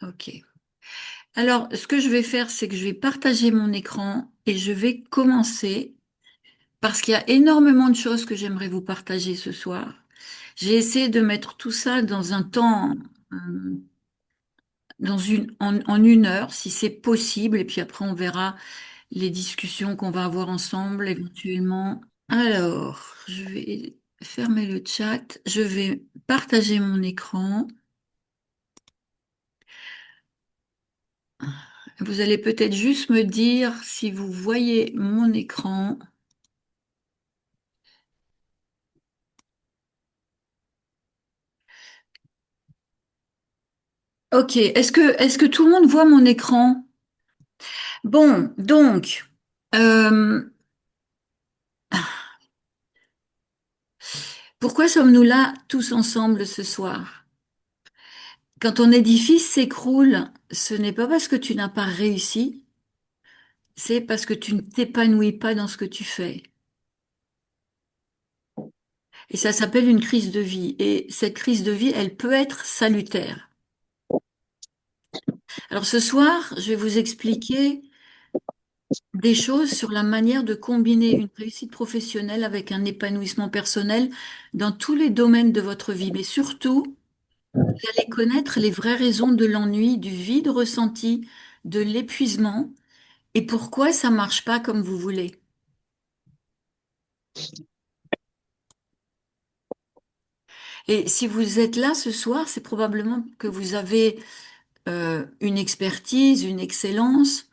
Ok. Alors, ce que je vais faire, c'est que je vais partager mon écran et je vais commencer parce qu'il y a énormément de choses que j'aimerais vous partager ce soir. J'ai essayé de mettre tout ça dans un temps, en 1 heure, si c'est possible, et puis après on verra les discussions qu'on va avoir ensemble éventuellement. Alors, je vais fermer le chat, je vais partager mon écran. Vous allez peut-être juste me dire si vous voyez mon écran. Ok, est-ce que tout le monde voit mon écran? Bon, donc, euh, pourquoi sommes-nous là tous ensemble ce soir? Quand ton édifice s'écroule, ce n'est pas parce que tu n'as pas réussi, c'est parce que tu ne t'épanouis pas dans ce que tu fais. Et ça s'appelle une crise de vie. Et cette crise de vie, elle peut être salutaire. Alors ce soir, je vais vous expliquer des choses sur la manière de combiner une réussite professionnelle avec un épanouissement personnel dans tous les domaines de votre vie. Mais surtout, vous allez connaître les vraies raisons de l'ennui, du vide ressenti, de l'épuisement et pourquoi ça marche pas comme vous voulez. Et si vous êtes là ce soir, c'est probablement que vous avez une expertise, une excellence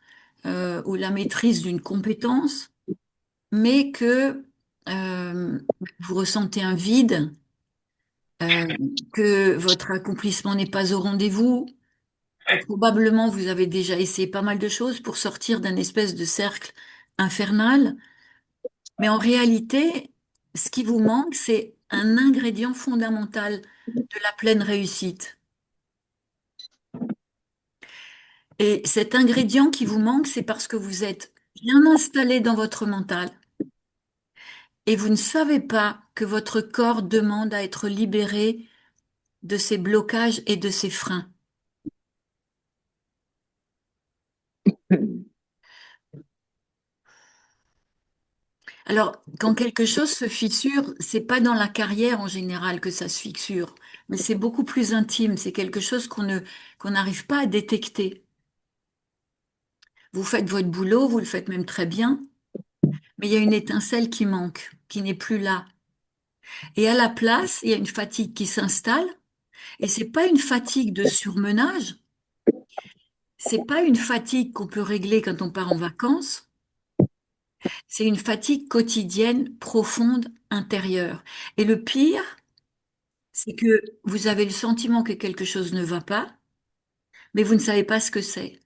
ou la maîtrise d'une compétence, mais que vous ressentez un vide, euh, que votre accomplissement n'est pas au rendez-vous, que probablement vous avez déjà essayé pas mal de choses pour sortir d'un espèce de cercle infernal, mais en réalité, ce qui vous manque, c'est un ingrédient fondamental de la pleine réussite. Et cet ingrédient qui vous manque, c'est parce que vous êtes bien installé dans votre mental et vous ne savez pas que votre corps demande à être libéré de ses blocages et de ses freins. Alors, quand quelque chose se fissure, c'est pas dans la carrière en général que ça se fissure, mais c'est beaucoup plus intime. C'est quelque chose qu'on n'arrive pas à détecter. Vous faites votre boulot, vous le faites même très bien, mais il y a une étincelle qui manque, qui n'est plus là. Et à la place, il y a une fatigue qui s'installe. Et c'est pas une fatigue de surmenage, c'est pas une fatigue qu'on peut régler quand on part en vacances, c'est une fatigue quotidienne, profonde, intérieure. Et le pire, c'est que vous avez le sentiment que quelque chose ne va pas, mais vous ne savez pas ce que c'est.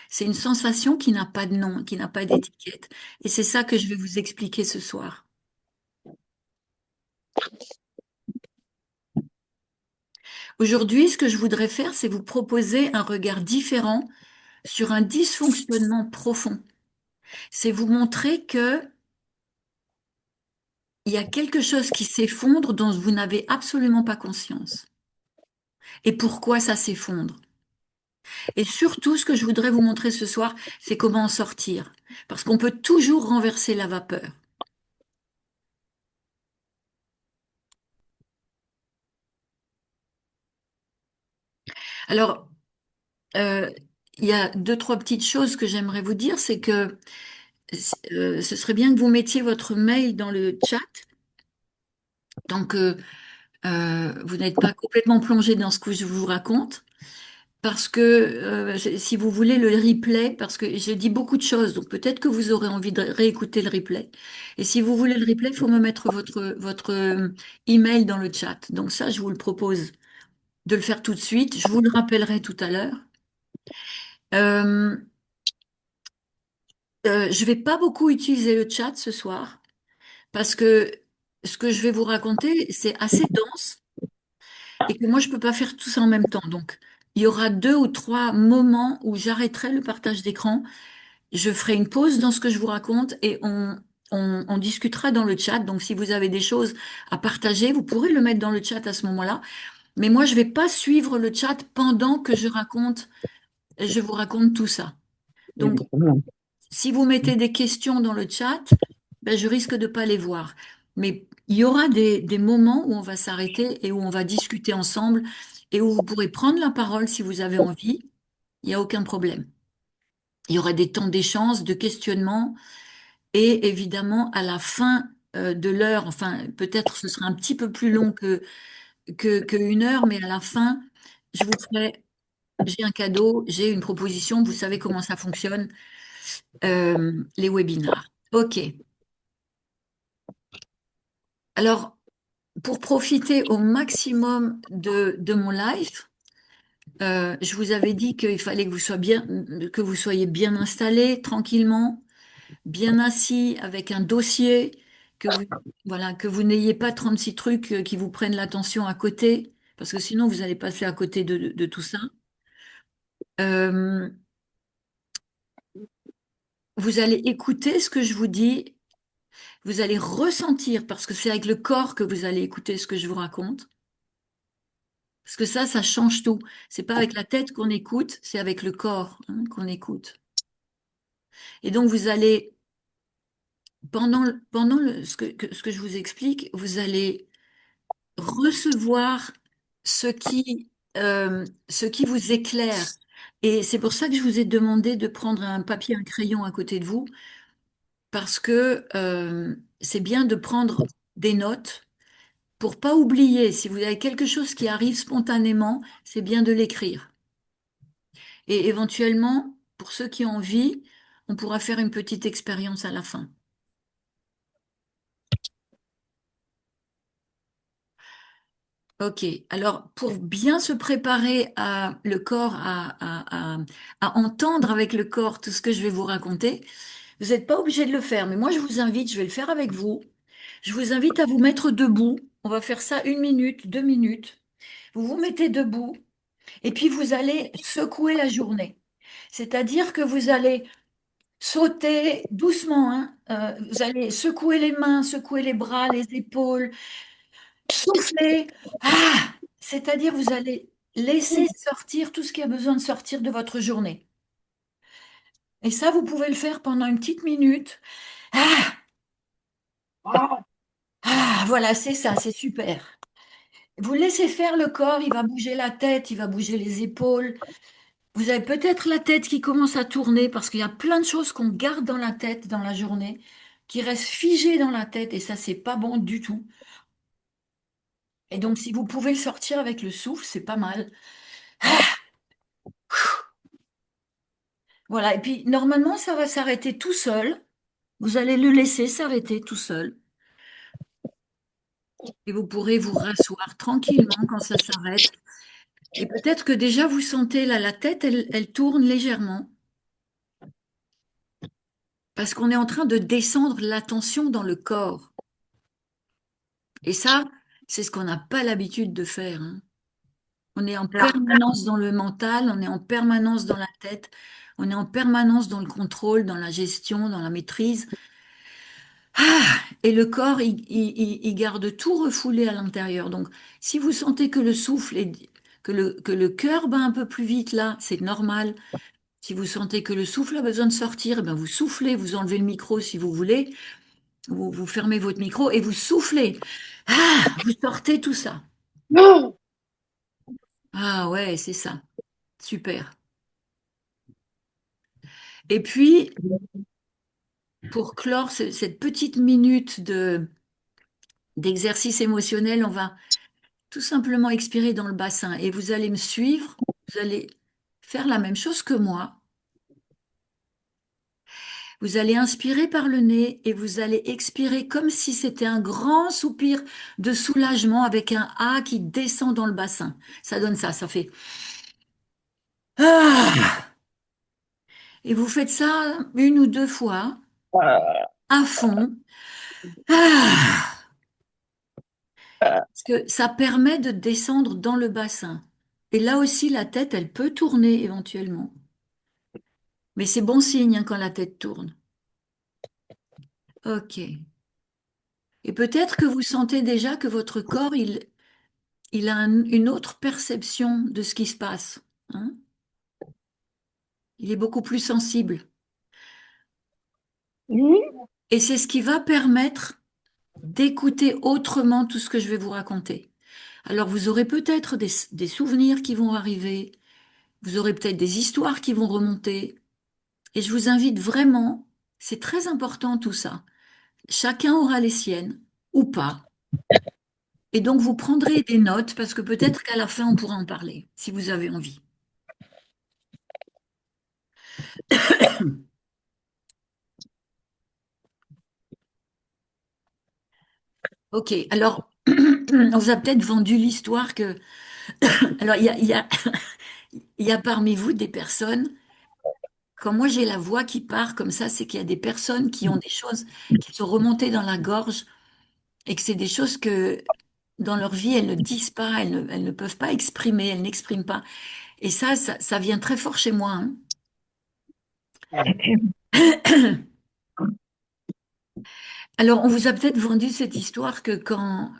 C'est une sensation qui n'a pas de nom, qui n'a pas d'étiquette. Et c'est ça que je vais vous expliquer ce soir. Aujourd'hui, ce que je voudrais faire, c'est vous proposer un regard différent sur un dysfonctionnement profond. C'est vous montrer que il y a quelque chose qui s'effondre dont vous n'avez absolument pas conscience. Et pourquoi ça s'effondre? Et surtout, ce que je voudrais vous montrer ce soir, c'est comment en sortir. Parce qu'on peut toujours renverser la vapeur. Alors, euh, il y a deux, trois petites choses que j'aimerais vous dire. C'est que ce serait bien que vous mettiez votre mail dans le chat, tant que vous n'êtes pas complètement plongé dans ce que je vous raconte. Parce que si vous voulez le replay, parce que je dis beaucoup de choses, donc peut-être que vous aurez envie de réécouter le replay. Et si vous voulez le replay, il faut me mettre votre email dans le chat. Donc ça, je vous le propose de le faire tout de suite. Je vous le rappellerai tout à l'heure. Euh, je vais pas beaucoup utiliser le chat ce soir parce que ce que je vais vous raconter, c'est assez dense et que moi, je peux pas faire tout ça en même temps. Donc, il y aura 2 ou 3 moments où j'arrêterai le partage d'écran. Je ferai une pause dans ce que je vous raconte et on discutera dans le chat. Donc, si vous avez des choses à partager, vous pourrez le mettre dans le chat à ce moment-là. Mais moi, je vais pas suivre le chat pendant que je vous raconte tout ça. Donc, Exactement. si vous mettez des questions dans le chat, ben, je risque de pas les voir. Mais il y aura des moments où on va s'arrêter et où on va discuter ensemble et où vous pourrez prendre la parole si vous avez envie. Il n'y a aucun problème. Il y aura des temps d'échange, de questionnement et évidemment à la fin de l'heure, enfin peut-être ce sera un petit peu plus long que une heure, mais à la fin, je vous ferai, j'ai un cadeau, j'ai une proposition, vous savez comment ça fonctionne, les webinars. OK. Alors, pour profiter au maximum de mon live, je vous avais dit qu'il fallait que vous soyez bien installé, tranquillement, bien assis, avec un dossier, que vous, voilà, que vous n'ayez pas 36 trucs qui vous prennent l'attention à côté, parce que sinon vous allez passer à côté de tout ça. Euh, vous allez écouter ce que je vous dis, vous allez ressentir, parce que c'est avec le corps que vous allez écouter ce que je vous raconte. Parce que ça change tout. C'est pas avec la tête qu'on écoute, c'est avec le corps, hein, qu'on écoute. Et donc vous allez, ce que je vous explique, vous allez recevoir ce qui vous éclaire. Et c'est pour ça que je vous ai demandé de prendre un papier, un crayon à côté de vous, parce que c'est bien de prendre des notes pour pas oublier. Si vous avez quelque chose qui arrive spontanément, c'est bien de l'écrire. Et éventuellement, pour ceux qui ont envie, on pourra faire une petite expérience à la fin. Ok, alors pour bien se préparer à le corps, à entendre avec le corps tout ce que je vais vous raconter, vous n'êtes pas obligé de le faire, mais moi je vous invite, je vais le faire avec vous. Je vous invite à vous mettre debout. On va faire ça 1 minute, 2 minutes. Vous vous mettez debout et puis vous allez secouer la journée. C'est-à-dire que vous allez sauter doucement, hein. Vous allez secouer les mains, secouer les bras, les épaules, souffler. Ah! C'est-à-dire vous allez laisser sortir tout ce qui a besoin de sortir de votre journée. Et ça, vous pouvez le faire pendant une petite minute. Ah! Ah, voilà, c'est ça, c'est super. Vous laissez faire le corps, il va bouger la tête, il va bouger les épaules. Vous avez peut-être la tête qui commence à tourner parce qu'il y a plein de choses qu'on garde dans la tête dans la journée, qui restent figées dans la tête et ça, c'est pas bon du tout. Et donc, si vous pouvez le sortir avec le souffle, c'est pas mal. Voilà. Et puis, normalement, ça va s'arrêter tout seul. Vous allez le laisser s'arrêter tout seul. Et vous pourrez vous rasseoir tranquillement quand ça s'arrête. Et peut-être que déjà, vous sentez là, la tête, elle tourne légèrement parce qu'on est en train de descendre l'attention dans le corps. Et ça, c'est ce qu'on n'a pas l'habitude de faire, hein. On est en permanence dans le mental, on est en permanence dans la tête, on est en permanence dans le contrôle, dans la gestion, dans la maîtrise. Ah, et le corps, il garde tout refoulé à l'intérieur. Donc, si vous sentez que le souffle que le cœur bat un peu plus vite là, c'est normal. Si vous sentez que le souffle a besoin de sortir, eh ben vous soufflez, vous enlevez le micro si vous voulez, vous fermez votre micro et vous soufflez. Ah, vous sortez tout ça. Ah ouais, c'est ça. Super. Et puis, pour clore cette petite minute d'exercice émotionnel, on va tout simplement expirer dans le bassin et vous allez me suivre. Vous allez faire la même chose que moi. Vous allez inspirer par le nez et vous allez expirer comme si c'était un grand soupir de soulagement avec un A qui descend dans le bassin. Ça donne ça, ça fait Ah! Et vous faites ça 1 ou 2 fois à fond. Ah! Parce que ça permet de descendre dans le bassin. Et là aussi, la tête, elle peut tourner éventuellement. Mais c'est bon signe hein, quand la tête tourne. Ok. Et peut-être que vous sentez déjà que votre corps, il a une autre perception de ce qui se passe, hein. Il est beaucoup plus sensible. Oui. Et c'est ce qui va permettre d'écouter autrement tout ce que je vais vous raconter. Alors vous aurez peut-être des souvenirs qui vont arriver, vous aurez peut-être des histoires qui vont remonter. Et je vous invite vraiment, c'est très important tout ça. Chacun aura les siennes ou pas. Et donc vous prendrez des notes parce que peut-être qu'à la fin on pourra en parler, si vous avez envie. Ok, alors on vous a peut-être vendu l'histoire que... Alors il y a parmi vous des personnes, quand moi j'ai la voix qui part comme ça, c'est qu'il y a des personnes qui ont des choses qui sont remontées dans la gorge et que c'est des choses que dans leur vie elles ne disent pas, elles ne peuvent pas exprimer, elles n'expriment pas. Et ça vient très fort chez moi, hein. Alors, on vous a peut-être vendu cette histoire que quand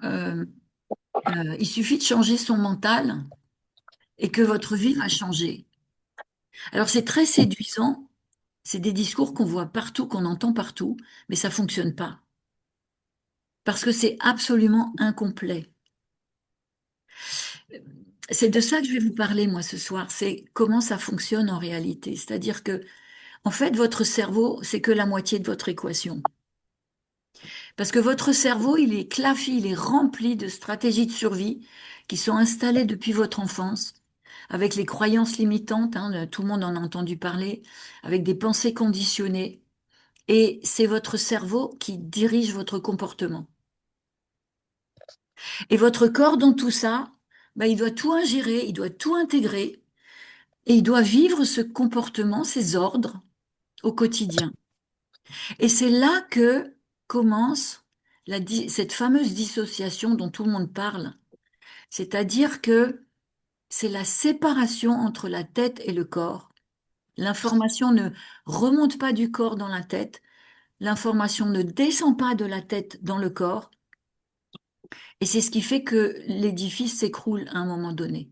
il suffit de changer son mental et que votre vie va changer. Alors, c'est très séduisant. C'est des discours qu'on voit partout, qu'on entend partout, mais ça fonctionne pas parce que c'est absolument incomplet. C'est de ça que je vais vous parler, moi, ce soir. C'est comment ça fonctionne en réalité. C'est-à-dire que, en fait, votre cerveau, c'est que la moitié de votre équation. Parce que votre cerveau, il est clafoué, il est rempli de stratégies de survie qui sont installées depuis votre enfance, avec les croyances limitantes, hein, tout le monde en a entendu parler, avec des pensées conditionnées. Et c'est votre cerveau qui dirige votre comportement. Et votre corps, dans tout ça, bah, il doit tout ingérer, il doit tout intégrer, et il doit vivre ce comportement, ces ordres au quotidien. Et c'est là que commence cette fameuse dissociation dont tout le monde parle. C'est-à-dire que c'est la séparation entre la tête et le corps. L'information ne remonte pas du corps dans la tête, l'information ne descend pas de la tête dans le corps, et c'est ce qui fait que l'édifice s'écroule à un moment donné.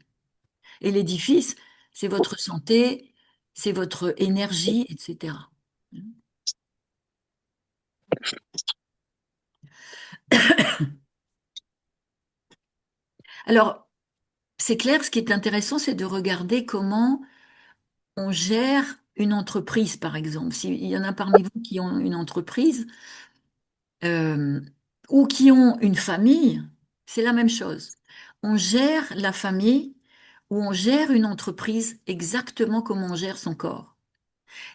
Et l'édifice, c'est votre santé, c'est votre énergie, etc. Alors, c'est clair, ce qui est intéressant, c'est de regarder comment on gère une entreprise, par exemple. S'il y en a parmi vous qui ont une entreprise, euh, ou qui ont une famille, c'est la même chose. On gère la famille ou on gère une entreprise exactement comme on gère son corps.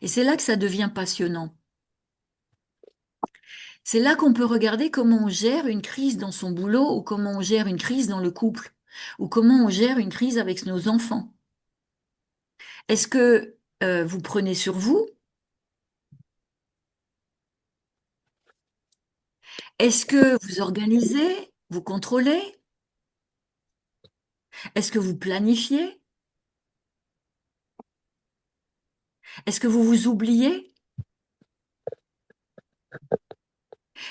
Et c'est là que ça devient passionnant. C'est là qu'on peut regarder comment on gère une crise dans son boulot ou comment on gère une crise dans le couple ou comment on gère une crise avec nos enfants. Est-ce que vous prenez sur vous? Est-ce que vous organisez? Vous contrôlez? Est-ce que vous planifiez? Est-ce que vous vous oubliez?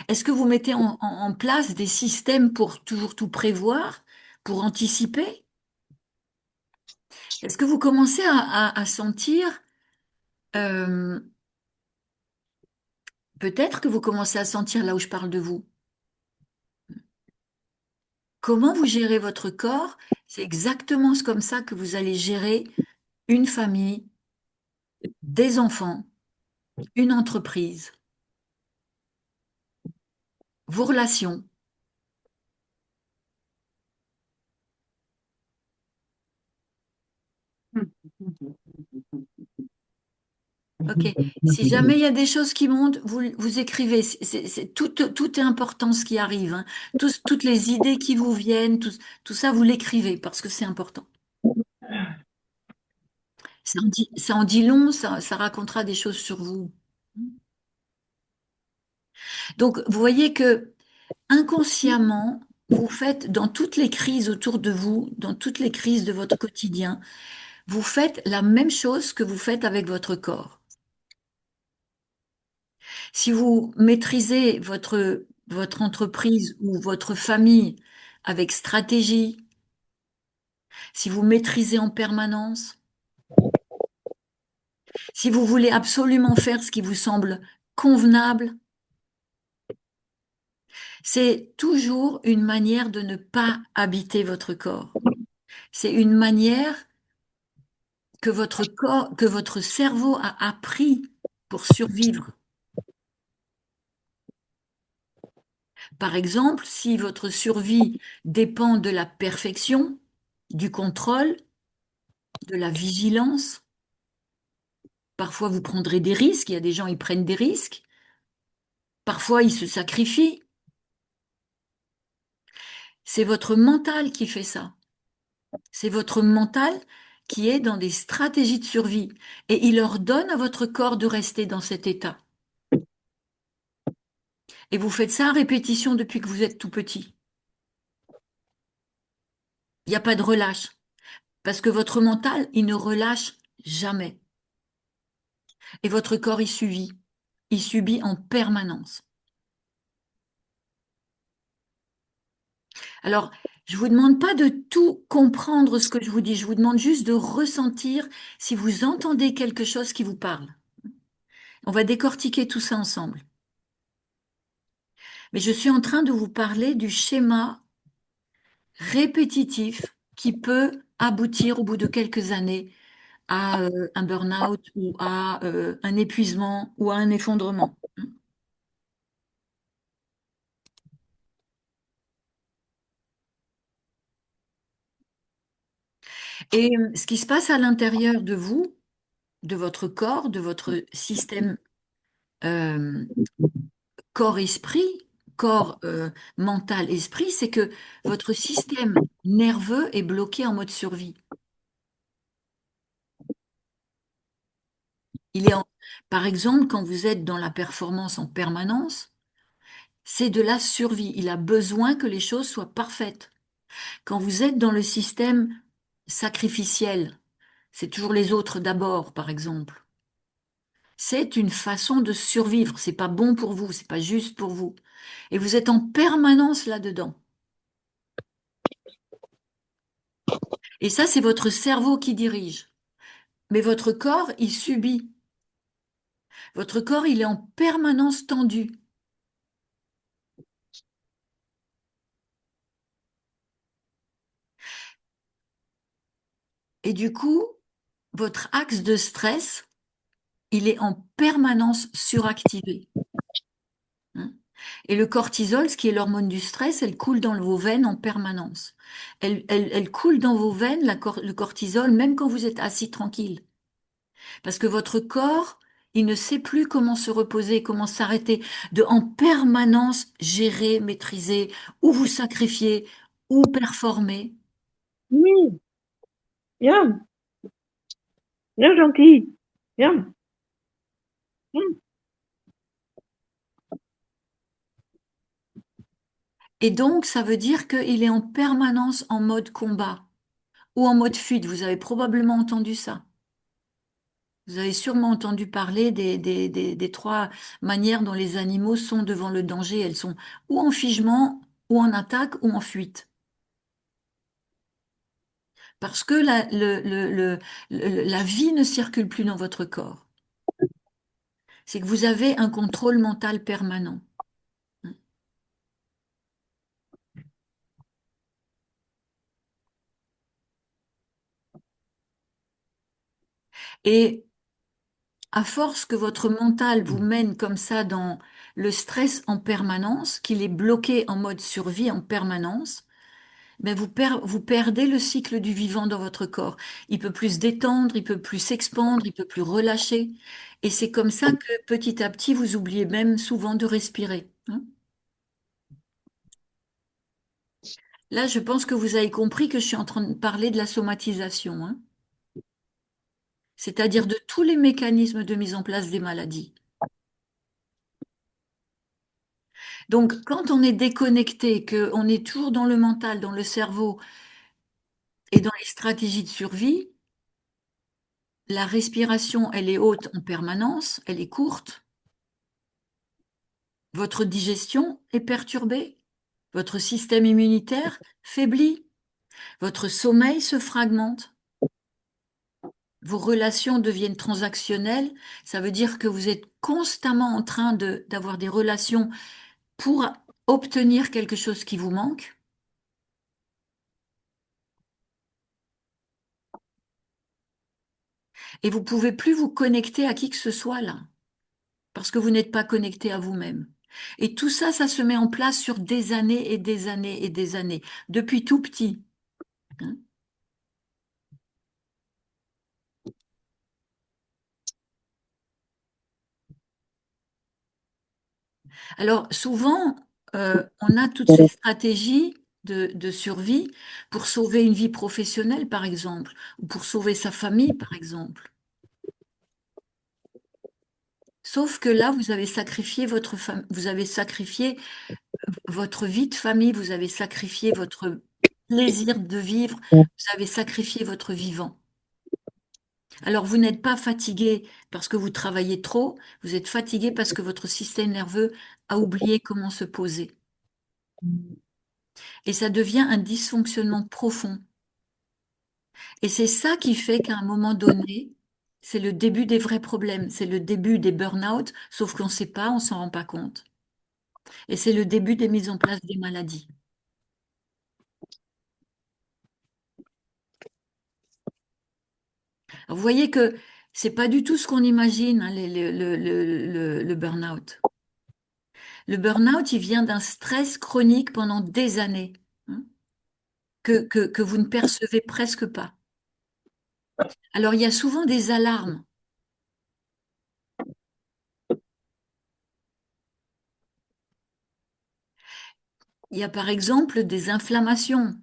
Est-ce que vous mettez en place des systèmes pour toujours tout prévoir, pour anticiper? Est-ce que vous commencez à sentir, euh, peut-être que vous commencez à sentir là où je parle de vous. Comment vous gérez votre corps? C'est exactement comme ça que vous allez gérer une famille, des enfants, une entreprise, vos relations. Ok. Si jamais il y a des choses qui montent, vous écrivez. Tout est important ce qui arrive, hein. Toutes les idées qui vous viennent, tout ça, vous l'écrivez parce que c'est important. Ça en dit long, ça racontera des choses sur vous. Donc, vous voyez que inconsciemment, vous faites dans toutes les crises autour de vous, dans toutes les crises de votre quotidien, vous faites la même chose que vous faites avec votre corps. Si vous maîtrisez votre entreprise ou votre famille avec stratégie, si vous maîtrisez en permanence, si vous voulez absolument faire ce qui vous semble convenable, c'est toujours une manière de ne pas habiter votre corps. C'est une manière que votre corps, que votre cerveau a appris pour survivre. Par exemple, si votre survie dépend de la perfection, du contrôle, de la vigilance, parfois vous prendrez des risques, il y a des gens qui prennent des risques, parfois ils se sacrifient. C'est votre mental qui fait ça. C'est votre mental qui est dans des stratégies de survie et il ordonne à votre corps de rester dans cet état. Et vous faites ça à répétition depuis que vous êtes tout petit. Il n'y a pas de relâche parce que votre mental, il ne relâche jamais. Et votre corps y subit. Il subit en permanence. Alors, je vous demande pas de tout comprendre ce que je vous dis. Je vous demande juste de ressentir si vous entendez quelque chose qui vous parle. On va décortiquer tout ça ensemble. Mais je suis en train de vous parler du schéma répétitif qui peut aboutir au bout de quelques années à un burn-out ou à un épuisement ou à un effondrement. Et ce qui se passe à l'intérieur de vous, de votre corps, de votre système euh, corps-esprit, corps mental-esprit, c'est que votre système nerveux est bloqué en mode survie. Il est en- Par exemple, quand vous êtes dans la performance en permanence, c'est de la survie. Il a besoin que les choses soient parfaites. Quand vous êtes dans le système sacrificiel, c'est toujours les autres d'abord, par exemple. C'est une façon de survivre. C'est pas bon pour vous, c'est pas juste pour vous. Et vous êtes en permanence là-dedans. Et ça, c'est votre cerveau qui dirige. Mais votre corps, il subit. Votre corps, il est en permanence tendu. Et du coup, votre axe de stress, il est en permanence suractivé, hein. Et le cortisol, ce qui est l'hormone du stress, elle coule dans vos veines en permanence. Elle coule dans vos veines, le cortisol, même quand vous êtes assis tranquille. Parce que votre corps, il ne sait plus comment se reposer, comment s'arrêter, de en permanence gérer, maîtriser, ou vous sacrifier, ou performer. Oui, bien, bien gentil. Bien. Mm. Et donc, ça veut dire qu'il est en permanence en mode combat ou en mode fuite. Vous avez probablement entendu ça. Vous avez sûrement entendu parler des trois manières dont les animaux sont devant le danger. Elles sont ou en figement, ou en attaque, ou en fuite. Parce que la vie ne circule plus dans votre corps. C'est que vous avez un contrôle mental permanent. Et à force que votre mental vous mène comme ça dans le stress en permanence, qu'il est bloqué en mode survie en permanence, ben vous perdez le cycle du vivant dans votre corps. Il peut plus se détendre, il peut plus s'expandre, il peut plus relâcher. Et c'est comme ça que petit à petit, vous oubliez même souvent de respirer, hein. Là, je pense que vous avez compris que je suis en train de parler de la somatisation, hein, c'est-à-dire de tous les mécanismes de mise en place des maladies. Donc, quand on est déconnecté, qu'on est toujours dans le mental, dans le cerveau et dans les stratégies de survie, la respiration, elle est haute en permanence, elle est courte, votre digestion est perturbée, votre système immunitaire faiblit, Votre sommeil se fragmente. Vos relations deviennent transactionnelles. Ça veut dire que vous êtes constamment en train d'avoir des relations pour obtenir quelque chose qui vous manque. Et vous pouvez plus vous connecter à qui que ce soit là, parce que vous n'êtes pas connecté à vous-même. Et tout ça, ça se met en place sur des années et des années et des années, depuis tout petit, hein. Alors souvent, on a toutes ces stratégies de survie pour sauver une vie professionnelle, par exemple, ou pour sauver sa famille, par exemple. Sauf que là, vous avez sacrifié vous avez sacrifié votre vie de famille, vous avez sacrifié votre plaisir de vivre, vous avez sacrifié votre vivant. Alors, vous n'êtes pas fatigué parce que vous travaillez trop, vous êtes fatigué parce que votre système nerveux a oublié comment se poser. Et ça devient un dysfonctionnement profond. Et c'est ça qui fait qu'à un moment donné, c'est le début des vrais problèmes, c'est le début des burn-out, sauf qu'on ne sait pas, on s'en rend pas compte. Et c'est le début des mises en place des maladies. Alors, vous voyez que c'est pas du tout ce qu'on imagine, hein, le burn-out. Le burn-out, il vient d'un stress chronique pendant des années, hein, que vous ne percevez presque pas. Alors, il y a souvent des alarmes. Il y a par exemple des inflammations.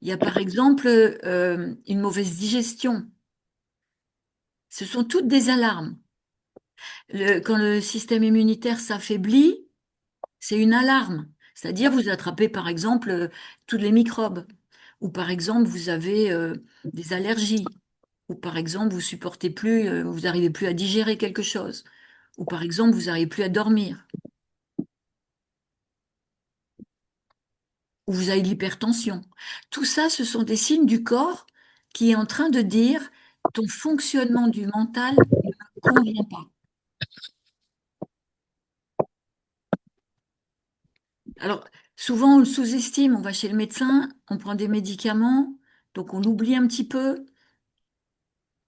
Il y a par exemple une mauvaise digestion. Ce sont toutes des alarmes. Quand le système immunitaire s'affaiblit, c'est une alarme. C'est-à-dire vous attrapez par exemple tous les microbes. Ou par exemple vous avez des allergies. Ou par exemple vous supportez plus, vous n'arrivez plus à digérer quelque chose. Ou par exemple vous n'arrivez plus à dormir. Ou vous avez de l'hypertension. Tout ça, ce sont des signes du corps qui est en train de dire ton fonctionnement du mental ne me convient pas. Alors, souvent, on le sous-estime, on va chez le médecin, on prend des médicaments, donc on l'oublie un petit peu,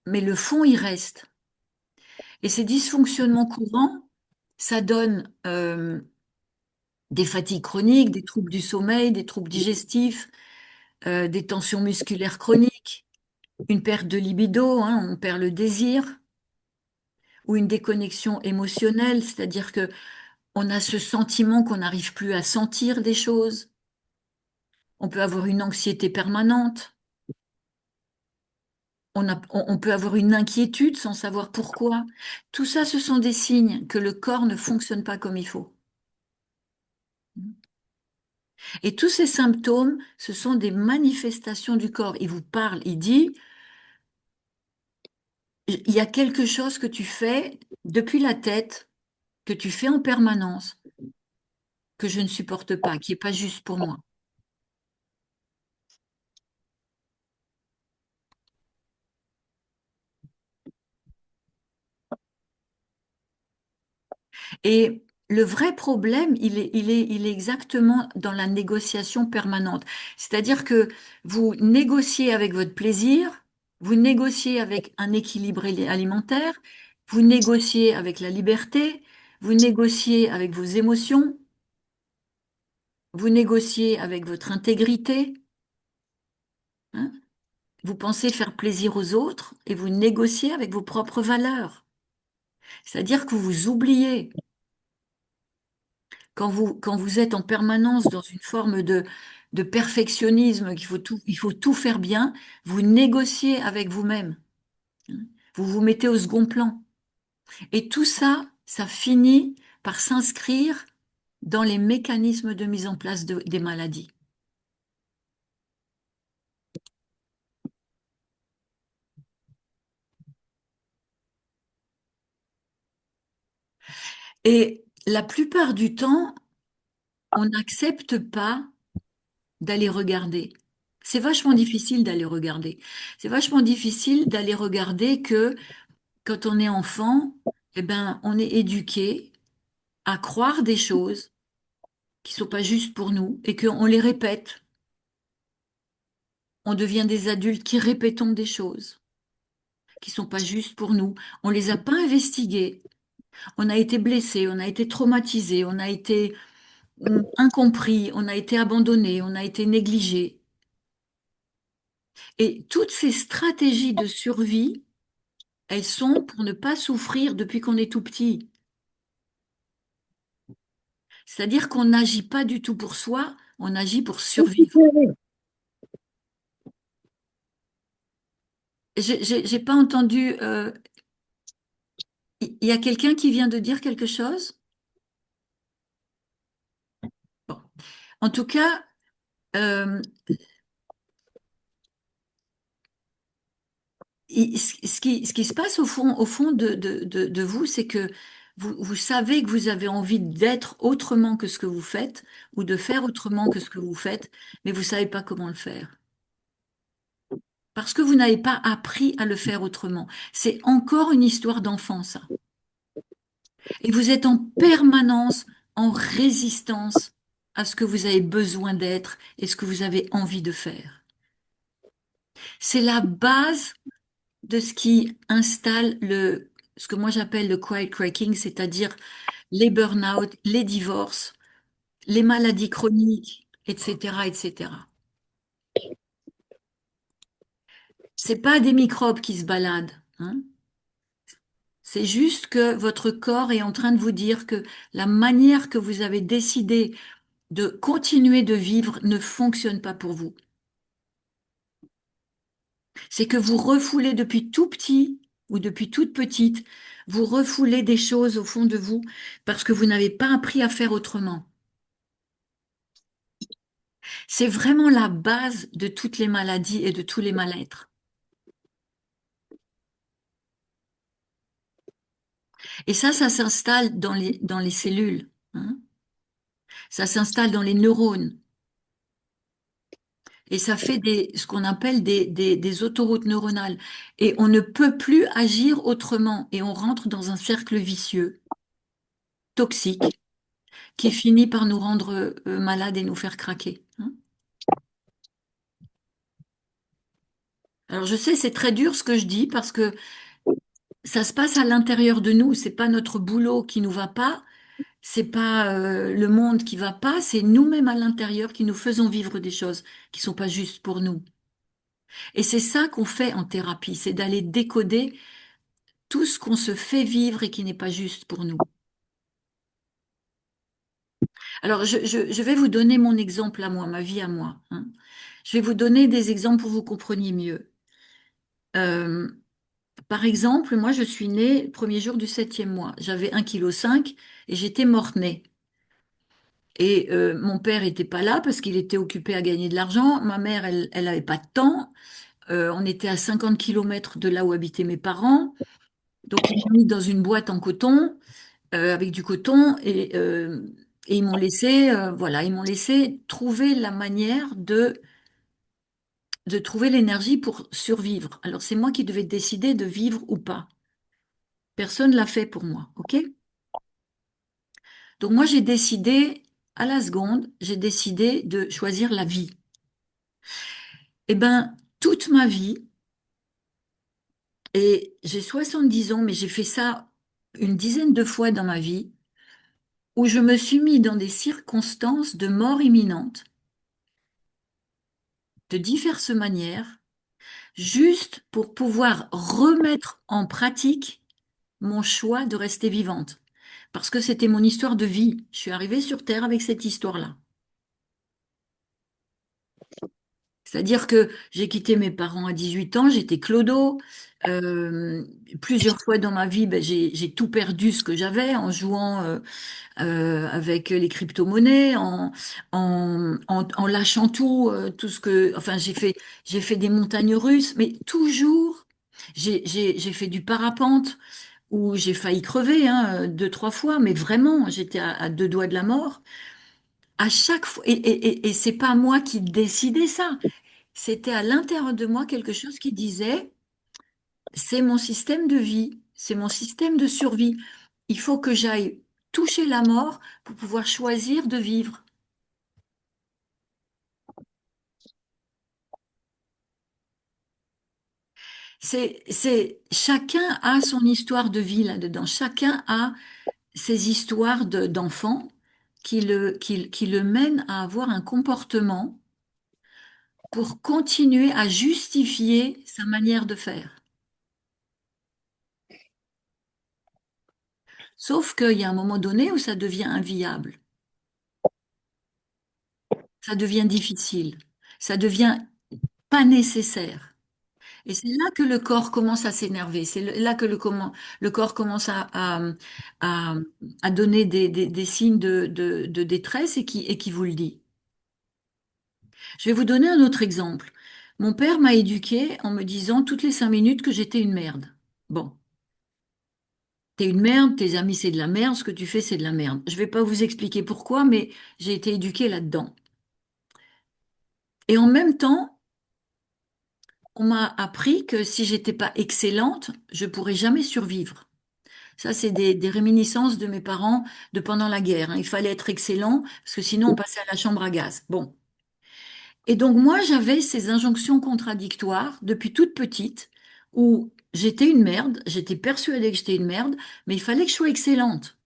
mais le fond, il reste. Et ces dysfonctionnements courants, ça donne des fatigues chroniques, des troubles du sommeil, des troubles digestifs, des tensions musculaires chroniques, une perte de libido, hein, on perd le désir, ou une déconnexion émotionnelle, c'est-à-dire que on a ce sentiment qu'on n'arrive plus à sentir des choses. On peut avoir une anxiété permanente. On peut avoir une inquiétude sans savoir pourquoi. Tout ça, ce sont des signes que le corps ne fonctionne pas comme il faut. Et tous ces symptômes, ce sont des manifestations du corps. Il vous parle, il dit, il y a quelque chose que tu fais depuis la tête, que tu fais en permanence, que je ne supporte pas, qui n'est pas juste pour moi. Et le vrai problème, il est exactement dans la négociation permanente. C'est-à-dire que vous négociez avec votre plaisir, vous négociez avec un équilibre alimentaire, vous négociez avec la liberté, vous négociez avec vos émotions, vous négociez avec votre intégrité, hein. Vous pensez faire plaisir aux autres et vous négociez avec vos propres valeurs. C'est-à-dire que vous oubliez. Quand vous êtes en permanence dans une forme de perfectionnisme, il faut tout faire bien, vous négociez avec vous-même, hein. Vous vous mettez au second plan. Et tout ça, ça finit par s'inscrire dans les mécanismes de mise en place des maladies. Et la plupart du temps, on n'accepte pas d'aller regarder. C'est vachement difficile d'aller regarder. C'est vachement difficile d'aller regarder que quand on est enfant, eh ben, on est éduqué à croire des choses qui sont pas justes pour nous et qu'on les répète. On devient des adultes qui répétons des choses qui sont pas justes pour nous. On les a pas investiguées. On a été blessé, on a été traumatisé, on a été incompris, on a été abandonné, on a été négligé. Et toutes ces stratégies de survie, elles sont pour ne pas souffrir depuis qu'on est tout petit. C'est-à-dire qu'on n'agit pas du tout pour soi, on agit pour survivre. J'ai pas entendu. Il y a quelqu'un qui vient de dire quelque chose? Bon. En tout cas, euh, ce qui se passe au fond de vous, c'est que vous savez que vous avez envie d'être autrement que ce que vous faites ou de faire autrement que ce que vous faites, mais vous savez pas comment le faire. Parce que vous n'avez pas appris à le faire autrement. C'est encore une histoire d'enfant, ça. Et vous êtes en permanence en résistance à ce que vous avez besoin d'être et ce que vous avez envie de faire. C'est la base de ce qui installe ce que moi j'appelle le quiet cracking, c'est-à-dire les burn-out, les divorces, les maladies chroniques, etc., etc. C'est pas des microbes qui se baladent, hein. C'est juste que votre corps est en train de vous dire que la manière que vous avez décidé de continuer de vivre ne fonctionne pas pour vous. C'est que vous refoulez depuis tout petit ou depuis toute petite, vous refoulez des choses au fond de vous parce que vous n'avez pas appris à faire autrement. C'est vraiment la base de toutes les maladies et de tous les mal-être. Et ça s'installe dans les cellules, hein. Ça s'installe dans les neurones. Et ça fait ce qu'on appelle des autoroutes neuronales. Et on ne peut plus agir autrement. Et on rentre dans un cercle vicieux, toxique, qui finit par nous rendre malades et nous faire craquer, hein. Alors je sais, c'est très dur ce que je dis parce que ça se passe à l'intérieur de nous. C'est pas notre boulot qui nous va pas, c'est pas le monde qui va pas, c'est nous-mêmes à l'intérieur qui nous faisons vivre des choses qui sont pas justes pour nous. Et c'est ça qu'on fait en thérapie, c'est d'aller décoder tout ce qu'on se fait vivre et qui n'est pas juste pour nous. Alors je vais vous donner mon exemple à moi, ma vie à moi, hein. Je vais vous donner des exemples pour que vous compreniez mieux. Euh, Par exemple, moi, je suis née le premier jour du septième mois. J'avais 1,5 kg et j'étais morte-née. Et mon père n'était pas là parce qu'il était occupé à gagner de l'argent. Ma mère, elle n'avait pas de temps. On était à 50 kilomètres de là où habitaient mes parents. Donc, ils m'ont mis dans une boîte en coton, avec du coton, et ils m'ont laissé, voilà, ils m'ont laissé trouver la manière de trouver l'énergie pour survivre. Alors, c'est moi qui devais décider de vivre ou pas. Personne l'a fait pour moi, ok? Donc moi, j'ai décidé, à la seconde, j'ai décidé de choisir la vie. Eh bien, toute ma vie, et j'ai 70 ans, mais j'ai fait ça une dizaine de fois dans ma vie, où je me suis mis dans des circonstances de mort imminente, de diverses manières, juste pour pouvoir remettre en pratique mon choix de rester vivante. Parce que c'était mon histoire de vie. Je suis arrivée sur Terre avec cette histoire-là. C'est-à-dire que j'ai quitté mes parents à 18 ans, j'étais clodo. Euh, Plusieurs fois dans ma vie, ben, j'ai tout perdu ce que j'avais en jouant avec les crypto-monnaies, en lâchant tout, tout ce que. Enfin, j'ai fait des montagnes russes, mais toujours, j'ai fait du parapente où j'ai failli crever, hein, deux, trois fois, mais vraiment, j'étais à deux doigts de la mort. À chaque fois, et c'est pas moi qui décidais ça. C'était à l'intérieur de moi quelque chose qui disait, c'est mon système de vie, c'est mon système de survie. Il faut que j'aille toucher la mort pour pouvoir choisir de vivre. Chacun a son histoire de vie là-dedans. Chacun a ses histoires d'enfants qui le mènent à avoir un comportement pour continuer à justifier sa manière de faire. Sauf qu'il y a un moment donné où ça devient inviable, ça devient difficile, ça devient pas nécessaire. Et c'est là que le corps commence à s'énerver, là que le corps commence à, à donner des signes de détresse et qui vous le dit. Je vais vous donner un autre exemple. Mon père m'a éduqué en me disant toutes les 5 minutes que j'étais une merde. Bon, t'es une merde, tes amis c'est de la merde, ce que tu fais c'est de la merde. Je vais pas vous expliquer pourquoi, mais j'ai été éduquée là-dedans. Et en même temps, on m'a appris que si j'étais pas excellente, je pourrais jamais survivre. Ça, c'est des réminiscences de mes parents de pendant la guerre, hein. Il fallait être excellent parce que sinon on passait à la chambre à gaz. Bon. Et donc moi, j'avais ces injonctions contradictoires depuis toute petite où j'étais une merde, j'étais persuadée que j'étais une merde, mais il fallait que je sois excellente.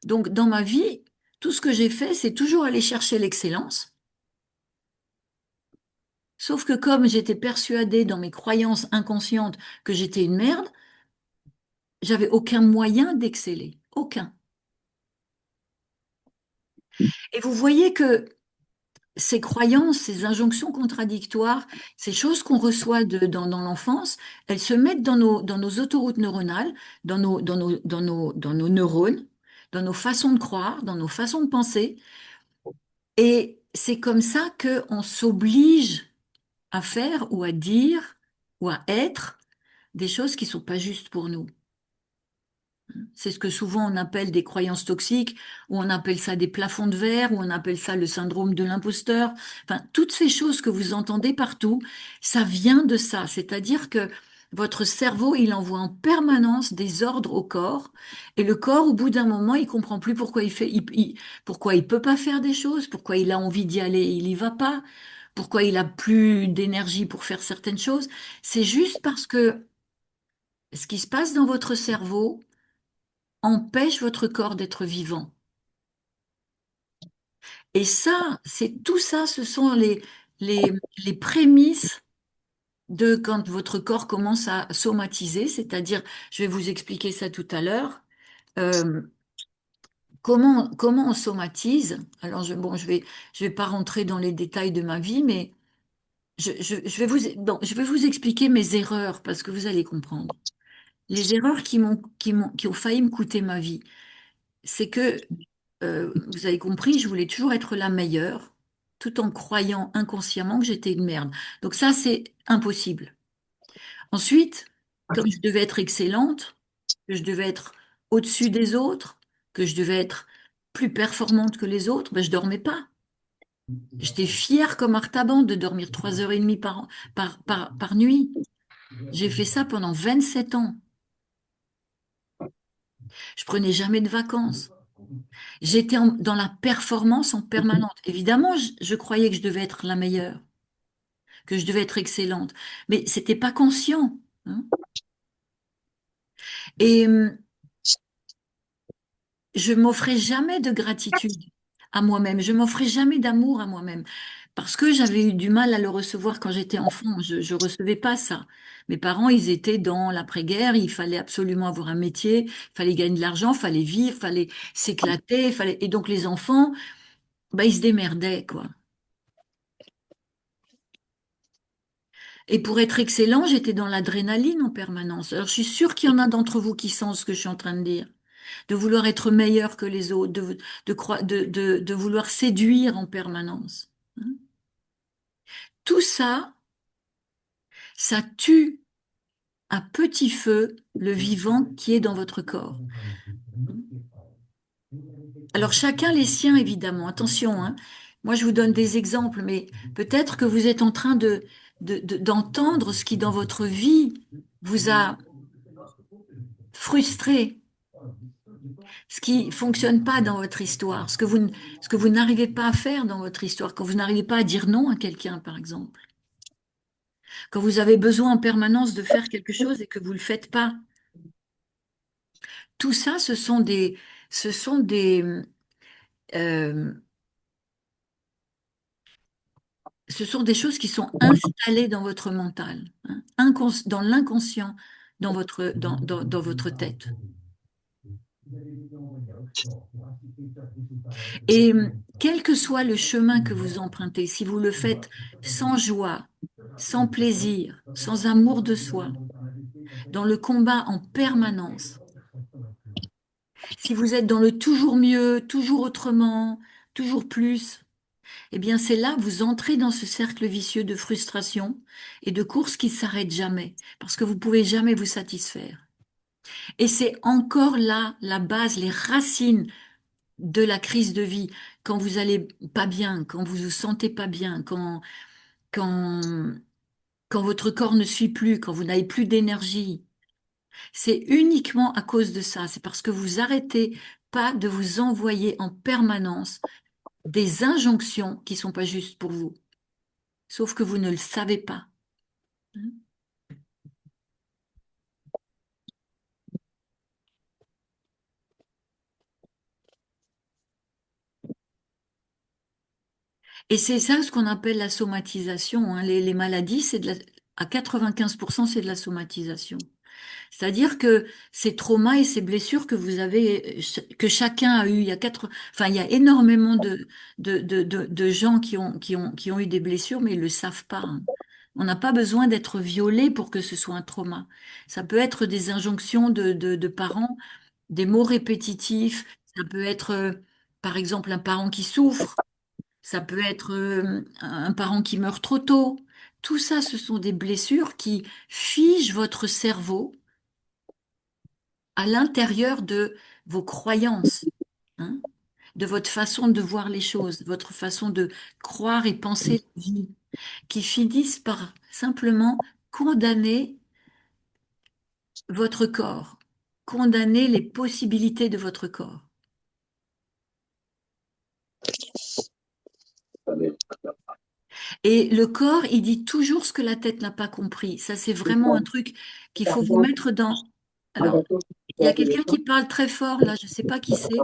Donc dans ma vie, tout ce que j'ai fait, c'est toujours aller chercher l'excellence. Sauf que comme j'étais persuadée dans mes croyances inconscientes que j'étais une merde, j'avais aucun moyen d'exceller. Aucun. Et vous voyez que ces croyances, ces injonctions contradictoires, ces choses qu'on reçoit dans l'enfance, elles se mettent dans nos autoroutes neuronales, dans nos neurones, dans nos façons de croire, dans nos façons de penser. Et c'est comme ça qu'on s'oblige à faire ou à dire ou à être des choses qui sont pas justes pour nous. C'est ce que souvent on appelle des croyances toxiques, ou on appelle ça des plafonds de verre, ou on appelle ça le syndrome de l'imposteur. Enfin, toutes ces choses que vous entendez partout, ça vient de ça. C'est-à-dire que votre cerveau, il envoie en permanence des ordres au corps, et le corps, au bout d'un moment, il comprend plus pourquoi pourquoi il peut pas faire des choses, pourquoi il a envie d'y aller, et il y va pas, pourquoi il a plus d'énergie pour faire certaines choses. C'est juste parce que ce qui se passe dans votre cerveau empêche votre corps d'être vivant. Et ça, c'est tout ça, ce sont les, les prémices de quand votre corps commence à somatiser, c'est-à-dire, je vais vous expliquer ça tout à l'heure, euh, comment on somatise. Alors, bon, je vais pas rentrer dans les détails de ma vie, mais je vais bon, je vais vous expliquer mes erreurs parce que vous allez comprendre. Les erreurs qui ont failli me coûter ma vie, c'est que vous avez compris, je voulais toujours être la meilleure, tout en croyant inconsciemment que j'étais une merde. Donc ça, c'est impossible. Ensuite, comme je devais être excellente, que je devais être au-dessus des autres, que je devais être plus performante que les autres, ben, je dormais pas. J'étais fière comme Artaban de dormir 3 heures et demie par nuit. J'ai fait ça pendant 27 ans. Je prenais jamais de vacances. J'étais dans la performance en permanente. Évidemment, je croyais que je devais être la meilleure, que je devais être excellente, mais c'était pas conscient, hein. Et je m'offrais jamais de gratitude à moi-même. Je m'offrais jamais d'amour à moi-même parce que j'avais eu du mal à le recevoir quand j'étais enfant. Je recevais pas ça. Mes parents, ils étaient dans l'après-guerre. Il fallait absolument avoir un métier, il fallait gagner de l'argent, il fallait vivre, il fallait s'éclater, et donc les enfants, bah, ils se démerdaient, quoi. Et pour être excellent, j'étais dans l'adrénaline en permanence. Alors, je suis sûre qu'il y en a d'entre vous qui sentent ce que je suis en train de dire. De vouloir être meilleur que les autres, de vouloir séduire en permanence. Hein. Tout ça, ça tue à petit feu le vivant qui est dans votre corps. Alors chacun les siens, évidemment. Attention, hein. Moi, je vous donne des exemples, mais peut-être que vous êtes en train d'entendre ce qui, dans votre vie, vous a frustré, ce qui fonctionne pas dans votre histoire, ce que vous n'arrivez pas à faire dans votre histoire, quand vous n'arrivez pas à dire non à quelqu'un, par exemple, quand vous avez besoin en permanence de faire quelque chose et que vous le faites pas. Tout ça, ce sont euh, ce sont des choses qui sont installées dans votre mental, hein, dans l'inconscient, dans votre tête. Et quel que soit le chemin que vous empruntez, si vous le faites sans joie, sans plaisir, sans amour de soi, dans le combat en permanence, si vous êtes dans le toujours mieux, toujours autrement, toujours plus, eh bien c'est là que vous entrez dans ce cercle vicieux de frustration et de course qui s'arrête jamais, parce que vous pouvez jamais vous satisfaire. Et c'est encore là la base, les racines de la crise de vie, quand vous allez pas bien, quand vous vous sentez pas bien, quand, quand votre corps ne suit plus, quand vous n'avez plus d'énergie. C'est uniquement à cause de ça. C'est parce que vous arrêtez pas de vous envoyer en permanence des injonctions qui sont pas justes pour vous. Sauf que vous ne le savez pas. Et c'est ça ce qu'on appelle la somatisation, hein. Les maladies, à 95%, c'est de la somatisation. C'est-à-dire que ces traumas et ces blessures que vous avez, que chacun a eu, enfin, il y a énormément de gens qui ont eu des blessures, mais ils le savent pas, hein. On n'a pas besoin d'être violé pour que ce soit un trauma. Ça peut être des injonctions de parents, des mots répétitifs. Ça peut être, par exemple, un parent qui souffre. Ça peut être un parent qui meurt trop tôt. Tout ça, ce sont des blessures qui figent votre cerveau à l'intérieur de vos croyances, hein, de votre façon de voir les choses, votre façon de croire et penser la vie, qui finissent par simplement condamner votre corps, condamner les possibilités de votre corps. Et le corps, il dit toujours ce que la tête n'a pas compris. Ça, c'est vraiment un truc qu'il faut vous mettre dans... Alors, il y a quelqu'un qui parle très fort là, je ne sais pas qui c'est.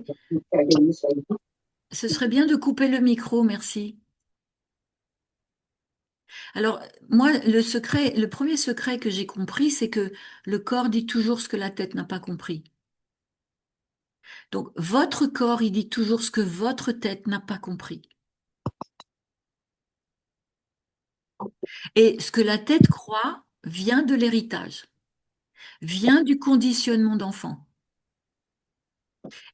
Ce serait bien de couper le micro, merci. Alors, moi, le premier secret que j'ai compris, c'est que le corps dit toujours ce que la tête n'a pas compris. Donc, votre corps, il dit toujours ce que votre tête n'a pas compris. Et ce que la tête croit vient de l'héritage, vient du conditionnement d'enfant.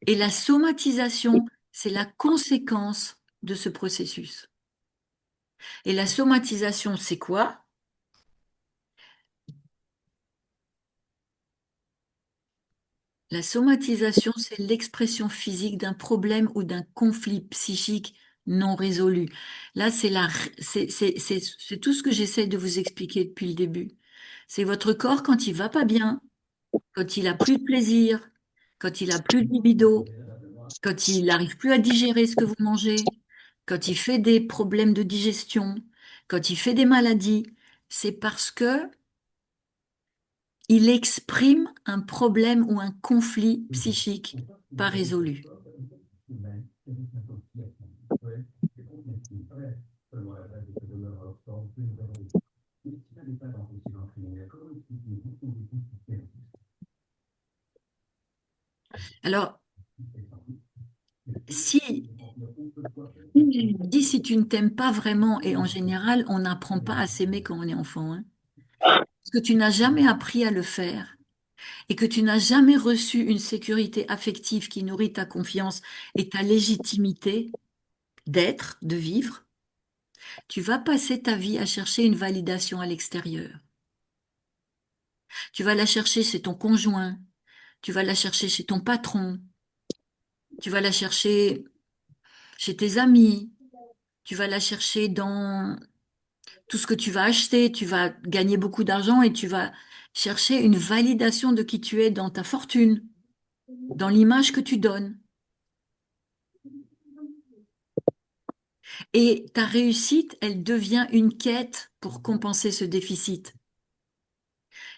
Et la somatisation, c'est la conséquence de ce processus. Et la somatisation, c'est quoi? La somatisation, c'est l'expression physique d'un problème ou d'un conflit psychique non résolu. Là, c'est tout ce que j'essaie de vous expliquer depuis le début. C'est votre corps quand il va pas bien, quand il a plus de plaisir, quand il a plus de libido, quand il n'arrive plus à digérer ce que vous mangez, quand il fait des problèmes de digestion, quand il fait des maladies, c'est parce que il exprime un problème ou un conflit psychique pas résolu. Alors, si, si tu ne t'aimes pas vraiment, et en général, on n'apprend pas à s'aimer quand on est enfant, hein, parce que tu n'as jamais appris à le faire et que tu n'as jamais reçu une sécurité affective qui nourrit ta confiance et ta légitimité d'être, de vivre, tu vas passer ta vie à chercher une validation à l'extérieur. Tu vas la chercher chez ton conjoint, tu vas la chercher chez ton patron, Tu vas la chercher chez tes amis, tu vas la chercher dans tout ce que tu vas acheter, tu vas gagner beaucoup d'argent et tu vas chercher une validation de qui tu es dans ta fortune, dans l'image que tu donnes. Et ta réussite, elle devient une quête pour compenser ce déficit.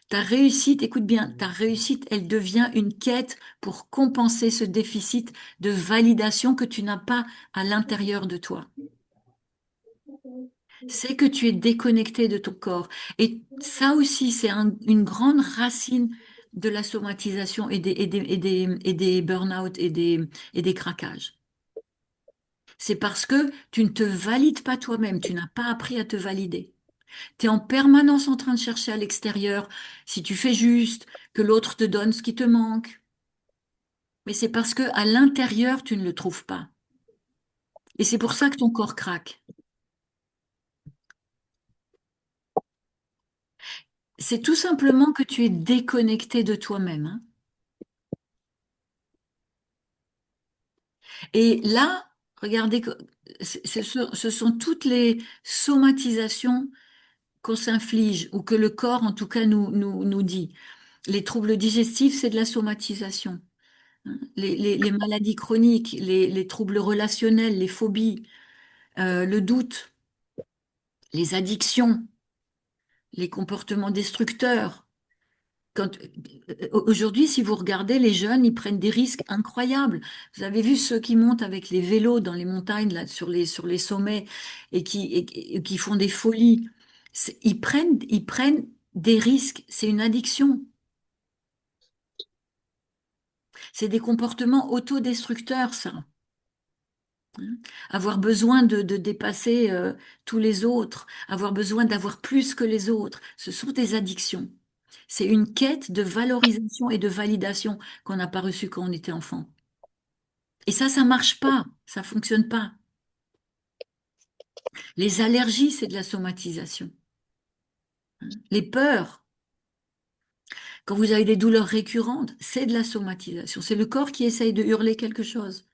Ta réussite, écoute bien, ta réussite, elle devient une quête pour compenser ce déficit de validation que tu n'as pas à l'intérieur de toi. C'est que tu es déconnecté de ton corps. Et ça aussi, c'est une grande racine de la somatisation et des burn-out et des craquages. C'est parce que tu ne te valides pas toi-même, tu n'as pas appris à te valider. Tu es en permanence en train de chercher à l'extérieur si tu fais juste, que l'autre te donne ce qui te manque. Mais c'est parce que à l'intérieur, tu ne le trouves pas. Et c'est pour ça que ton corps craque. C'est tout simplement que tu es déconnecté de toi-même, hein. Et là, regardez, ce sont toutes les somatisations qu'on s'inflige ou que le corps, en tout cas, nous dit. Les troubles digestifs, c'est de la somatisation, hein. Les maladies chroniques, les troubles relationnels, les phobies, le doute, les addictions, les comportements destructeurs. Aujourd'hui, si vous regardez les jeunes, ils prennent des risques incroyables. Vous avez vu ceux qui montent avec les vélos dans les montagnes, là, sur les sommets, et qui font des folies. Ils prennent des risques. C'est une addiction. C'est des comportements autodestructeurs, ça. Avoir besoin de dépasser tous les autres, avoir besoin d'avoir plus que les autres, ce sont des addictions. C'est une quête de valorisation et de validation qu'on n'a pas reçue quand on était enfant. Et ça marche pas, ça fonctionne pas. Les allergies, c'est de la somatisation. Les peurs, quand vous avez des douleurs récurrentes, c'est de la somatisation. C'est le corps qui essaye de hurler quelque chose.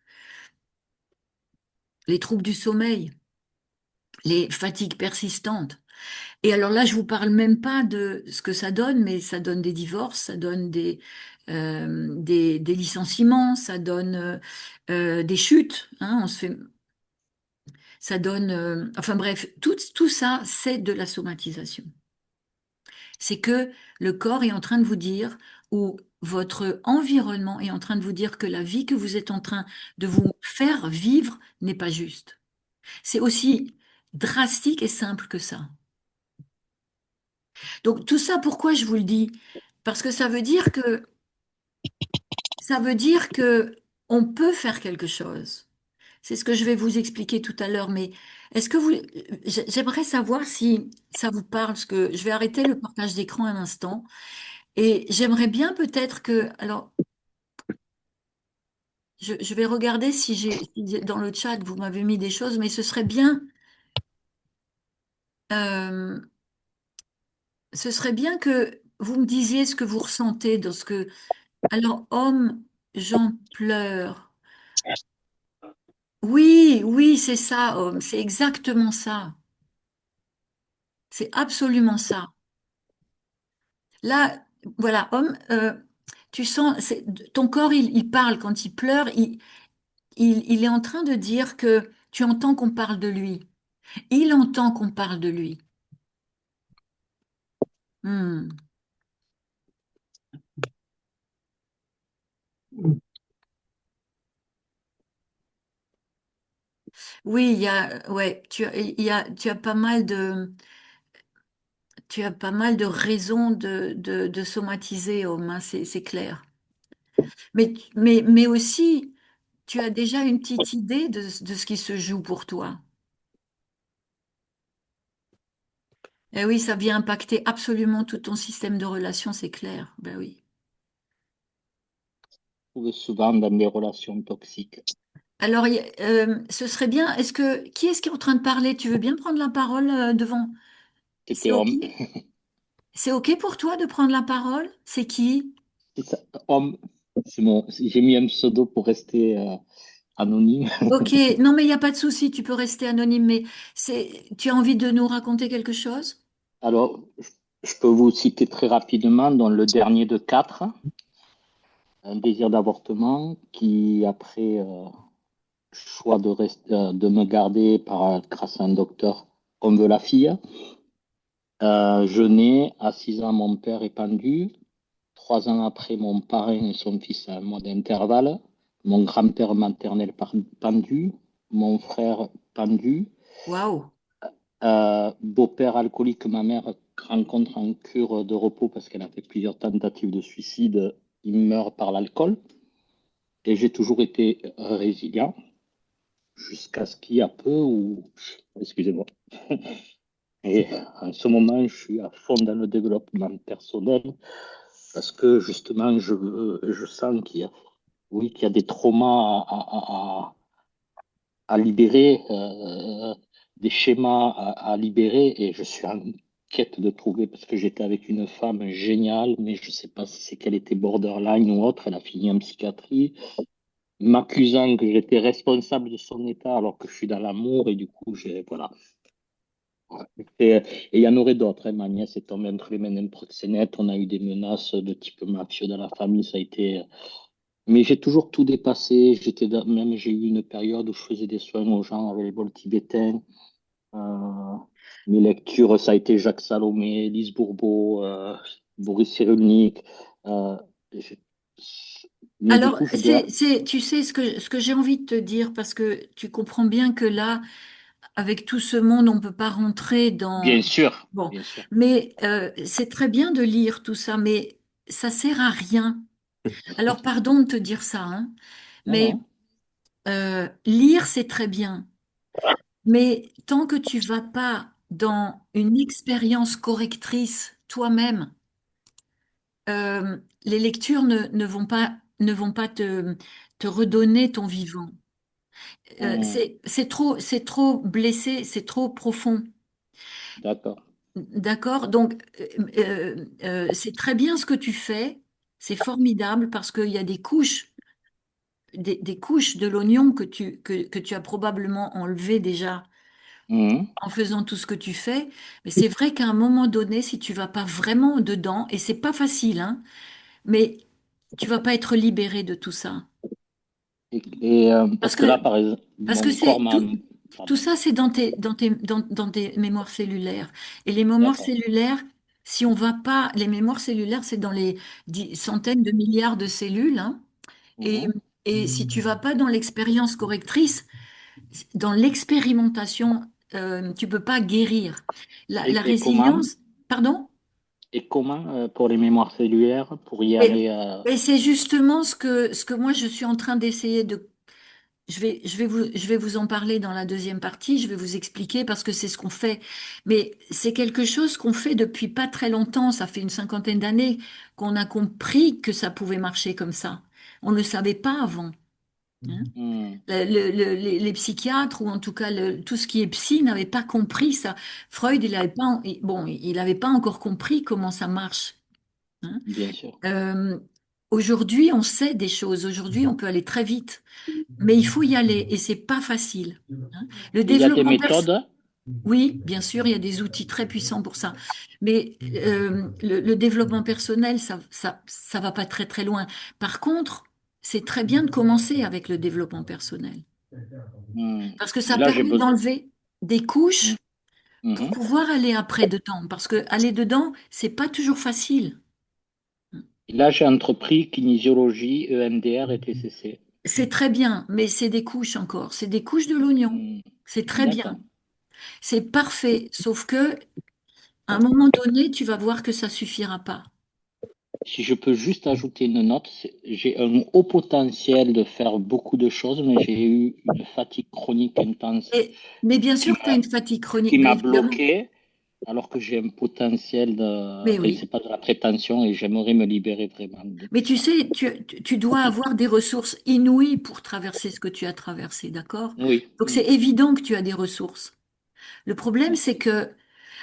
Les troubles du sommeil, les fatigues persistantes. Et alors là, je vous parle même pas de ce que ça donne, mais ça donne des divorces, ça donne des licenciements, ça donne des chutes, hein, ça donne, enfin bref, tout ça, c'est de la somatisation. C'est que le corps est en train de vous dire, ou votre environnement est en train de vous dire que la vie que vous êtes en train de vous faire vivre n'est pas juste. C'est aussi drastique et simple que ça. Donc tout ça, pourquoi je vous le dis? Parce que ça veut dire que on peut faire quelque chose. C'est ce que je vais vous expliquer tout à l'heure, mais est-ce que vous j'aimerais savoir si ça vous parle, parce que je vais arrêter le partage d'écran un instant et j'aimerais bien peut-être que alors je vais regarder si dans le chat vous m'avez mis des choses, mais euh, ce serait bien que vous me disiez ce que vous ressentez dans ce que alors homme, j'en pleure. Oui, oui, c'est ça, homme, c'est exactement ça. C'est absolument ça. Là, voilà, homme, tu sens, ton corps, il parle quand il pleure, il est en train de dire que tu entends qu'on parle de lui. Il entend qu'on parle de lui. Hmm. Oui, ouais, tu as pas mal tu as pas mal de raisons de somatiser, homme, hein, c'est clair. Mais aussi, tu as déjà une petite idée de ce qui se joue pour toi. Eh oui, ça vient impacter absolument tout ton système de relations, c'est clair. Ben oui. Trouve souvent dans des relations toxiques. Alors, ce serait bien. Qui est-ce qui est en train de parler? Tu veux bien prendre la parole devant? C'est C'était OK? homme. C'est OK pour toi de prendre la parole? C'est qui? C'est ça, homme. J'ai mis un pseudo pour rester anonyme. Ok, non mais il n'y a pas de souci, tu peux rester anonyme, mais tu as envie de nous raconter quelque chose? Alors, je peux vous citer très rapidement dans le dernier de quatre, un désir d'avortement qui, après choix de me garder grâce à un docteur, on veut la fille. Je nais à 6 ans, mon père est pendu. 3 ans après, mon parrain et son fils à un mois d'intervalle. Mon grand-père maternel pendu. Mon frère pendu. Waouh! Beau-père alcoolique, ma mère rencontre en cure de repos parce qu'elle a fait plusieurs tentatives de suicide. Il meurt par l'alcool. Et j'ai toujours été résilient jusqu'à ce qu'il y a peu où... Excusez-moi. Et en ce moment, je suis à fond dans le développement personnel parce que justement, je sens oui, qu'il y a des traumas à libérer, des schémas à libérer, et je suis en quête de trouver parce que j'étais avec une femme géniale, mais je ne sais pas si c'est qu'elle était borderline ou autre. Elle a fini en psychiatrie, m'accusant que j'étais responsable de son état alors que je suis dans l'amour, et du coup, voilà. Et il y en aurait d'autres, hein. Ma nièce est tombée entre les mains d'un proxénète. On a eu des menaces de type mafieux dans la famille. Ça a été. Mais j'ai toujours tout dépassé. Même j'ai eu une période où je faisais des soins aux gens avec les bols tibétains. Euh, Mes lectures, ça a été Jacques Salomé, Lise Bourbeau, Boris Cyrulnik. Euh, j'ai- mais du Alors, coup, je dois. tu sais ce que j'ai envie de te dire, parce que tu comprends bien que là, avec tout ce monde, on ne peut pas rentrer dans... Bien sûr, Bon, bien sûr. mais c'est très bien de lire tout ça, mais ça sert à rien. Alors, pardon de te dire ça, hein, Non, mais non. lire, c'est très bien. Mais tant que tu vas pas dans une expérience correctrice toi-même, les lectures ne vont pas te redonner ton vivant. Hmm, C'est trop blessé, c'est trop profond. d'accord. D'accord? Donc, c'est très bien ce que tu fais. C'est formidable parce qu'il y a des couches, des couches de l'oignon que tu as probablement enlevé déjà Hmm. en faisant tout ce que tu fais. Mais c'est vrai qu'à un moment donné, si tu vas pas vraiment dedans, et c'est pas facile, hein, mais tu vas pas être libéré de tout ça. Parce Parce que là, que, par exemple, parce que mon corps c'est m'a. tout, tout Pardon, ça, c'est dans tes mémoires cellulaires. Et les mémoires d'accord. cellulaires, si on va pas, les mémoires cellulaires, c'est dans les centaines de milliards de cellules, hein. Et, Mhm. et si tu vas pas dans l'expérience correctrice, dans l'expérimentation, tu peux pas guérir. La Et comment, résilience, pardon? pour les mémoires cellulaires, pour y Et, aller et c'est justement ce que moi je suis en train d'essayer de. Je vais vous en parler dans la deuxième partie, je vais vous expliquer parce que c'est ce qu'on fait. Mais c'est quelque chose qu'on fait depuis pas très longtemps, ça fait une cinquantaine d'années qu'on a compris que ça pouvait marcher comme ça. On ne le savait pas avant, hein. hmm, Les psychiatres, ou en tout cas tout ce qui est psy, n'avaient pas compris ça. Freud, il n'avait pas, bon, il avait pas encore compris comment ça marche, hein. bien sûr. Euh, Aujourd'hui, on sait des choses. Aujourd'hui, on peut aller très vite, mais il faut y aller et c'est pas facile, hein. Le Il y a des développement personnel, méthodes. oui, bien sûr, il y a des outils très puissants pour ça, mais le développement personnel, ça va pas très très loin. Par contre, c'est très bien de commencer avec le développement personnel Hmm. parce que ça Là, j'ai permet besoin. d'enlever des couches pour Mhm. pouvoir aller après dedans. Parce que aller dedans, c'est pas toujours facile. Là, j'ai entrepris kinésiologie, EMDR et TCC. C'est très bien, mais c'est des couches encore. C'est des couches de l'oignon. Hmm. C'est très bien. D'accord. C'est parfait. Sauf que, à un moment donné, tu vas voir que ça suffira pas. Si je peux juste ajouter une note, j'ai un haut potentiel de faire beaucoup de choses, mais j'ai eu une fatigue chronique intense Mais bien qui sûr que tu as m'a une fatigue chronique, qui mais m'a évidemment. bloqué, alors que j'ai un potentiel Mais et c'est oui. pas de la prétention, et j'aimerais me libérer vraiment de Mais tout tu ça. sais, tu dois avoir des ressources inouïes pour traverser ce que tu as traversé, d'accord? Oui, Donc c'est évident que tu as des ressources. Le problème, c'est merci. que,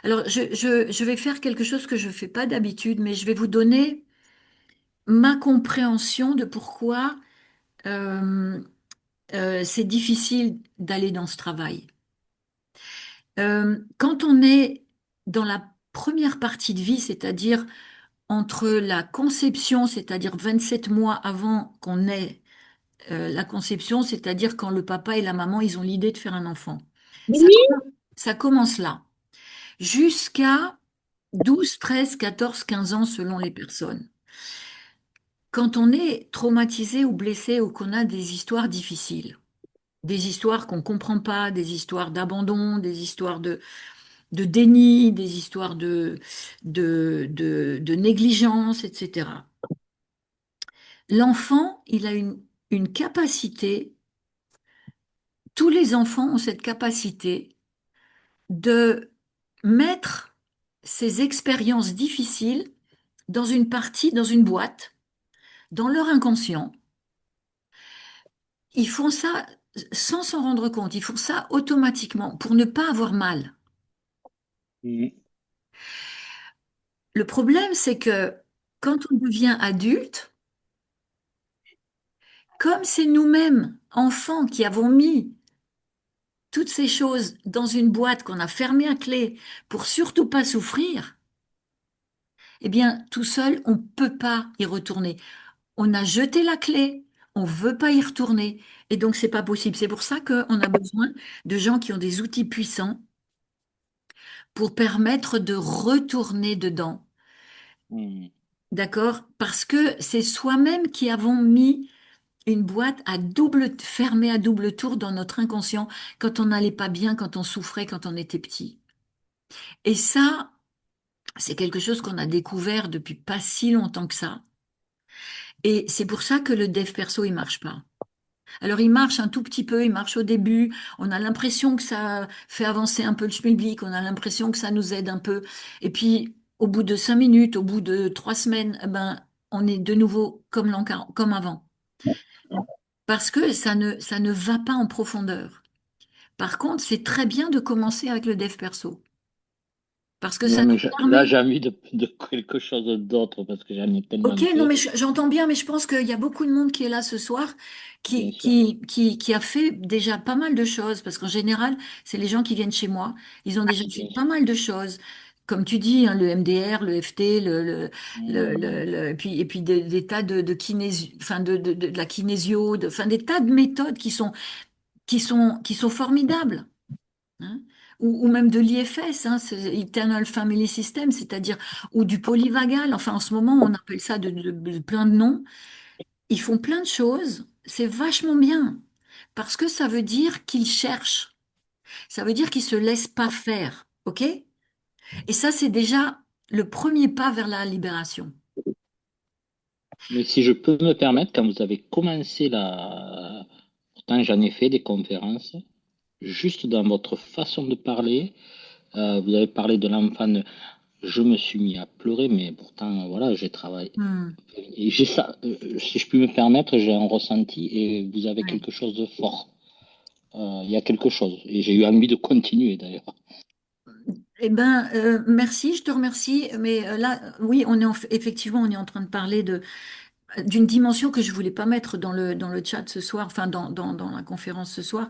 alors je vais faire quelque chose que je ne fais pas d'habitude, mais je vais vous donner ma compréhension de pourquoi euh, c'est difficile d'aller dans ce travail. Quand on est dans la première partie de vie, c'est-à-dire entre la conception, c'est-à-dire 27 mois avant qu'on ait la conception, c'est-à-dire quand le papa et la maman, ils ont l'idée de faire un enfant. Ça, Oui, ça commence là, jusqu'à 12, 13, 14, 15 ans selon les personnes. Quand on est traumatisé ou blessé ou qu'on a des histoires difficiles, des histoires qu'on ne comprend pas, des histoires d'abandon, des histoires de déni, des histoires de négligence, etc. L'enfant, il a une capacité, tous les enfants ont cette capacité de mettre ces expériences difficiles dans une partie, dans une boîte, dans leur inconscient. Ils font ça sans s'en rendre compte, ils font ça automatiquement pour ne pas avoir mal. Mhm. Le problème, c'est que quand on devient adulte, comme c'est nous-mêmes, enfants, qui avons mis toutes ces choses dans une boîte qu'on a fermée à clé pour surtout pas souffrir, eh bien, tout seul, on ne peut pas y retourner. On a jeté la clé, on veut pas y retourner, et donc c'est pas possible. C'est pour ça qu'on a besoin de gens qui ont des outils puissants pour permettre de retourner dedans. Mhm. D'accord? Parce que c'est soi-même qui avons mis une boîte à double, fermée à double tour dans notre inconscient quand on n'allait pas bien, quand on souffrait, quand on était petit. Et ça, c'est quelque chose qu'on a découvert depuis pas si longtemps que ça. Et c'est pour ça que le dev perso, il marche pas. Alors, il marche un tout petit peu, il marche au début. On a l'impression que ça fait avancer un peu le schmilblick, on a l'impression que ça nous aide un peu. Et puis, au bout de 5 minutes, au bout de 3 semaines, eh ben, on est de nouveau comme avant. Parce que ça ne va pas en profondeur. Par contre, c'est très bien de commencer avec le dev perso. Parce que Non, ça mais nous là, permet. j'ai envie de quelque chose d'autre parce que j'en ai tellement Ok, non, fait, mais j'entends bien, mais je pense qu'il y a beaucoup de monde qui est là ce soir bien sûr. qui a fait déjà pas mal de choses, parce qu'en général, c'est les gens qui viennent chez moi, ils ont déjà fait Bien pas sûr. mal de choses. Comme tu dis, hein, le MDR, le FT, Mhm. et puis des tas de enfin de la kinésio, enfin des tas de méthodes qui sont formidables, hein. Ou même de l'IFS, hein, c'est Internal Family System, c'est-à-dire, ou du polyvagal, enfin en ce moment on appelle ça de plein de noms. Ils font plein de choses, c'est vachement bien, parce que ça veut dire qu'ils cherchent, ça veut dire qu'ils se laissent pas faire, ok? Et ça, c'est déjà le premier pas vers la libération. Mais si je peux me permettre, quand vous avez commencé pourtant j'en ai fait des conférences, juste dans votre façon de parler, vous avez parlé de l'enfant, je me suis mis à pleurer, mais pourtant, voilà, j'ai travaillé. Hmm, Et j'ai ça, si je puis me permettre, j'ai un ressenti et vous avez ouais. quelque chose de fort. Il y a quelque chose. Et j'ai eu envie de continuer d'ailleurs. Eh ben, merci, je te remercie. Mais là, oui, effectivement, on est en train de parler d'une dimension que je voulais pas mettre dans le chat ce soir, enfin dans la conférence ce soir,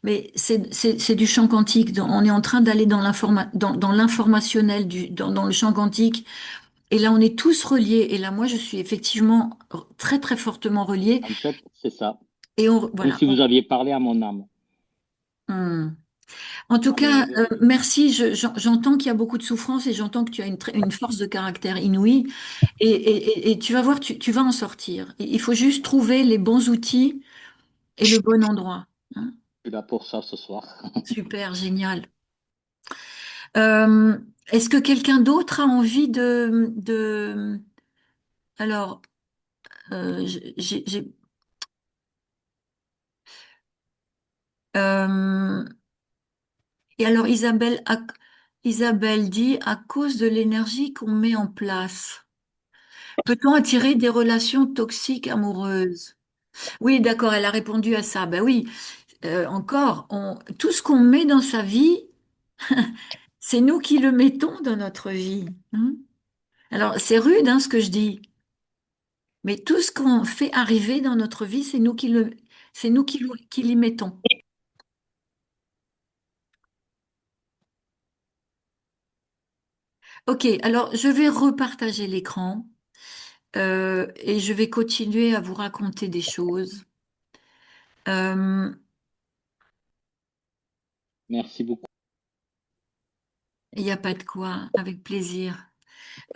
mais c'est du champ quantique. On est en train d'aller dans l'informationnel, dans le champ quantique, et là on est tous reliés, et là moi je suis effectivement très très fortement reliée, En fait, c'est ça. et Comme voilà. si vous aviez parlé à mon âme. Hmm. En tout Non, mais cas, merci. J'entends qu'il y a beaucoup de souffrance et j'entends que tu as une force de caractère inouïe. Et tu vas voir, tu vas en sortir. Il faut juste trouver les bons outils et le bon endroit, hein. je suis là pour ça ce soir. Super, génial. Euh, Est-ce que quelqu'un d'autre a envie Alors, j'ai, euh, et alors Isabelle dit, à cause de l'énergie qu'on met en place, peut-on attirer des relations toxiques amoureuses? Oui, d'accord, elle a répondu à ça. Ben oui, encore, tout ce qu'on met dans sa vie, c'est nous qui le mettons dans notre vie, hein. Alors, c'est rude, hein, ce que je dis, Mais tout ce qu'on fait arriver dans notre vie, c'est nous qui l'y mettons. Ok, alors je vais repartager l'écran et je vais continuer à vous raconter des choses. Euh, Merci beaucoup. Il n'y a pas de quoi, avec plaisir.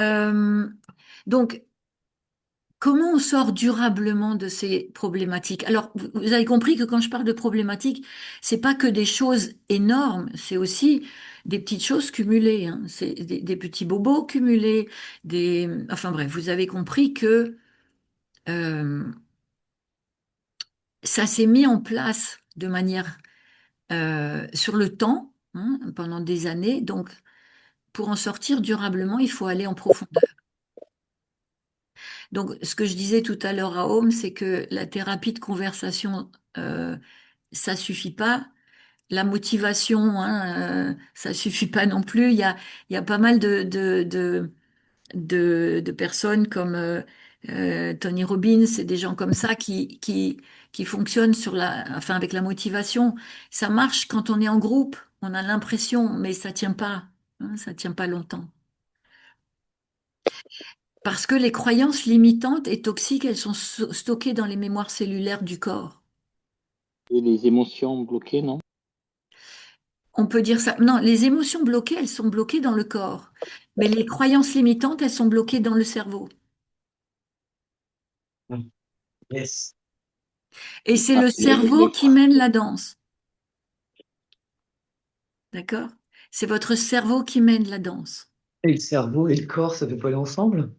Euh, donc, comment on sort durablement de ces problématiques? Alors, vous avez compris que quand je parle de problématiques, c'est pas que des choses énormes, c'est aussi des petites choses cumulées, hein. C'est des petits bobos cumulés, enfin bref, vous avez compris que euh, ça s'est mis en place de manière sur le temps, hein, pendant des années. Donc, pour en sortir durablement, il faut aller en profondeur. Donc, ce que je disais tout à l'heure à Home, c'est que la thérapie de conversation, ça suffit pas. La motivation, hein, ça suffit pas non plus. Il y a pas mal de personnes comme Tony Robbins et des gens comme ça qui fonctionnent enfin, avec la motivation. Ça marche quand on est en groupe, on a l'impression, mais ça tient pas, hein, ça tient pas longtemps. Parce que les croyances limitantes et toxiques, elles sont stockées dans les mémoires cellulaires du corps. Et les émotions bloquées, non? On peut dire ça. Non, les émotions bloquées, elles sont bloquées dans le corps. Mais les croyances limitantes, elles sont bloquées dans le cerveau. Yes. Et c'est Ah, le cerveau qui mène la danse. D'accord? C'est votre cerveau qui mène la danse. Et le cerveau et le corps, ça fait pas aller ensemble?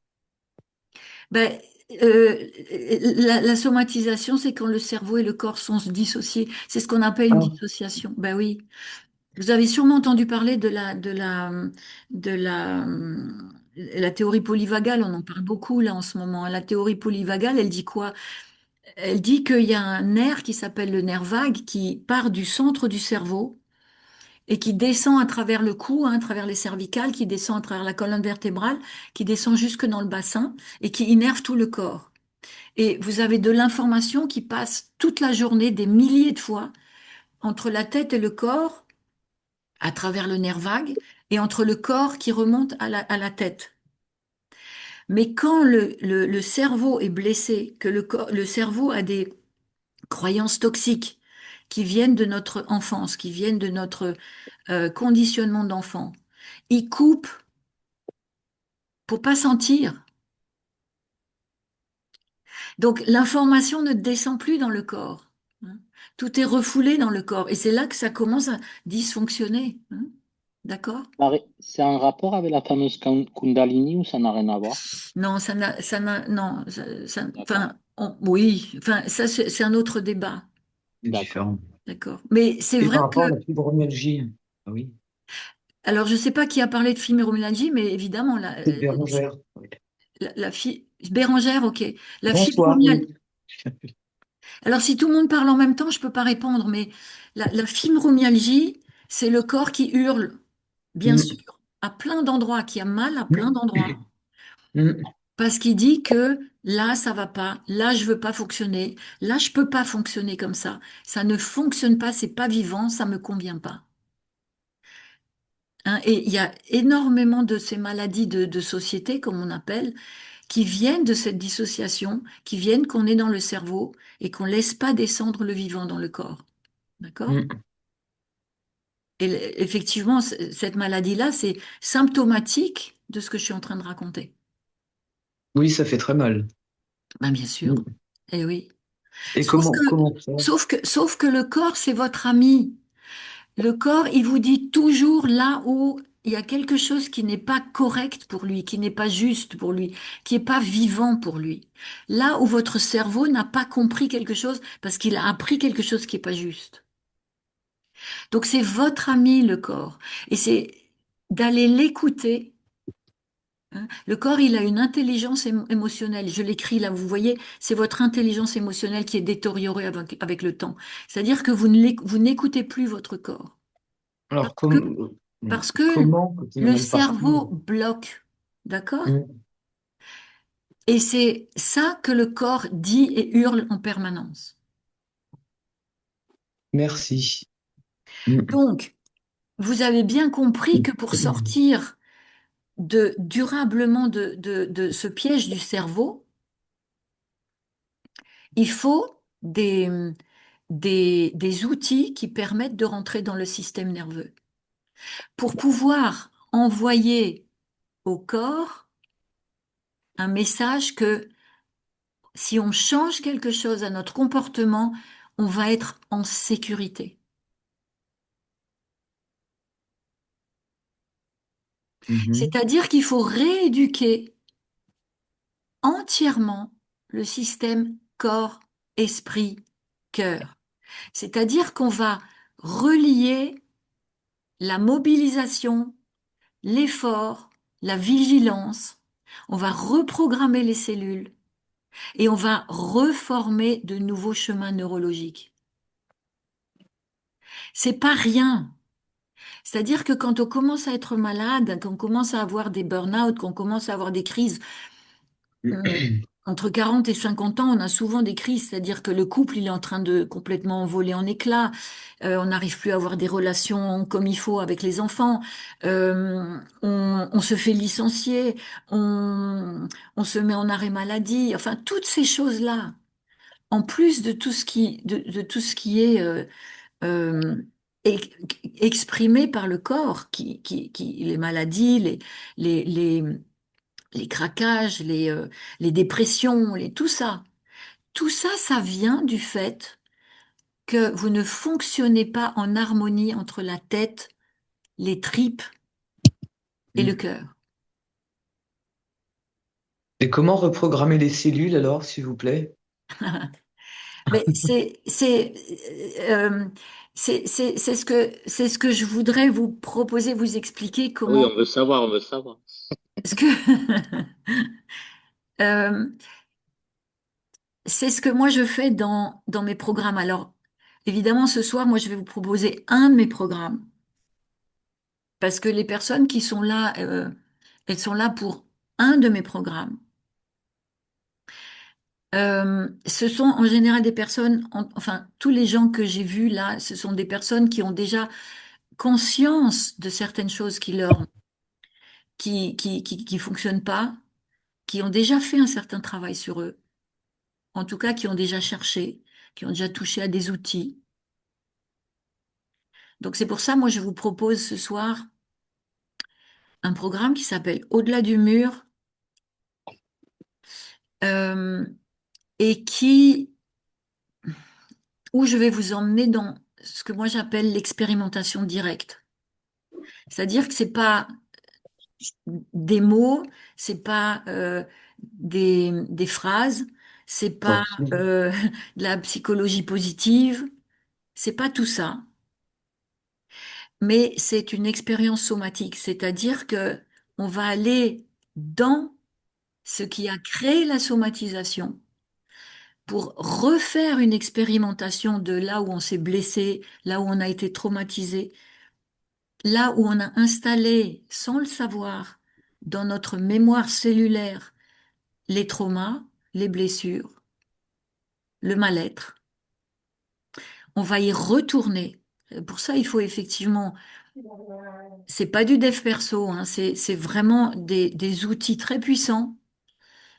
Ben, euh, la somatisation, c'est quand le cerveau et le corps sont dissociés. C'est ce qu'on appelle une Ah, dissociation. Ben oui. Vous avez sûrement entendu parler la théorie polyvagale. On en parle beaucoup là en ce moment. La théorie polyvagale, elle dit quoi? Elle dit qu'il y a un nerf qui s'appelle le nerf vague qui part du centre du cerveau et qui descend à travers le cou, hein, à travers les cervicales, qui descend à travers la colonne vertébrale, qui descend jusque dans le bassin et qui innerve tout le corps. Et vous avez de l'information qui passe toute la journée, des milliers de fois, entre la tête et le corps, à travers le nerf vague, et entre le corps qui remonte à la tête. Mais quand le cerveau est blessé, que le cerveau a des croyances toxiques qui viennent de notre enfance, qui viennent de notre conditionnement d'enfant, il coupe pour pas sentir. Donc l'information ne descend plus dans le corps, hein. Tout est refoulé dans le corps. Et c'est là que ça commence à dysfonctionner, hein. D'accord? C'est un rapport avec la fameuse Kundalini ou ça n'a rien à voir? Non, non, D'accord, enfin, oui, enfin, ça, c'est un autre débat. c'est d'accord. différent. D'accord. Mais c'est Et vrai par que, rapport à la fibromyalgie, ah oui, alors je ne sais pas qui a parlé de fibromyalgie, mais évidemment, c'est Bérengère. Oui. Bérangère, ok. La Bonsoir, fibromyalgie. oui. Alors si tout le monde parle en même temps, je ne peux pas répondre, mais la fibromyalgie, c'est le corps qui hurle, bien sûr, Mm, à plein d'endroits, qui a mal à plein mm, d'endroits. mm, Parce qu'il dit que là, ça va pas, là, je veux pas fonctionner, là, je peux pas fonctionner comme ça. Ça ne fonctionne pas, c'est pas vivant, ça me convient pas. Hein, et il y a énormément de ces maladies de société, comme on appelle, qui viennent de cette dissociation, qui viennent qu'on est dans le cerveau et qu'on laisse pas descendre le vivant dans le corps. D'accord? mm. Et effectivement, cette maladie-là, c'est symptomatique de ce que je suis en train de raconter. Oui, ça fait très mal. Ben, bien sûr. Mm. Eh oui. Et Sauf que, comment faire? sauf que le corps, c'est votre ami. Le corps, il vous dit toujours là où il y a quelque chose qui n'est pas correct pour lui, qui n'est pas juste pour lui, qui n'est pas vivant pour lui. Là où votre cerveau n'a pas compris quelque chose parce qu'il a appris quelque chose qui n'est pas juste. Donc c'est votre ami, le corps. Et c'est d'aller l'écouter, hein. Le corps, il a une intelligence émotionnelle. Je l'écris là, vous voyez, c'est votre intelligence émotionnelle qui est détériorée avec le temps. C'est-à-dire que vous n'écoutez plus votre corps. Alors, Parce que, parce que comment, quand il en le a le partout? cerveau bloque. D'accord? Mm. Et c'est ça que le corps dit et hurle en permanence. Merci. Mm. Donc, vous avez bien compris que pour sortir durablement de ce piège du cerveau, il faut des outils qui permettent de rentrer dans le système nerveux pour pouvoir envoyer au corps un message que si on change quelque chose à notre comportement, on va être en sécurité. Mhm. C'est-à-dire qu'il faut rééduquer entièrement le système corps, esprit, cœur. C'est-à-dire qu'on va relier la mobilisation, l'effort, la vigilance. On va reprogrammer les cellules et on va reformer de nouveaux chemins neurologiques. C'est pas rien. C'est-à-dire que quand on commence à être malade, qu'on commence à avoir des burn-out, qu'on commence à avoir des crises, entre 40 et 50 ans, on a souvent des crises, c'est-à-dire que le couple, il est en train de complètement voler en éclats. On n'arrive plus à avoir des relations comme il faut avec les enfants. On se fait licencier, on se met en arrêt maladie. Enfin, toutes ces choses-là, en plus de tout ce de tout ce qui est euh, ex- exprimé par le corps, les maladies, les, les, les craquages, les dépressions, tout ça, ça vient du fait que vous ne fonctionnez pas en harmonie entre la tête, les tripes et le Mm. cœur. Et comment reprogrammer les cellules alors, s'il vous plaît? Mais c'est ce que je voudrais vous proposer, vous expliquer Oui, comment, on veut savoir, on veut savoir. ce que, euh, c'est ce que moi je fais dans mes programmes. Alors, évidemment, ce soir, moi, je vais vous proposer un de mes programmes. Parce que les personnes qui sont là, elles sont là pour un de mes programmes. Ce sont en général des personnes, enfin, tous les gens que j'ai vus là, ce sont des personnes qui ont déjà conscience de certaines choses qui fonctionnent pas, qui ont déjà fait un certain travail sur eux, en tout cas qui ont déjà cherché, qui ont déjà touché à des outils. Donc c'est pour ça, moi, je vous propose ce soir un programme qui s'appelle Au-delà du mur, euh, et où je vais vous emmener dans ce que moi j'appelle l'expérimentation directe. C'est-à-dire que c'est pas des mots, c'est pas des phrases, c'est pas Ok. de la psychologie positive, c'est pas tout ça, mais c'est une expérience somatique, c'est-à-dire que on va aller dans ce qui a créé la somatisation pour refaire une expérimentation de là où on s'est blessé, là où on a été traumatisé, là où on a installé, sans le savoir, dans notre mémoire cellulaire, les traumas, les blessures, le mal-être. On va y retourner. Pour ça, il faut effectivement, c'est pas du dev perso, hein, c'est vraiment des outils très puissants.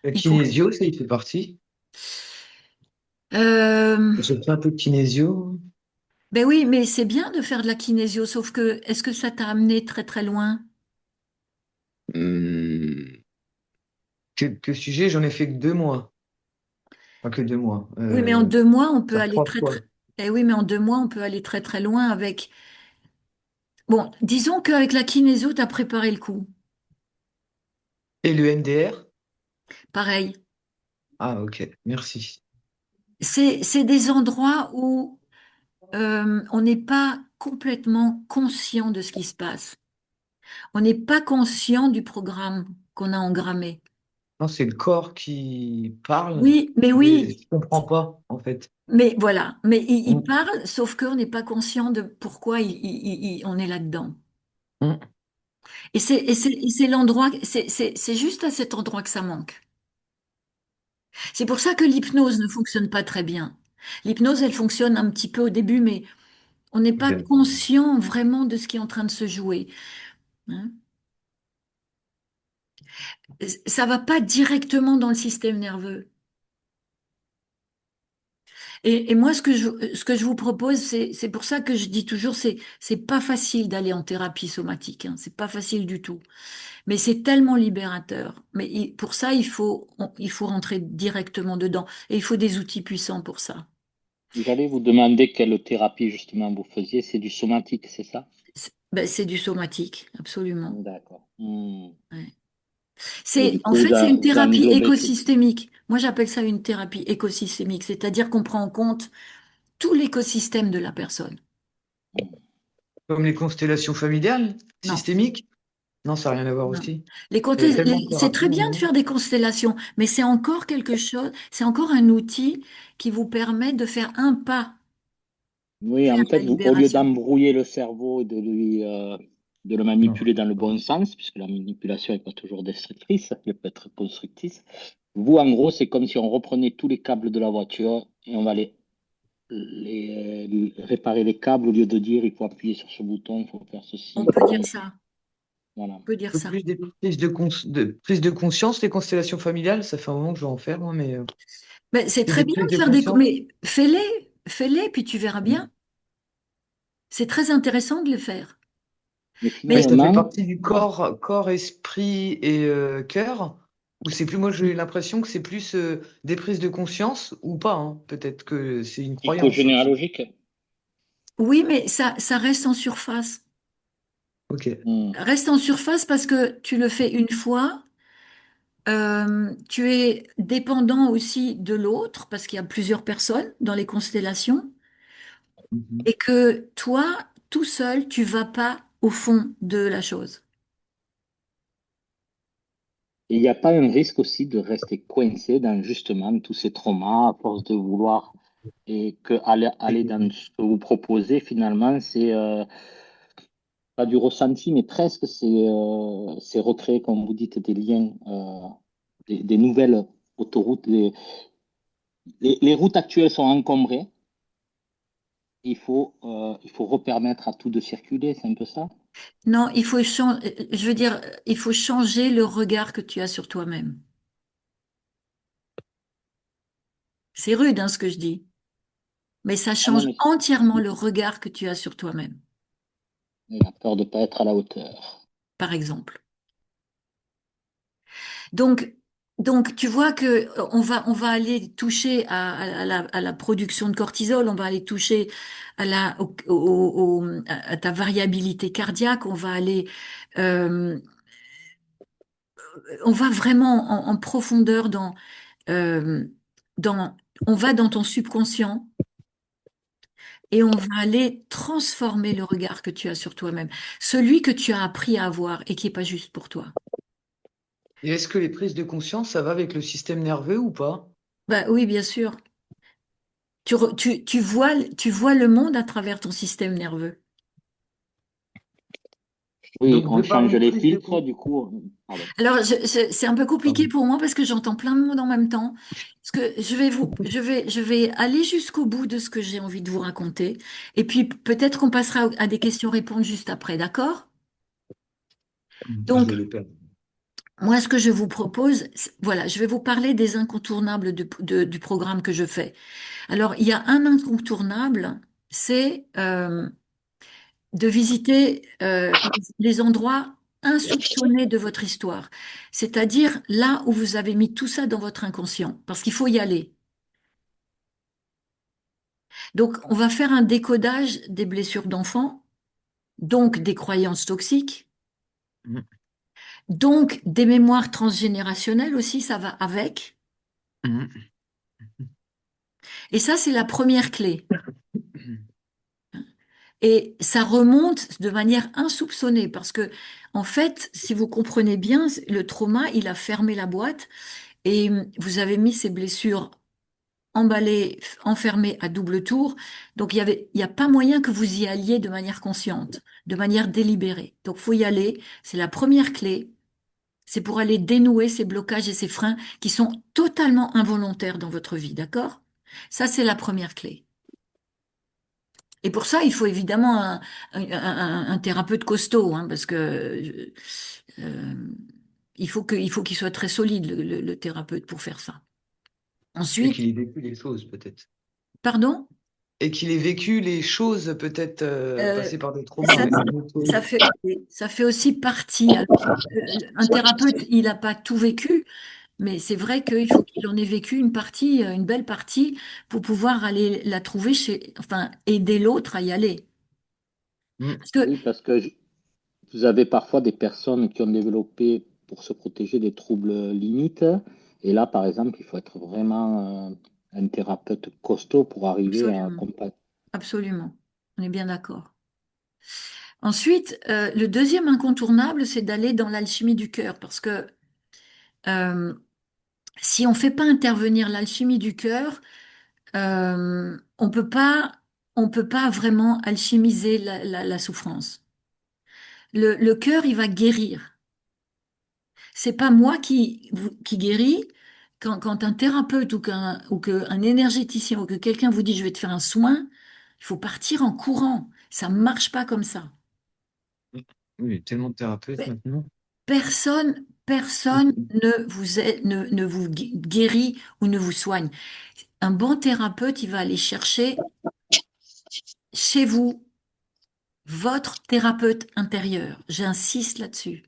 La Il faut, kinésio, ça y fait partie. euh, J'ai fait un peu de kinésio. ben oui, mais c'est bien de faire de la kinésio, sauf que est-ce que ça t'a amené très très loin? Hmm. Que sujet, j'en ai fait que 2 mois. Enfin, que 2 mois. Oui, mais en 2 mois, on peut Faire aller 3 fois. eh oui, mais en 2 mois, on peut aller très très loin avec. Bon, disons qu'avec la kinésio, tu as préparé le coup. Et le MDR? Pareil. Ah, ok, merci. C'est des endroits où on n'est pas complètement conscient de ce qui se passe. On n'est pas conscient du programme qu'on a engrammé. Non, c'est le corps qui parle, Oui, mais mais oui, je comprends pas, en fait. mais voilà. Mais il Mm. parle, sauf qu'on n'est pas conscient de pourquoi on est là-dedans. Mm. Et c'est l'endroit, c'est juste à cet endroit que ça manque. C'est pour ça que l'hypnose ne fonctionne pas très bien. L'hypnose, elle fonctionne un petit peu au début, mais on n'est pas Ok. conscient vraiment de ce qui est en train de se jouer, hein. Ça va pas directement dans le système nerveux. Et moi, ce que je vous propose, c'est pour ça que je dis toujours, c'est pas facile d'aller en thérapie somatique, hein. C'est pas facile du tout. Mais c'est tellement libérateur. Mais pour ça, il faut rentrer directement dedans. Et il faut des outils puissants pour ça. J'allais vous demander quelle thérapie justement vous faisiez. C'est du somatique, c'est ça? Ben, c'est du somatique, absolument. D'accord. Ouais. Et du En coup, fait, c'est une vous thérapie englobez tout. écosystémique. Moi, j'appelle ça une thérapie écosystémique, c'est-à-dire qu'on prend en compte tout l'écosystème de la personne. Comme les constellations familiales, Non, systémiques? Non, ça n'a rien à voir non. aussi. Il y a tellement de C'est thérapies très bien de maintenant. faire des constellations, mais c'est encore quelque chose, c'est encore un outil qui vous permet de faire un pas Oui, vers en la fait, au lieu libération. d'embrouiller le cerveau et de le Non. manipuler dans le bon sens, puisque la manipulation n'est pas toujours destructrice, elle peut être constructrice. Vous, en gros, c'est comme si on reprenait tous les câbles de la voiture et on va réparer les câbles au lieu de dire il faut appuyer sur ce bouton, il faut faire ceci, On il peut faut dire brancher. ça. Voilà. On peut dire Un peu ça. plus des prises prise de conscience, les constellations familiales, ça fait un moment que je vais en faire, moi, mais Mais c'est c'est très des bien prises de de faire des... conscience. Mais fais-les, puis tu verras bien. C'est très intéressant de les faire. Mais Mais Mais ça fait finalement, partie du corps, esprit et cœur, ou c'est plus, moi j'ai l'impression que c'est plus des prises de conscience ou pas, hein. Peut-être que c'est une croyance aussi. psychogénéalogique. oui, mais ça reste en surface. Ok. Hmm. Reste en surface parce que tu le fais une fois. Tu es dépendant aussi de l'autre parce qu'il y a plusieurs personnes dans les constellations Mhm. et que toi, tout seul, tu vas pas au fond de la chose. Et il n'y a pas un risque aussi de rester coincé dans justement tous ces traumas à force de vouloir et que aller dans ce que vous proposez finalement, c'est pas du ressenti, mais presque c'est recréer, comme vous dites, des liens, des nouvelles autoroutes. Les routes actuelles sont encombrées. Il faut repermettre à tout de circuler, c'est un peu ça? Non, je veux dire, il faut changer le regard que tu as sur toi-même. C'est rude, hein, ce que je dis, mais ça Ah non, change mais entièrement le regard que tu as sur toi-même, il a peur de ne pas être à la hauteur. par exemple. Donc, donc, tu vois que on va aller toucher à la production de cortisol, on va aller toucher à ta variabilité cardiaque, euh, on va vraiment en profondeur euh, dans, on va dans ton subconscient et on va aller transformer le regard que tu as sur toi-même, celui que tu as appris à avoir et qui est pas juste pour toi. Et est-ce que les prises de conscience, ça va avec le système nerveux ou pas? Bah oui, bien sûr. Tu vois le monde à travers ton système nerveux. Oui, Donc de on par change une les prise de filtres, conscience. du coup, pardon. Alors, c'est un peu compliqué pour moi parce que j'entends plein de monde en même temps. Parce que je vais aller jusqu'au bout de ce que j'ai envie de vous raconter. Et puis, peut-être qu'on passera à des questions-réponses juste après, d'accord? Je Donc, vais les perdre. moi, ce que je vous propose, voilà, je vais vous parler des incontournables du programme que je fais. Alors, il y a un incontournable, c'est de visiter les endroits insoupçonnés de votre histoire, c'est-à-dire là où vous avez mis tout ça dans votre inconscient, parce qu'il faut y aller. Donc, on va faire un décodage des blessures d'enfants, donc des croyances toxiques, Mhm. donc des mémoires transgénérationnelles aussi, ça va avec. Mhm. Et ça, c'est la première clé. Et ça remonte de manière insoupçonnée parce que, en fait, si vous comprenez bien, le trauma, il a fermé la boîte et vous avez mis ces blessures emballées, enfermées à double tour. Donc, il y a pas moyen que vous y alliez de manière consciente, de manière délibérée. Donc, faut y aller. C'est la première clé. C'est pour aller dénouer ces blocages et ces freins qui sont totalement involontaires dans votre vie, d'accord? Ça, c'est la première clé. Et pour ça, il faut évidemment un thérapeute costaud, hein, parce que euh, il faut qu'il soit très solide, le thérapeute, pour faire ça. Et Ensuite, qu'il ait vécu les choses, peut-être. pardon, Et qu'il ait vécu les choses, peut-être euh, passé par des traumas, ça, ouais. ça fait aussi partie. Alors, un thérapeute, il n'a pas tout vécu, mais c'est vrai qu'il faut qu'il en ait vécu une partie, une belle partie, pour pouvoir aller la trouver enfin, aider l'autre à y aller. Mm. Parce que Oui, parce que vous avez parfois des personnes qui ont développé pour se protéger des troubles limites. Et là, par exemple, il faut être vraiment un thérapeute costaud pour arriver à absolument, accompagner. absolument, on est bien d'accord. Ensuite, le deuxième incontournable, c'est d'aller dans l'alchimie du cœur, parce que euh, si on ne fait pas intervenir l'alchimie du cœur, on peut pas vraiment alchimiser la souffrance. Le cœur, il va guérir. C'est pas moi qui guéris. Quand un thérapeute ou qu'un énergéticien ou que quelqu'un vous dit je vais te faire un soin, il faut partir en courant. Ça marche pas comme ça. Oui, il y a tellement de thérapeutes Pe- maintenant. Personne ne vous guérit ou ne vous soigne. Un bon thérapeute, il va aller chercher chez vous votre thérapeute intérieur. J'insiste là-dessus.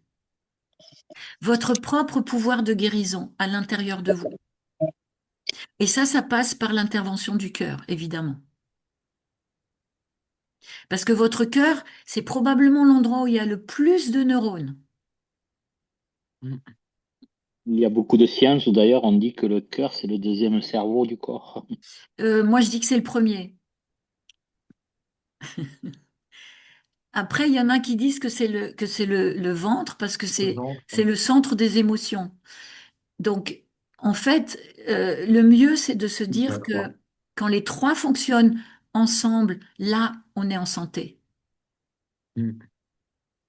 Votre propre pouvoir de guérison à l'intérieur de vous. Et ça passe par l'intervention du cœur, évidemment. Parce que votre cœur, c'est probablement l'endroit où il y a le plus de neurones. Mm. Il y a beaucoup de sciences où d'ailleurs on dit que le cœur, c'est le deuxième cerveau du corps. Moi, je dis que c'est le premier. Après, il y en a qui disent que c'est le ventre parce que Le ventre. c'est le centre des émotions. Donc, en fait, le mieux, c'est de se dire que D'accord. quand les trois fonctionnent ensemble, là, on est en santé. Mm.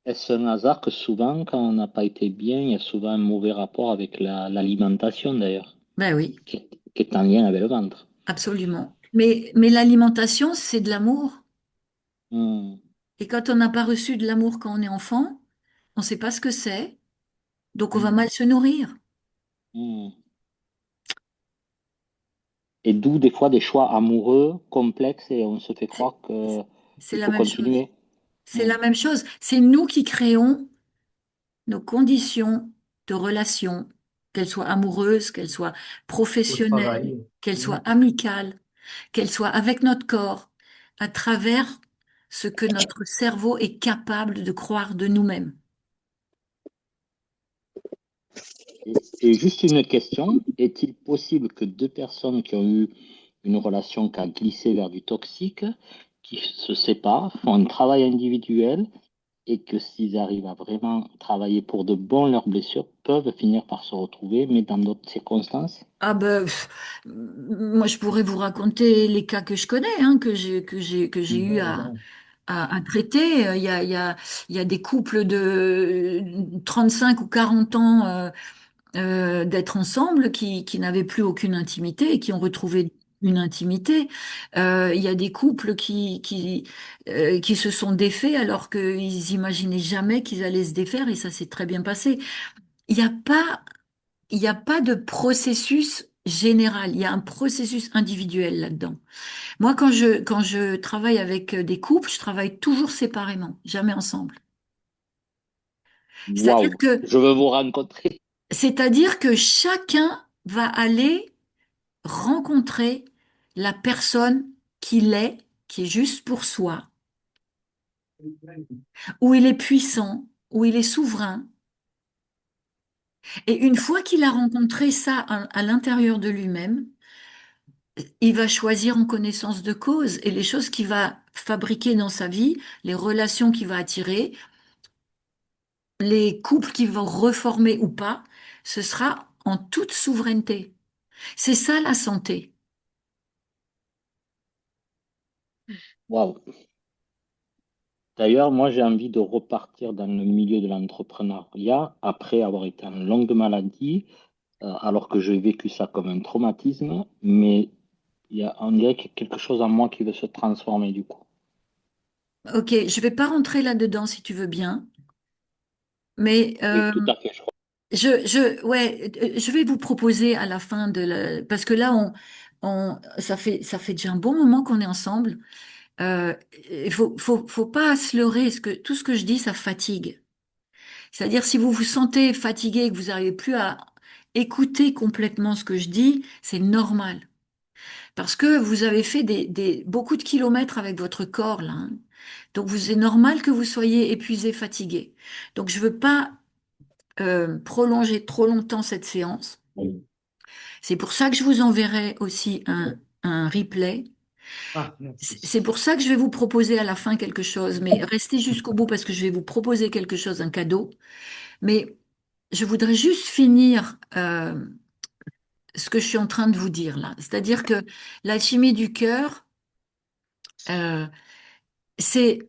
Est-ce un hasard que souvent, quand on n'a pas été bien, il y a souvent un mauvais rapport avec l'alimentation d'ailleurs, Ben oui, qui est en lien avec le ventre? absolument. Mais l'alimentation, c'est de l'amour. Hmm, Et quand on n'a pas reçu de l'amour quand on est enfant, on ne sait pas ce que c'est, donc on va Mm. mal se nourrir. hmm. Et d'où des fois des choix amoureux complexes et on se fait C'est croire que c'est il la faut même chose. continuer. C'est Hmm, la même chose. C'est nous qui créons nos conditions de relation, qu'elles soient amoureuses, qu'elles soient Au professionnelles, travail. qu'elles Mm. soient amicales, qu'elles soient avec notre corps, à travers ce que notre cerveau est capable de croire de nous-mêmes. Et juste une question, est-il possible que deux personnes qui ont eu une relation qui a glissé vers du toxique, qui se séparent, font un travail individuel et que s'ils arrivent à vraiment travailler pour de bon leurs blessures, peuvent finir par se retrouver, mais dans d'autres circonstances? Ah ben, moi je pourrais vous raconter les cas que je connais, hein, que j'ai eu Voilà. à traiter. Il y a des couples de 35 ou 40 ans d'être ensemble qui n'avaient plus aucune intimité et qui ont retrouvé une intimité. Il y a des couples qui se sont défaits alors qu'ils imaginaient jamais qu'ils allaient se défaire et ça s'est très bien passé. Il n'y a pas il n'y a pas de processus général, il y a un processus individuel là-dedans. Moi, quand je travaille avec des couples, je travaille toujours séparément, jamais ensemble. C'est-à-dire Waouh, que, je veux vous rencontrer. c'est-à-dire que chacun va aller rencontrer la personne qu'il est, qui est juste pour soi, où il est puissant, où il est souverain. Et une fois qu'il a rencontré ça à l'intérieur de lui-même, il va choisir en connaissance de cause et les choses qu'il va fabriquer dans sa vie, les relations qu'il va attirer, les couples qu'il va reformer ou pas, ce sera en toute souveraineté. C'est ça la santé. Waouh. D'ailleurs, moi, j'ai envie de repartir dans le milieu de l'entrepreneuriat après avoir été en longue maladie, alors que j'ai vécu ça comme un traumatisme, mais on dirait qu'il y a quelque chose en moi qui veut se transformer du coup. Ok, je vais pas rentrer là-dedans si tu veux bien, mais Oui, tout à fait, je crois. ouais, je vais vous proposer à la fin parce que là, ça fait déjà un bon moment qu'on est ensemble. Il faut pas se leurrer, tout ce que je dis, ça fatigue. C'est-à-dire, si vous vous sentez fatigué et que vous n'arrivez plus à écouter complètement ce que je dis, c'est normal. Parce que vous avez fait beaucoup de kilomètres avec votre corps, là, hein. Donc, c'est normal que vous soyez épuisé, fatigué. Donc, je veux pas prolonger trop longtemps cette séance. C'est pour ça que je vous enverrai aussi un replay. Ah, C'est merci. pour ça que je vais vous proposer à la fin quelque chose, mais restez jusqu'au bout parce que je vais vous proposer quelque chose, un cadeau. Mais je voudrais juste finir ce que je suis en train de vous dire là. C'est-à-dire que l'alchimie du cœur, euh, c'est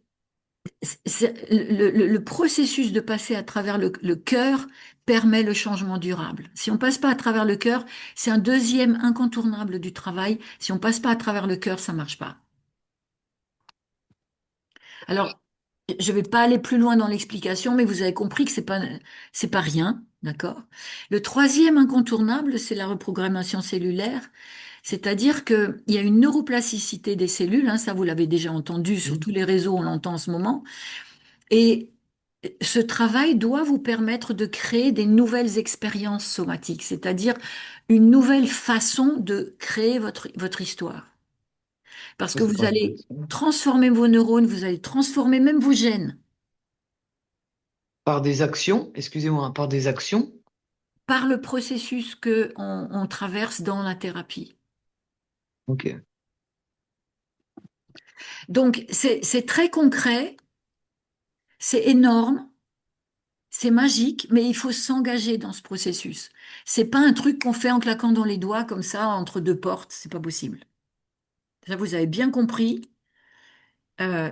le processus de passer à travers le cœur permet le changement durable. Si on passe pas à travers le cœur, c'est un deuxième incontournable du travail. Si on passe pas à travers le cœur, ça marche pas. Alors, je vais pas aller plus loin dans l'explication, mais vous avez compris que c'est pas rien, d'accord? Le troisième incontournable, c'est la reprogrammation cellulaire, c'est-à-dire qu'il y a une neuroplasticité des cellules, hein, ça vous l'avez déjà entendu sur tous les réseaux, on l'entend en ce moment, et ce travail doit vous permettre de créer des nouvelles expériences somatiques, c'est-à-dire une nouvelle façon de créer votre histoire. Parce Ça, que c'est vous pas allez intéressant. transformer vos neurones, vous allez transformer même vos gènes Par des actions, excusez-moi, hein, par des actions. par le processus que on traverse dans la thérapie. Ok. Donc, c'est très concret, c'est énorme, c'est magique, mais il faut s'engager dans ce processus. C'est pas un truc qu'on fait en claquant dans les doigts comme ça entre deux portes, c'est pas possible. Ça, vous avez bien compris.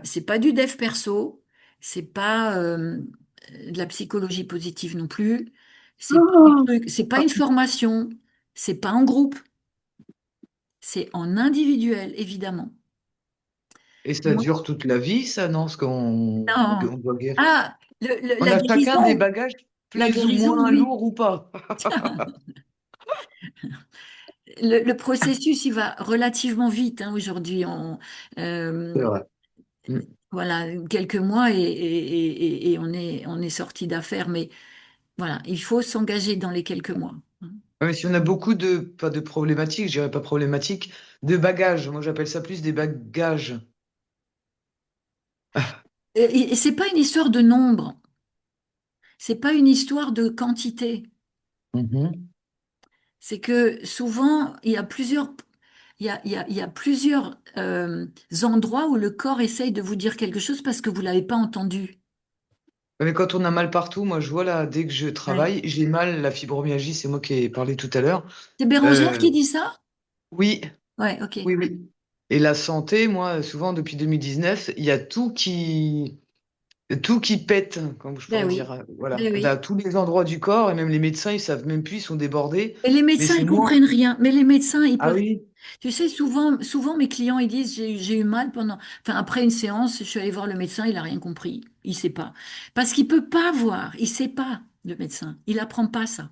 C'est pas du dev perso, c'est pas de la psychologie positive non plus. C'est pas un truc, c'est pas une formation, c'est pas en groupe, c'est en individuel, évidemment. Et ça Moi- dure toute la vie, ça, non? Parce Non. qu'on doit guérir. Ah, On la a chacun des guérison, bagages la plus ou guérison, moins oui. lourds ou pas. Le processus, il va relativement vite, hein, aujourd'hui. C'est Euh, vrai. Mm. voilà, quelques mois et on est sorti d'affaires. Mais voilà, il faut s'engager dans les quelques mois, hein. Ouais, mais si on a beaucoup de, pas de problématiques, je dirais pas problématiques, de bagages. Moi, j'appelle ça plus des bagages. Et c'est pas une histoire de nombre, c'est pas une histoire de quantité. Mhm. C'est que souvent, il y a plusieurs endroits où le corps essaye de vous dire quelque chose parce que vous l'avez pas entendu. Ouais, mais quand on a mal partout, moi, je vois là, dès que je Ouais. travaille, j'ai mal, la fibromyalgie, c'est moi qui ai parlé tout à l'heure. C'est Bérangère Euh, qui dit ça? oui, Ouais, ok. oui, oui. Et la santé, moi, souvent, depuis 2019, il y a tout qui pète, comme je Ben pourrais oui, dire. Voilà. ben Là, oui. tous les endroits du corps, et même les médecins, ils savent même plus, ils sont débordés. Et les Mais médecins, c'est ils moi. comprennent rien. Mais les médecins, ils Ah peuvent. oui, Tu sais, souvent mes clients, ils disent, j'ai eu mal pendant. Enfin, après une séance, je suis allée voir le médecin, il a rien compris. Il sait pas. Parce qu'il peut pas voir. Il sait pas, le médecin. Il apprend pas ça.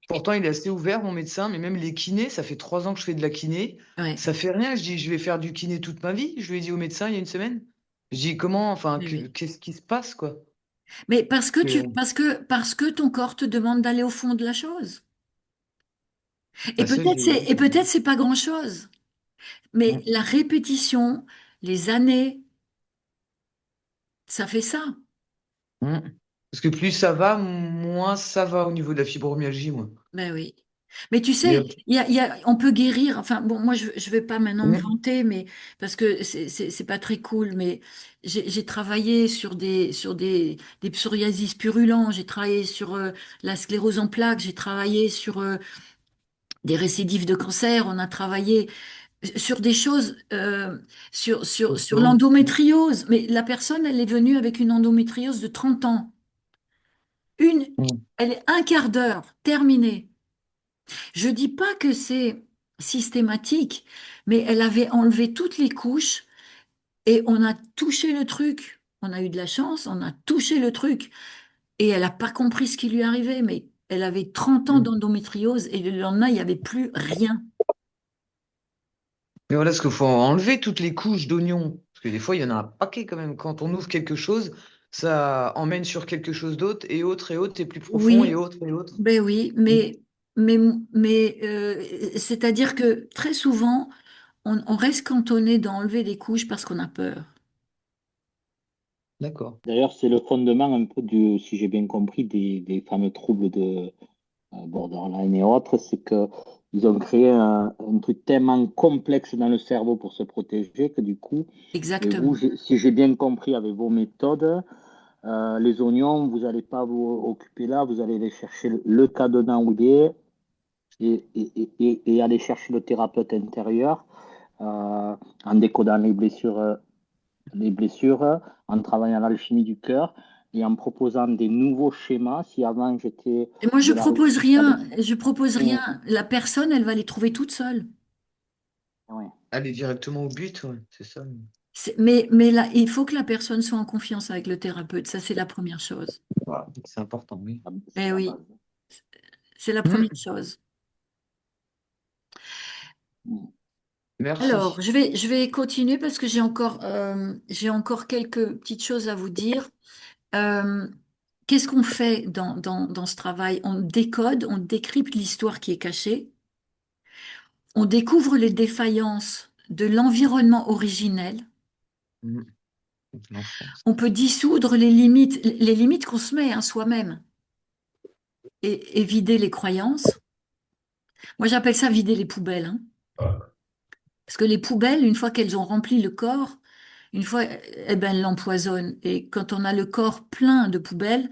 pourtant, il est assez ouvert, mon médecin, mais même les kinés, ça fait 3 ans que je fais de la kiné, Ouais. ça fait rien. Je dis, je vais faire du kiné toute ma vie. Je lui ai dit au médecin il y a une semaine. Je dis, comment, enfin, Oui, oui. qu'est-ce qui se passe, quoi? Mais Que- parce que ton corps te demande d'aller au fond de la chose. Bah, ça, je l'ai Et vu. peut-être c'est pas grand-chose. Mais Mm. la répétition, les années, ça fait ça. Mm. Parce que plus ça va, moins ça va au niveau de la fibromyalgie, moi. Ben oui. Mais tu sais, Mais, on peut guérir. Enfin, bon, moi, je vais pas maintenant me mm. vanter, mais parce que c'est pas très cool. Mais j'ai travaillé sur des psoriasis purulents. J'ai travaillé sur la sclérose en plaques. J'ai travaillé sur des récidives de cancer. On a travaillé. sur des choses, sur Auto. l'endométriose. Mais la personne, elle est venue avec une endométriose de 30 ans. Une, Mm. elle est un quart d'heure, terminée. Je dis pas que c'est systématique, mais elle avait enlevé toutes les couches et on a touché le truc. On a eu de la chance, on a touché le truc. Et elle n'a pas compris ce qui lui arrivait, mais elle avait 30 ans Mm. d'endométriose et le lendemain, il n'y avait plus rien. Mais voilà, ce qu'il faut enlever toutes les couches d'oignons. Parce que des fois, il y en a un paquet quand même. Quand on ouvre quelque chose, ça emmène sur quelque chose d'autre, et autre, et plus profond, Oui, et autre. ben oui, Mm. mais, c'est-à-dire que très souvent, on reste cantonné d'enlever des couches parce qu'on a peur. D'accord. D'ailleurs, c'est le fondement un peu si j'ai bien compris, des fameux troubles de borderline et autres, c'est que ils ont créé un truc tellement complexe dans le cerveau pour se protéger que du coup, et vous, Exactement. si j'ai bien compris avec vos méthodes, les oignons, vous n'allez pas vous occuper là, vous allez aller chercher le cadenas où il est et aller chercher le thérapeute intérieur en décodant les blessures, en travaillant l'alchimie du cœur et en proposant des nouveaux schémas. Si avant j'étais Et moi, de la réussite avec... je propose Oui, rien. La personne, elle va les trouver toute seule. oui. Aller directement au but, ouais, c'est ça. Mais là, il faut que la personne soit en confiance avec le thérapeute. Ça, c'est la première chose. Voilà, c'est important, oui. C'est Eh la oui, base. c'est la Mm. première chose. Mm. Alors, Merci. je vais continuer parce que j'ai encore quelques petites choses à vous dire. Euh, Qu'est-ce qu'on fait dans ce travail? On décode, on décrypte l'histoire qui est cachée, on découvre les défaillances de l'environnement originel, Mm. L'enfance. on peut dissoudre les limites qu'on se met à soi-même et vider les croyances. Moi, j'appelle ça vider les poubelles, hein. Parce que les poubelles, une fois qu'elles ont rempli le corps, une fois, eh ben, elles l'empoisonnent. Et quand on a le corps plein de poubelles,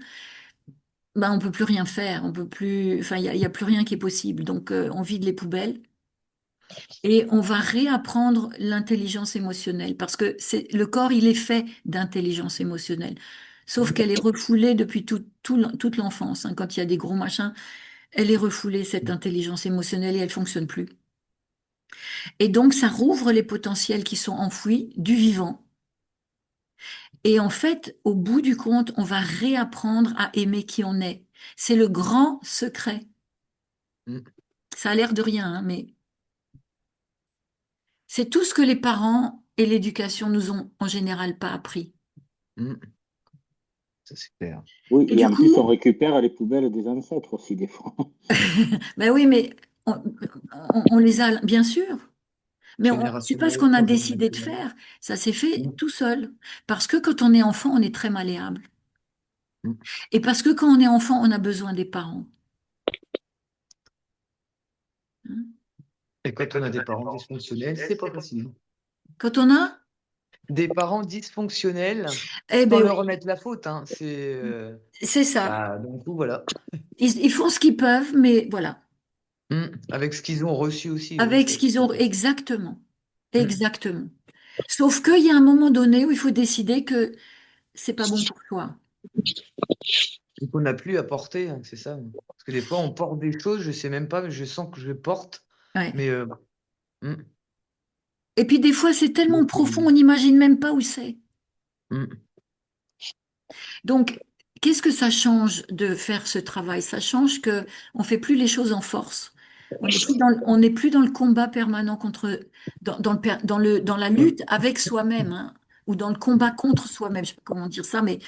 ben, on peut plus rien faire. On peut plus, enfin, il y a plus rien qui est possible. Donc, on vide les poubelles et on va réapprendre l'intelligence émotionnelle. Parce que le corps, il est fait d'intelligence émotionnelle. Sauf qu'elle est refoulée depuis toute l'enfance, hein. Quand il y a des gros machins, elle est refoulée, cette intelligence émotionnelle, et elle fonctionne plus. Et donc, ça rouvre les potentiels qui sont enfouis du vivant. Et en fait, au bout du compte, on va réapprendre à aimer qui on est. C'est le grand secret. Mm. Ça a l'air de rien, hein, mais c'est tout ce que les parents et l'éducation nous ont en général pas appris. Mm. Ça, c'est clair. Oui, Et et du en plus, on coup, récupère les poubelles des ancêtres aussi, des fois. ben oui, mais on, on les a, bien sûr, mais c'est pas ce Générationnel, qu'on a décidé de transgénérationnel. faire. Ça s'est fait Mm. tout seul. Parce que quand on est enfant, on est très malléable. Mm. Et parce que quand on est enfant, on a besoin des parents, hein. Et quand on a des parents dysfonctionnels, c'est pas facile. Quand on a, Des parents dysfonctionnels, eh sans ben leur oui, remettre la faute, hein. C'est c'est ça. bah, donc voilà. Ils font ce qu'ils peuvent, mais voilà. Mm. Avec ce qu'ils ont reçu aussi, oui, Avec ça ce qu'ils c'est ont important. exactement. Mm. Exactement. Sauf qu'il y a un moment donné où il faut décider que c'est pas bon pour toi. Et qu'on n'a plus à porter, hein, c'est ça. Parce que des fois, on porte des choses, je sais même pas, mais je sens que je porte. Ouais. Mais mm, Et puis des fois, c'est tellement donc, profond, on n'imagine même pas où c'est. mm, Donc, qu'est-ce que ça change de faire ce travail? Ça change que on fait plus les choses en force. On n'est plus dans le combat permanent dans la lutte avec soi-même, hein, ou dans le combat contre soi-même. Je sais pas comment dire ça, mais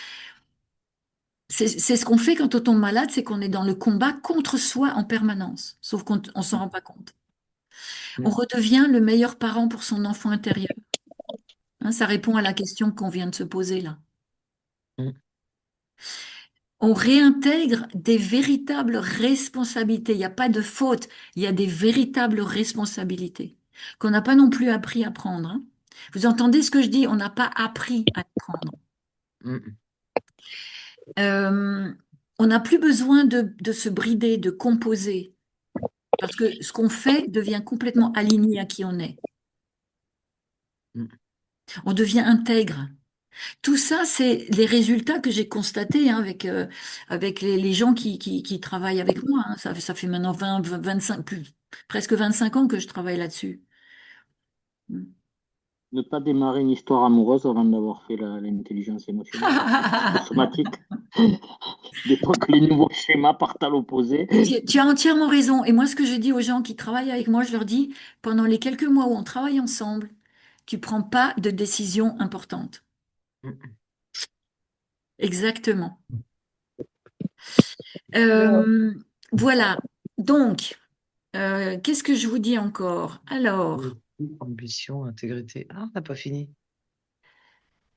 c'est ce qu'on fait quand on tombe malade, c'est qu'on est dans le combat contre soi en permanence. Sauf qu'on ne s'en rend pas compte. On mm, redevient le meilleur parent pour son enfant intérieur, hein. Ça répond à la question qu'on vient de se poser là. mm, On réintègre des véritables responsabilités. Il n'y a pas de faute, il y a des véritables responsabilités qu'on n'a pas non plus appris à prendre, hein. Vous entendez ce que je dis? On n'a pas appris à les prendre. mm, Euh, on n'a plus besoin de se brider, de composer, parce que ce qu'on fait devient complètement aligné à qui on est. Mm. On devient intègre. Tout ça, c'est les résultats que j'ai constatés hein, avec les gens qui travaillent avec moi. Hein. Ça fait maintenant 25, presque 25 ans que je travaille là-dessus. Ne pas démarrer une histoire amoureuse avant d'avoir fait l'intelligence émotionnelle et psychosomatique. Des fois que les nouveaux schémas partent à l'opposé. Et tu as entièrement raison. Et moi, ce que je dis aux gens qui travaillent avec moi, je leur dis, pendant les quelques mois où on travaille ensemble, tu prends pas de décision importante. Mm. Exactement. Bien. Euh, voilà. Donc, qu'est-ce que je vous dis encore? Alors, Ambition, intégrité. Ah, on n'a pas fini.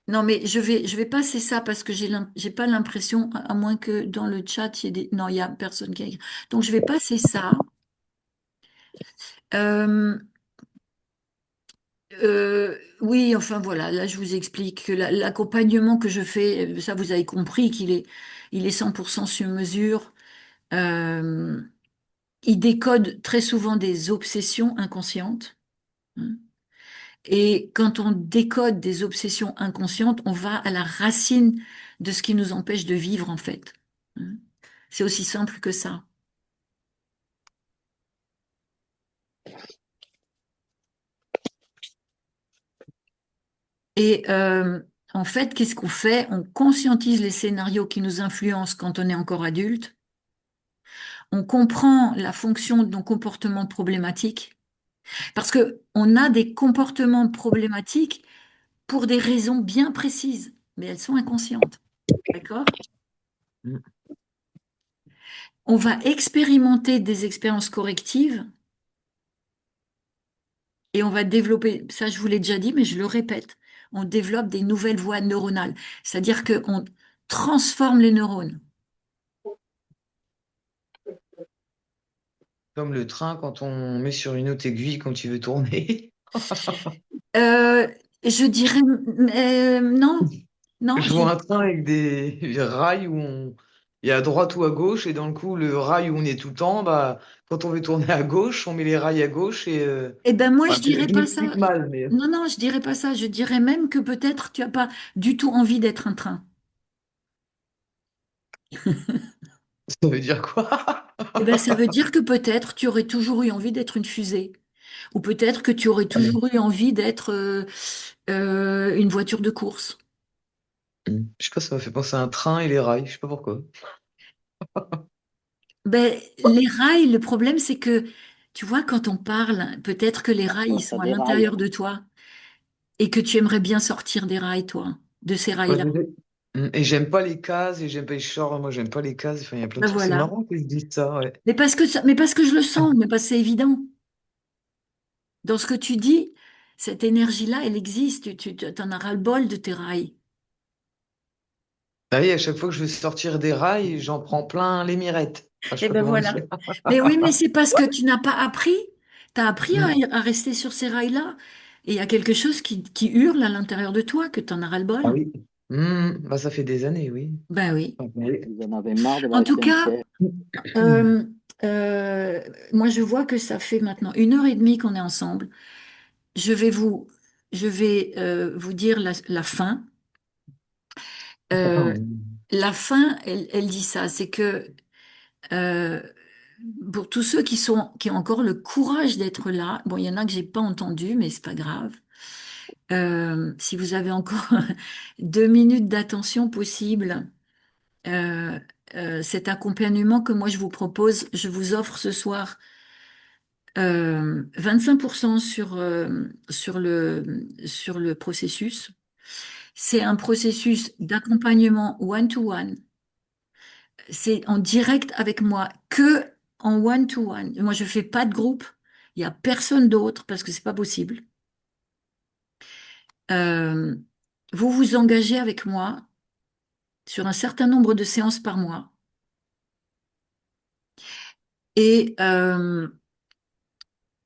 non, mais je vais passer ça parce que j'ai pas l'impression, à moins que dans le chat, il y ait des, non, il y a personne qui a écrit. Donc, je vais passer ça. Euh, oui, enfin voilà, là je vous explique que l'accompagnement que je fais, ça vous avez compris il est 100% sur mesure. Euh, il décode très souvent des obsessions inconscientes. Hein. Et quand on décode des obsessions inconscientes, on va à la racine de ce qui nous empêche de vivre en fait. Hein. C'est aussi simple que ça. Et en fait, qu'est-ce qu'on fait? On conscientise les scénarios qui nous influencent quand on est encore adulte. On comprend la fonction de nos comportements problématiques parce que on a des comportements problématiques pour des raisons bien précises, mais elles sont inconscientes. D'accord? Mm. On va expérimenter des expériences correctives et on va développer, ça je vous l'ai déjà dit, mais je le répète, on développe des nouvelles voies neuronales. C'est-à-dire qu'on transforme les neurones. Comme le train quand on met sur une autre aiguille quand il veut tourner. Euh, je dirais non, non, Je vois un train avec des rails où il y a à droite ou à gauche, et dans le coup, le rail où on est tout le temps, bah, quand on veut tourner à gauche, on met les rails à gauche et eh ben moi je enfin, dirais je pas ça. m'explique mal, mais Non, non, je dirais pas ça. Je dirais même que peut-être tu as pas du tout envie d'être un train. ça veut dire quoi? Eh ben ça veut dire que peut-être tu aurais toujours eu envie d'être une fusée. Ou peut-être que tu aurais toujours eu envie d'être une voiture de course. Je sais pas, ça m'a fait penser à un train et les rails, je sais pas pourquoi. Ben, les rails, le problème, c'est que, tu vois, quand on parle, peut-être que les rails, ils Parfois, sont ça à déraille. l'intérieur de toi et que tu aimerais bien sortir des rails, toi, de ces Ouais, rails-là. et j'aime pas les cases, et j'aime pas les shorts, moi j'aime pas les cases, enfin il y a plein de Ben trucs, c'est voilà. marrant que je dise ça, ouais. Mais parce que je le sens, mais parce que c'est évident. Dans ce que tu dis, cette énergie-là, elle existe. Tu en as ras-le-bol de tes rails. Ah oui, à chaque fois que je veux sortir des rails, j'en prends plein les mirettes. Ah, je sais Eh pas ben comment dire. voilà. Mais oui, mais c'est parce que tu n'as pas appris. Tu as appris à, Mm. à rester sur ces rails-là. Et il y a quelque chose qui hurle à l'intérieur de toi, que tu en as Ah ras-le-bol. oui. Bah, ça fait des années, oui. Ben oui. Ah, oui. Ils en avaient marre de En la tout cas, SNCF. euh, moi, je vois que ça fait maintenant 1 heure et demie qu'on est ensemble. Je vais vous dire la fin. Euh, la fin, elle dit ça, c'est que euh, pour tous ceux qui ont encore le courage d'être là, bon, il y en a que j'ai pas entendu, mais c'est pas grave. Si vous avez encore 2 minutes d'attention possible, euh, cet accompagnement que moi je vous propose, je vous offre ce soir 25% sur le processus. C'est un processus d'accompagnement one-to-one. C'est en direct avec moi, que en one-to-one. Moi, je fais pas de groupe. Il y a personne d'autre parce que c'est pas possible. Euh, vous vous engagez avec moi sur un certain nombre de séances par mois. Et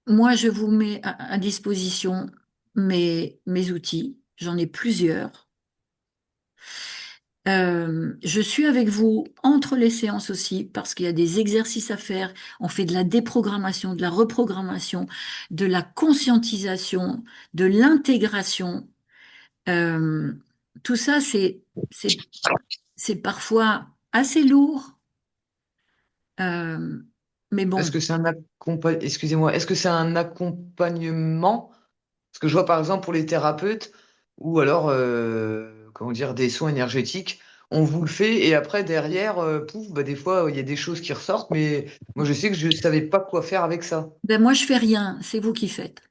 moi, je vous mets à disposition mes outils. J'en ai plusieurs. Je suis avec vous entre les séances aussi parce qu'il y a des exercices à faire. On fait de la déprogrammation, de la reprogrammation, de la conscientisation, de l'intégration. Euh, Tout ça, c'est, c'est parfois assez lourd, euh, mais Est-ce bon. que c'est un excusez-moi, est-ce que c'est un accompagnement? Parce que je vois par exemple pour les thérapeutes ou alors comment dire des soins énergétiques, on vous le fait et après derrière, pouf, bah, des fois il y a des choses qui ressortent, mais moi je sais que je savais pas quoi faire avec ça. Ben moi, je fais rien, c'est vous qui faites.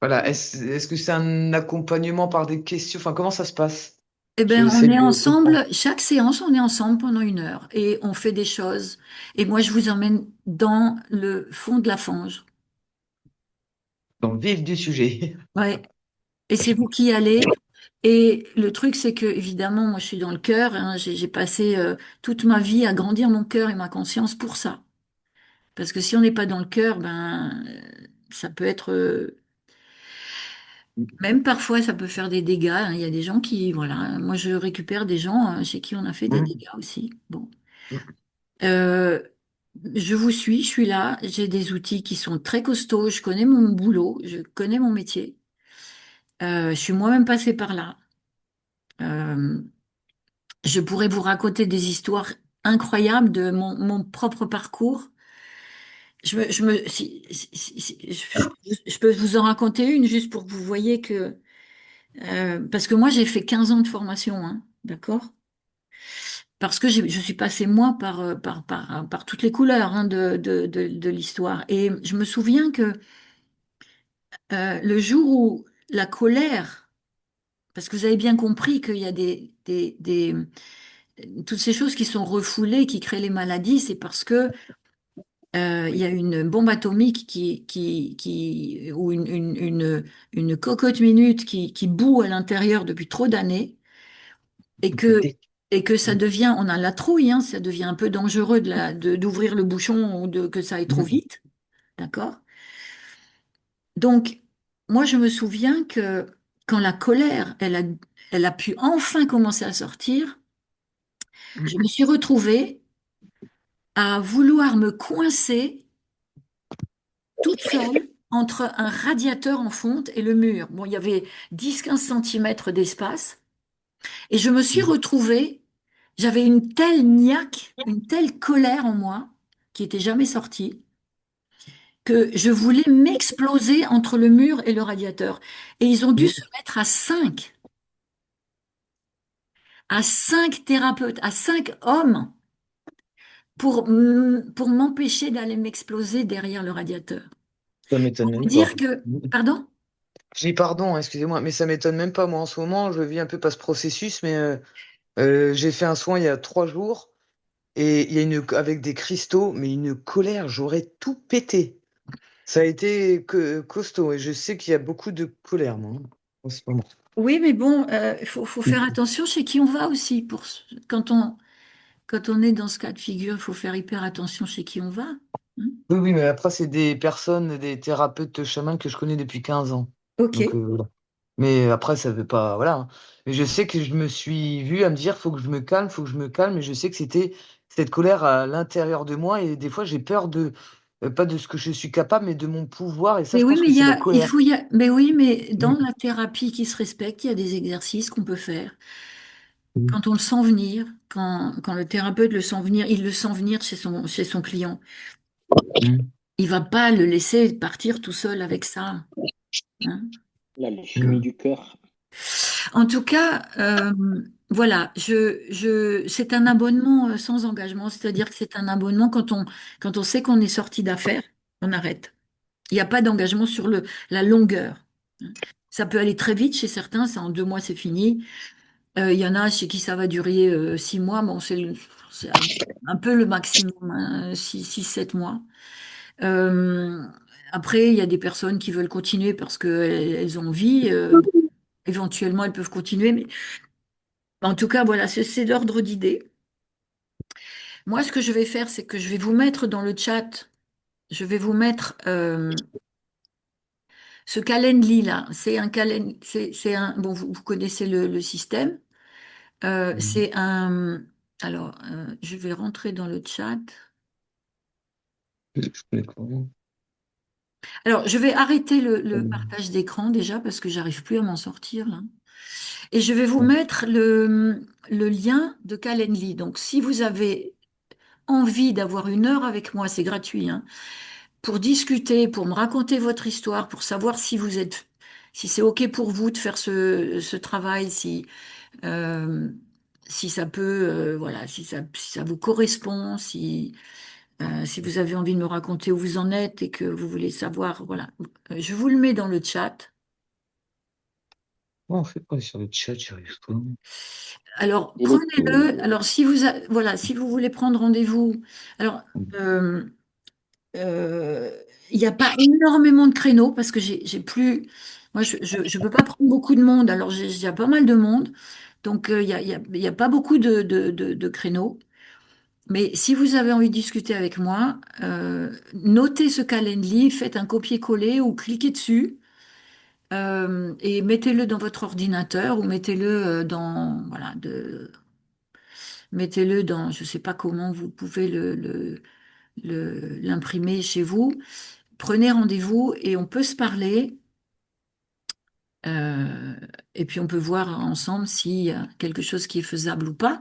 Voilà, est-ce que c'est un accompagnement par des questions? Enfin, comment ça se passe? Eh ben, on J'essaie est de comprendre. ensemble, chaque séance, on est ensemble pendant 1 heure et on fait des choses. Et moi, je vous emmène dans le fond de la fange. Dans le vif du sujet. Ouais. Et c'est vous qui y allez. Et le truc, c'est que, évidemment, moi, je suis dans le cœur, hein. J'ai passé toute ma vie à grandir mon cœur et ma conscience pour ça. Parce que si on n'est pas dans le cœur, ben, ça peut être, même parfois, ça peut faire des dégâts, hein. Il y a des gens qui, voilà, moi, je récupère des gens chez qui on a fait des Mmh. dégâts aussi. Bon. Euh, je vous suis, je suis là, j'ai des outils qui sont très costauds, je connais mon boulot, je connais mon métier. Je suis moi-même passée par là. Euh, je pourrais vous raconter des histoires incroyables de mon propre parcours. Je peux vous en raconter une juste pour que vous voyez que... parce que moi, j'ai fait 15 ans de formation, hein, d'accord? Parce que je suis passée, moi, par toutes les couleurs hein, de l'histoire. Et je me souviens que le jour où la colère, parce que vous avez bien compris qu'il y a toutes ces choses qui sont refoulées, qui créent les maladies, c'est parce que il y a une bombe atomique ou une cocotte minute qui bout à l'intérieur depuis trop d'années et que, et que ça devient, on a la trouille, hein, ça devient un peu dangereux d'ouvrir le bouchon ou que ça aille trop Mmh. vite, d'accord? Donc, moi, je me souviens que quand la colère, elle a pu enfin commencer à sortir, je me suis retrouvée à vouloir me coincer toute seule entre un radiateur en fonte et le mur. Bon, il y avait 10-15 centimètres d'espace et je me suis retrouvée, j'avais une telle niaque, une telle colère en moi qui était jamais sortie que je voulais m'exploser entre le mur et le radiateur. Et ils ont dû Mmh. se mettre à cinq thérapeutes, à 5 hommes pour m'empêcher d'aller m'exploser derrière le radiateur. Ça m'étonne même pas. Dire que, pardon? Je dis pardon, hein, excusez-moi, mais ça m'étonne même pas. Moi, en ce moment, je vis un peu par ce processus, mais j'ai fait un soin il y a 3 jours et il y a avec des cristaux, mais une colère, j'aurais tout pété. Ça a été costaud et je sais qu'il y a beaucoup de colère, moi, hein, en ce moment. Oui, mais bon, faut faire attention chez qui on va aussi. Quand on est dans ce cas de figure, il faut faire hyper attention chez qui on va. Hein. Oui, oui, mais après, c'est des personnes, des thérapeutes chamans que je connais depuis 15 ans. Ok. Donc, voilà. Mais après, ça veut pas. Voilà, hein. Mais je sais que je me suis vu à me dire, faut que je me calme, faut que je me calme. Et je sais que c'était cette colère à l'intérieur de moi. Et des fois, j'ai peur pas de ce que je suis capable, mais de mon pouvoir. Et ça, Mais je oui, pense mais que c'est la colère. mais oui, mais dans Mm. la thérapie qui se respecte, il y a des exercices qu'on peut faire. Mm. Quand on le sent venir, quand le thérapeute le sent venir, il le sent venir chez son client. Mm. Il va pas le laisser partir tout seul avec ça. Hein. L'alchimie Mm. du cœur. En tout cas, voilà, c'est un abonnement sans engagement, c'est-à-dire que c'est un abonnement quand on sait qu'on est sorti d'affaires, on arrête. Il n'y a pas d'engagement sur la longueur. Ça peut aller très vite chez certains, c'est en 2 mois, c'est fini. Il y en a chez qui ça va durer 6 mois, bon, c'est un peu le maximum, hein, 6, 7 mois. Euh, Après, il y a des personnes qui veulent continuer parce qu'elles ont envie. Bon, éventuellement, elles peuvent continuer, mais en tout cas, voilà, c'est l'ordre d'idée. Moi, ce que je vais faire, c'est que je vais vous mettre dans le chat, je vais vous mettre ce Calendly là. C'est un bon, vous connaissez le système. Mhm. C'est un... Alors, je vais rentrer dans le chat. Je connais pas. Alors, je vais arrêter le partage d'écran déjà parce que j'arrive plus à m'en sortir là. Et je vais vous mettre le lien de Calendly. Donc, si vous avez envie d'avoir une heure avec moi, c'est gratuit, hein, pour discuter, pour me raconter votre histoire, pour savoir si vous êtes, si c'est OK pour vous de faire ce travail, euh, si ça peut, voilà, si ça vous correspond, si vous avez envie de me raconter où vous en êtes et que vous voulez savoir, voilà. Je vous le mets dans le chat. Ouais, en fait, pas sur le chat, j'y arrive pas. Alors, Et les, prenez-le. Alors, voilà, si vous voulez prendre rendez-vous, alors, euh, euh, il n'y a pas énormément de créneaux parce que j'ai plus, moi, je peux pas prendre beaucoup de monde. Alors, j'ai déjà pas mal de monde. Donc, il y a pas beaucoup de créneaux. Mais si vous avez envie de discuter avec moi, notez ce Calendly, faites un copier-coller ou cliquez dessus et mettez-le dans votre ordinateur ou mettez-le dans, voilà, mettez-le dans, je ne sais pas comment vous pouvez l'imprimer chez vous. Prenez rendez-vous et on peut se parler. euh, et puis on peut voir ensemble s'il y a quelque chose qui est faisable ou pas.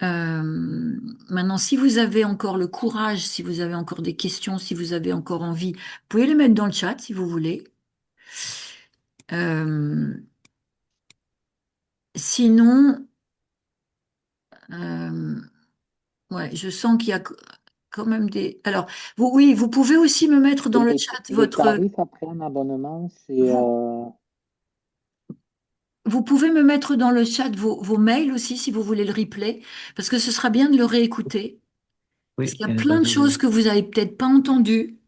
Euh, Maintenant, si vous avez encore le courage, si vous avez encore des questions, si vous avez encore envie, vous pouvez les mettre dans le chat si vous voulez. Euh, Sinon, euh, ouais, je sens qu'il y a quand même des. Alors, oui, vous pouvez aussi me mettre dans et le les, chat et les votre. tarifs après un abonnement, c'est Vous, vous pouvez me mettre dans le chat vos mails aussi si vous voulez le replay, parce que ce sera bien de le réécouter, parce Oui, qu'il y a plein de choses que vous avez peut-être pas entendues.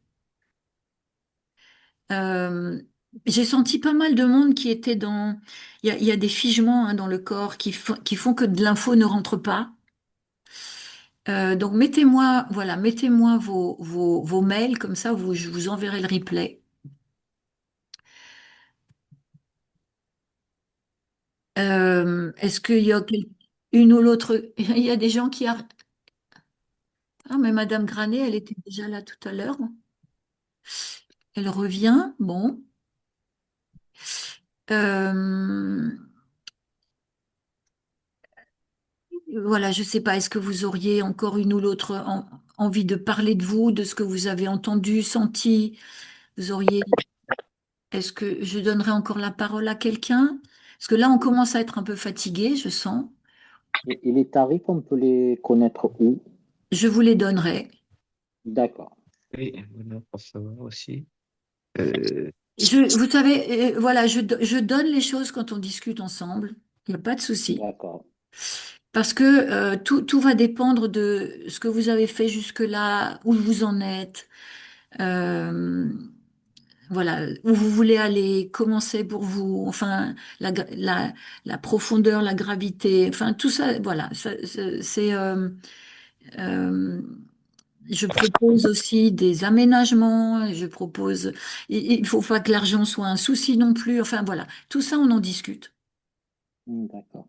Euh, j'ai senti pas mal de monde qui était dans. Il y a des figements hein, dans le corps qui font que de l'info ne rentre pas. Donc mettez-moi, voilà, mettez-moi vos mails, comme ça je vous enverrai le replay. Est-ce qu'il y a une ou l'autre? Il y a des gens qui. Ah, mais Madame Granet, elle était déjà là tout à l'heure. Elle revient. Bon. Euh, voilà, je ne sais pas, est-ce que vous auriez encore une ou l'autre envie de parler de vous, de ce que vous avez entendu, senti? Vous auriez. Est-ce que je donnerai encore la parole à quelqu'un? Parce que là, on commence à être un peu fatigué, je sens. et les tarifs, on peut les connaître où? Je vous les donnerai. D'accord, oui, voilà, pour savoir aussi. Vous savez, voilà, je donne les choses quand on discute ensemble. Il n'y a pas de souci. d'accord. Parce que tout va dépendre de ce que vous avez fait jusque-là, où vous en êtes, euh, voilà, où vous voulez aller, comment c'est pour vous, enfin, la profondeur, la gravité, enfin, tout ça, voilà. Euh, je propose aussi des aménagements, je propose, il ne faut pas que l'argent soit un souci non plus, enfin, voilà. Tout ça, on en discute. D'accord.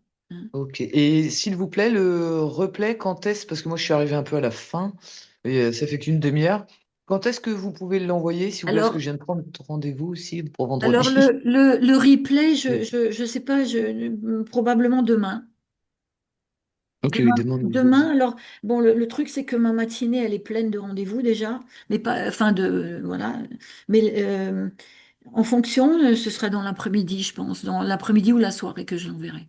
Ok. Et s'il vous plaît, le replay, quand est-ce, parce que moi je suis arrivé un peu à la fin, et ça fait qu'une demi-heure. Quand est-ce que vous pouvez l'envoyer, s'il vous plaît, parce que Alors, je viens de prendre rendez-vous aussi pour alors vendredi. le replay, Oui. je sais pas, probablement demain. Ok, oui, Demain, demande. demain, alors, bon, le truc, c'est que ma matinée, elle est pleine de rendez-vous déjà, mais pas, enfin, voilà. Mais en fonction, ce sera dans l'après-midi, je pense, dans l'après-midi ou la soirée que je l'enverrai.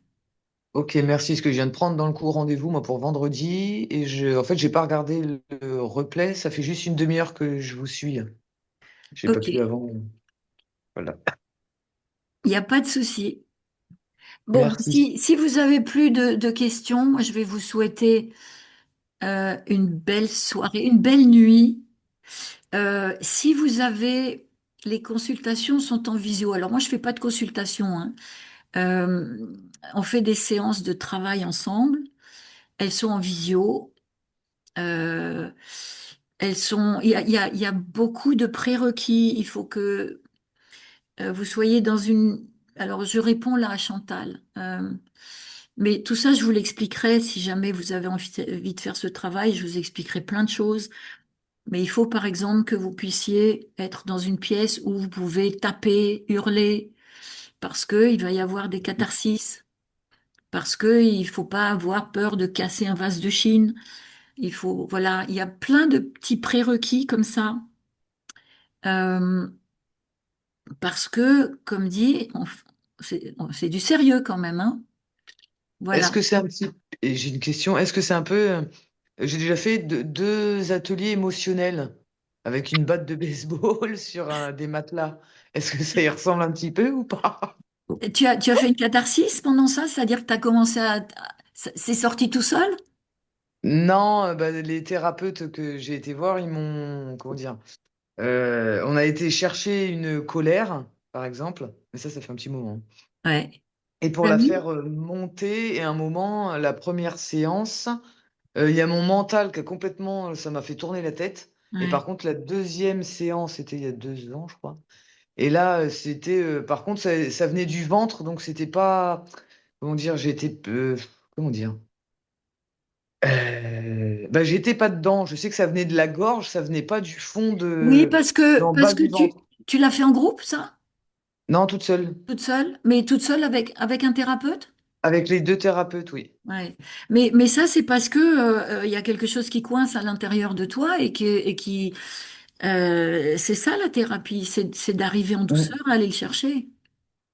Ok, merci, parce que je viens de prendre dans le coup rendez-vous, moi, pour vendredi, et en fait, j'ai pas regardé le replay, ça fait juste une demi-heure que je vous suis. J'ai pas Ok, pu avant. Voilà. il n'y a pas de souci. Bon, Merci. si vous avez plus de questions, moi, je vais vous souhaiter une belle soirée, une belle nuit. Si vous avez, les consultations sont en visio. Alors moi, je fais pas de consultation, hein. Euh, on fait des séances de travail ensemble. Elles sont en visio. Euh, il y a beaucoup de prérequis. Il faut que vous soyez dans une. Alors, je réponds là à Chantal. Mais tout ça, je vous l'expliquerai si jamais vous avez envie de faire ce travail. Je vous expliquerai plein de choses. Mais il faut, par exemple, que vous puissiez être dans une pièce où vous pouvez taper, hurler, parce que il va y avoir des catharsis, parce que il faut pas avoir peur de casser un vase de Chine. Il faut, voilà, il y a plein de petits prérequis comme ça. Euh, Parce que, comme dit, c'est du sérieux quand même, hein. Est-ce Voilà. que c'est un petit... Et j'ai une question. Est-ce que c'est un peu... J'ai déjà fait deux ateliers émotionnels avec une batte de baseball sur des matelas. Est-ce que ça y ressemble un petit peu ou pas? Tu as fait une catharsis pendant ça, c'est-à-dire que tu as commencé c'est sorti tout seul? Non, bah, les thérapeutes que j'ai été voir, ils m'ont... Comment dire? On a été chercher une colère, par exemple. Mais ça fait un petit moment. Ouais. Et pour Ah la oui? faire monter, et à un moment, la première séance, il y a mon mental qui a complètement, ça m'a fait tourner la tête. Et Ouais. par contre, la deuxième séance, c'était il y a 2 ans, je crois. Et là, c'était, par contre, ça venait du ventre, donc c'était pas, comment dire, comment dire, bah, j'étais pas dedans. Je sais que ça venait de la gorge, ça venait pas du fond Oui, dans le bas parce que du ventre. tu l'as fait en groupe, ça? Non, toute seule. Toute seule? Mais toute seule avec un thérapeute? Avec les deux thérapeutes, oui. Ouais. Mais ça, c'est parce que il y a quelque chose qui coince à l'intérieur de toi c'est ça la thérapie, c'est d'arriver en douceur Mm. à aller le chercher.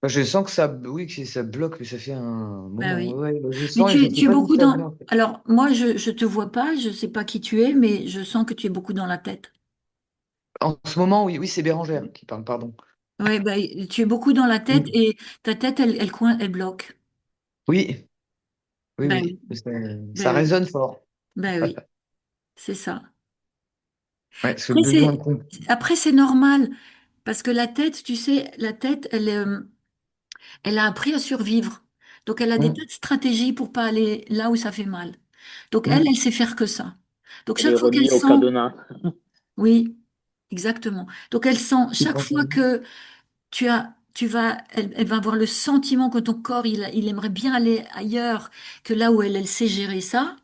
Bah, je sens que ça, oui, que ça bloque, mais ça fait un Ben moment. oui. Ouais, ouais, bah, je Mais sens et je sais tu es pas d'où beaucoup ça dans. vient, en fait. Alors, moi, je te vois pas, je sais pas qui tu es, mais je sens que tu es beaucoup dans la tête. En ce moment, oui, oui, c'est Bérangère qui parle, pardon. Ouais, ben, tu es beaucoup dans la tête Mm. et ta tête, elle bloque. Oui, oui, Ben oui. oui, Ça ben oui, résonne fort. ben oui, c'est ça. Ouais, ce Après, besoin de comprendre. après, c'est normal, parce que la tête, tu sais, la tête, elle a appris à survivre. Donc, elle a des tas de stratégies pour pas aller là où ça fait mal. Donc, elle sait faire que ça. Donc, Elle est chaque fois qu'elle reliée au sent, cadenas. oui, exactement. Donc, elle sent, chaque fois que elle va avoir le sentiment que ton corps, il aimerait bien aller ailleurs que là où elle sait gérer ça.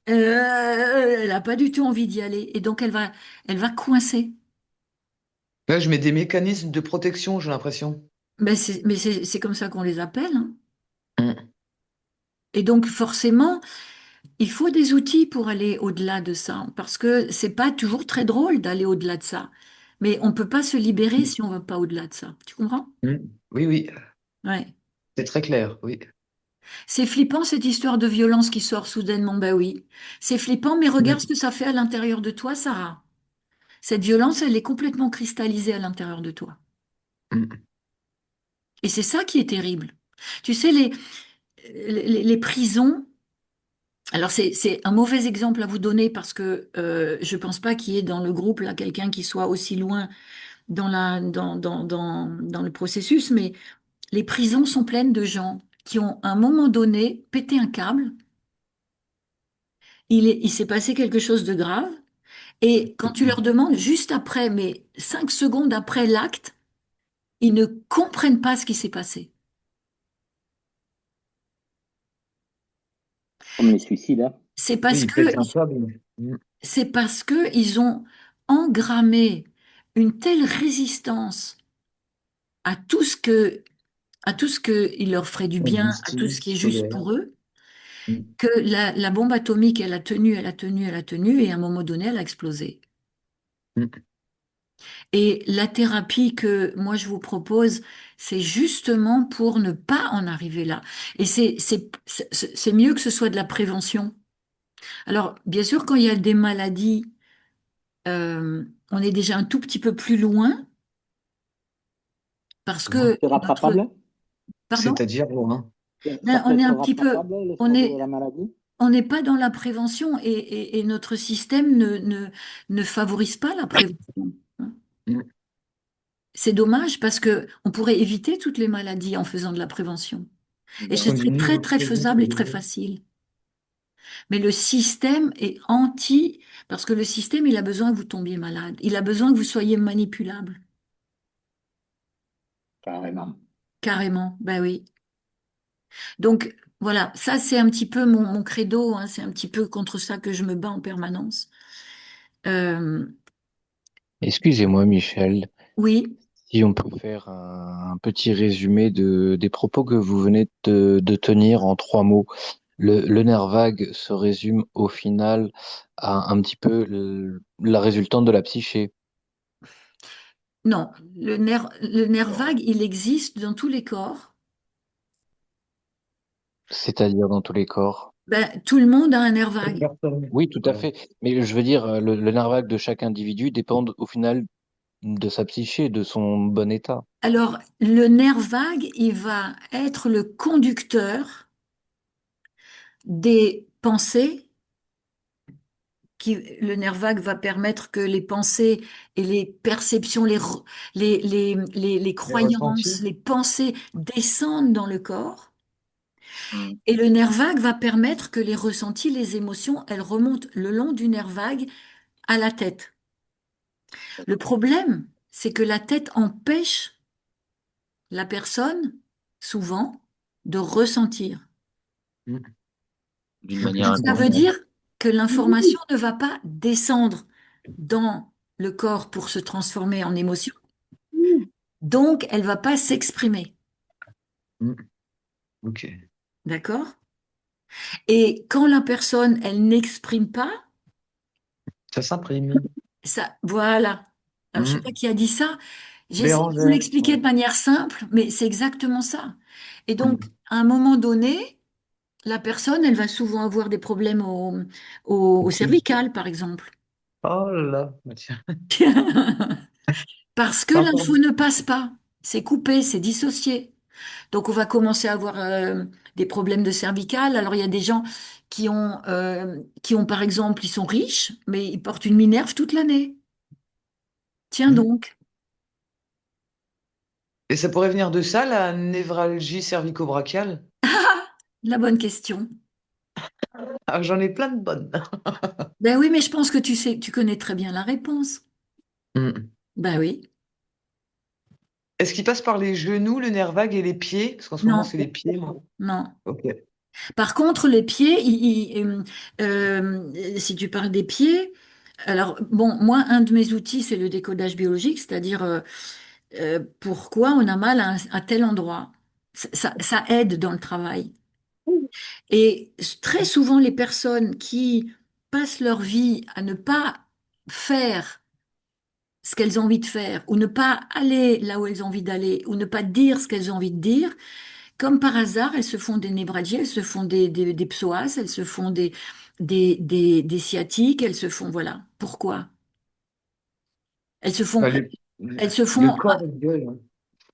Elle n'a pas du tout envie d'y aller. Et donc, elle va coincer. Là, je mets des mécanismes de protection, j'ai l'impression. Mais c'est comme ça qu'on les appelle, hein. Mm. Et donc, forcément, il faut des outils pour aller au-delà de ça, parce que c'est pas toujours très drôle d'aller au-delà de ça. Mais on peut pas se libérer si on va pas au-delà de ça. Tu comprends? Mm. Oui, oui, Ouais. c'est très clair, oui. C'est flippant cette histoire de violence qui sort soudainement, bah oui. C'est flippant, mais regarde ce Mm. que ça fait à l'intérieur de toi, Sarah. Cette violence, elle est complètement cristallisée à l'intérieur de toi. Mm. Et c'est ça qui est terrible. Tu sais, les prisons, alors c'est un mauvais exemple à vous donner parce que je pense pas qu'il y ait dans le groupe là quelqu'un qui soit aussi loin dans le processus, mais les prisons sont pleines de gens qui ont à un moment donné pété un câble, il s'est passé quelque chose de grave, et quand tu leur demandes juste après, mais 5 secondes après l'acte, ils ne comprennent pas ce qui s'est passé. Comme les suicides, hein. C'est Oui, parce il que pète un câble. Mm. c'est parce que ils ont engrammé une telle résistance à à tout ce que il leur ferait du bien, à tout ce qui Injustice, est juste colère. pour eux, Mm. que la bombe atomique, elle a tenu, elle a tenu, elle a tenu, et à un moment donné, elle a explosé. Mm. Et la thérapie que moi je vous propose, c'est justement pour ne pas en arriver là. Et c'est mieux que ce soit de la prévention. Alors, bien sûr, quand il y a des maladies, on est déjà un tout petit peu plus loin parce que C'est notre... rattrapable? Pardon? C'est-à-dire, Laurent. Ça On peut est être un petit peu... rattrapable, le On stade de est, la maladie? on n'est pas dans la prévention et notre système ne favorise pas la prévention. Mm. C'est dommage parce que on pourrait éviter toutes les maladies en faisant de la prévention. Et Parce ce qu'on dit serait mieux très, vaut très prévenir que faisable et très guérir. facile. Mais le système est anti, parce que le système, il a besoin que vous tombiez malade. Il a besoin que vous soyez manipulable. Carrément. Carrément. Ben oui. Donc, Voilà, ça c'est un petit peu mon credo, hein, c'est un petit peu contre ça que je me bats en permanence. Euh, Excusez-moi, Michel, oui, si on peut faire un petit résumé des propos que vous venez de tenir en 3 mots. Le nerf vague se résume au final à un petit peu la résultante de la psyché, non, le nerf vague, il existe dans tous les corps. c'est-à-dire dans tous les corps. Ben, tout le monde a un nerf vague. Oui, tout à Ouais. fait. Mais je veux dire, le nerf vague de chaque individu dépend au final de sa psyché, de son bon état. Alors, le nerf vague, il va être le conducteur des pensées. Le nerf vague va permettre que les pensées et les perceptions, les Les croyances, ressentis? les pensées descendent dans le corps. Hmm. Et le nerf vague va permettre que les ressentis, les émotions, elles remontent le long du nerf vague à la tête. Le problème, c'est que la tête empêche la personne, souvent, de ressentir. Mm. D'une Ok, manière je Ça veut comprends. inconsciente. dire que l'information ne va pas descendre dans le corps pour se transformer en émotion, donc elle va pas s'exprimer. Mm. Ok. D'accord? Et quand la personne, elle n'exprime pas, Ça s'imprime. ça, voilà. Alors, je sais pas Mm. qui a dit ça. J'essaie de vous Bérangère. l'expliquer Ouais. de manière simple, mais c'est exactement ça. Et donc, Mm. à un moment donné, la personne, elle va souvent avoir des problèmes au Ok. cervical, par exemple. Oh là là. Bah, tiens. Parce que Sympa. l'info ne passe pas. C'est coupé, c'est dissocié. Donc, on va commencer à avoir des problèmes de cervical. Alors, il y a des gens qui ont, par exemple, ils sont riches, mais ils portent une minerve toute l'année. Tiens Mm. donc. Et ça pourrait venir de ça, la névralgie cervico-brachiale? La bonne question. Ah, j'en ai plein de bonnes. Ben oui, mais je pense que tu sais, tu connais très bien la réponse. Mm. Ben oui. Est-ce qu'il passe par les genoux, le nerf vague et les pieds? Parce qu'en ce moment, Non, c'est les pieds, moi. non. Ok. Par contre, les pieds, si tu parles des pieds, alors bon, moi, un de mes outils, c'est le décodage biologique, c'est-à-dire pourquoi on a mal à tel endroit. Ça aide dans le travail. Et très souvent, les personnes qui passent leur vie à ne pas faire ce qu'elles ont envie de faire, ou ne pas aller là où elles ont envie d'aller, ou ne pas dire ce qu'elles ont envie de dire, comme par hasard, elles se font des névralgies, elles se font des psoas, elles se font des sciatiques, elles se font, voilà. Pourquoi? Elles se font, Bah, elles se le font corps, il gueule, hein.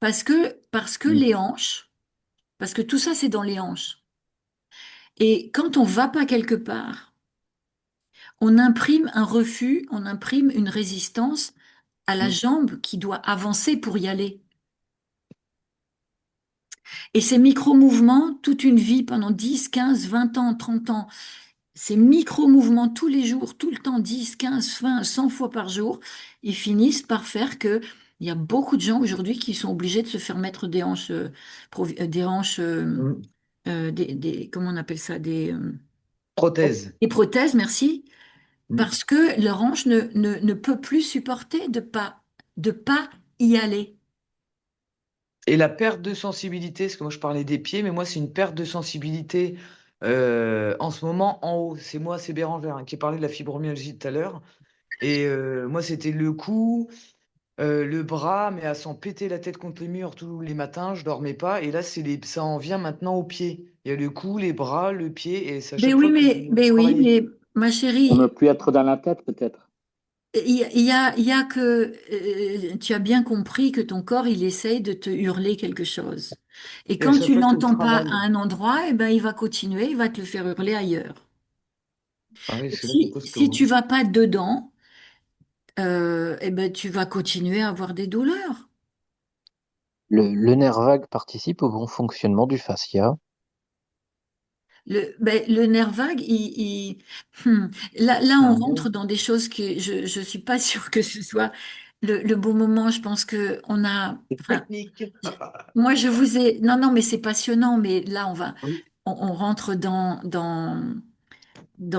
parce que les hanches, parce que tout ça, c'est dans les hanches. Et quand on va pas quelque part, on imprime un refus, on imprime une résistance à la Mm. jambe qui doit avancer pour y aller. Et ces micro-mouvements, toute une vie, pendant 10, 15, 20 ans, 30 ans, ces micro-mouvements tous les jours, tout le temps, 10, 15, 20, 100 fois par jour, ils finissent par faire que il y a beaucoup de gens aujourd'hui qui sont obligés de se faire mettre des hanches, des hanches, Mm. comment on appelle ça, Prothèse. des prothèses, merci, Mm. parce que leur hanche ne peut plus supporter de pas y aller. Et la perte de sensibilité, parce que moi je parlais des pieds, mais moi c'est une perte de sensibilité en ce moment en haut. C'est moi, c'est Bérangère hein, qui parlait de la fibromyalgie tout à l'heure. Et moi c'était le cou, le bras, mais à s'en péter la tête contre les murs tous les matins, je dormais pas. Et là ça en vient maintenant aux pieds. Il y a le cou, les bras, le pied, et c'est à Ben chaque oui, fois que je vais mais oui, travailler. mais ma Pour ne chérie, plus être dans la tête, peut-être. il y a que tu as bien compris que ton corps, il essaye de te hurler quelque chose. Et Et à quand chaque tu fois que je l'entends pas à travaille. un endroit, eh ben, il va continuer, il va te le faire hurler ailleurs. Ah oui, c'est là c'est Si costaud. tu Hein. vas pas dedans, eh ben, tu vas continuer à avoir des douleurs. Le nerf vague participe au bon fonctionnement du fascia. Le nerf vague, hmm, là, C'est on un rentre bon. dans des choses que je suis pas sûre que ce soit le bon moment. Je pense que on a, C'est enfin, technique. moi, je vous ai, non, non, mais c'est passionnant, mais là, on va, Oui. on rentre dans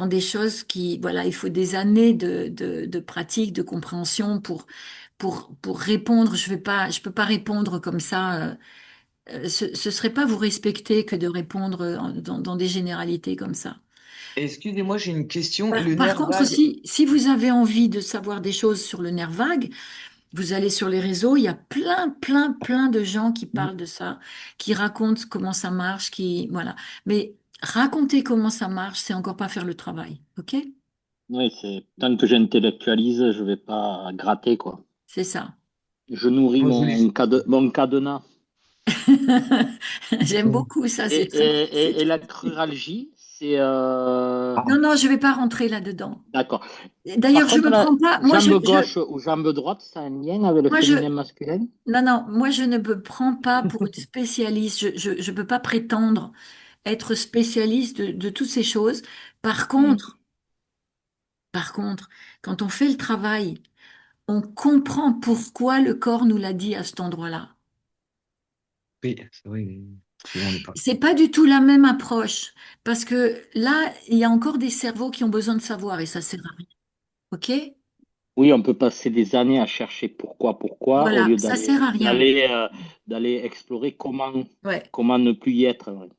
des choses qui, voilà, il faut des années de pratique, de compréhension pour répondre. Je peux pas répondre comme ça. Ce serait pas vous respecter que de répondre dans des généralités comme ça. Excusez-moi, j'ai une question. Le Par nerf contre, vague, si vous avez envie de savoir des choses sur le nerf vague, vous allez sur les réseaux, il y a plein de gens qui parlent de ça, qui racontent comment ça marche, voilà. Mais raconter comment ça marche, c'est encore pas faire le travail, ok? Oui, c'est tant que j'intellectualise, je vais pas gratter, quoi. C'est ça. Je nourris moi, je voulais... mon cadenas. J'aime beaucoup ça, Et, c'est très, c'est et très- la cruralgie, c'est Non, non, je vais pas rentrer là-dedans. d'accord. Par D'ailleurs, je contre, me la prends pas. jambe gauche ou jambe droite, ça a un lien avec le Moi, je, féminin masculin? non, non, moi, je ne me prends pas pour une spécialiste. Je peux pas prétendre être spécialiste de toutes ces choses. Par Hmm. contre, par contre, quand on fait le travail, on comprend pourquoi le corps nous l'a dit à cet endroit-là. Oui, c'est vrai, souvent on n'est pas. C'est pas du tout la même approche, parce que là, il y a encore des cerveaux qui ont besoin de savoir, et ça sert à rien. OK? Oui, on peut passer des années à chercher pourquoi, au Voilà, lieu ça sert à rien. d'aller explorer Ouais. comment ne plus y être. Ouais.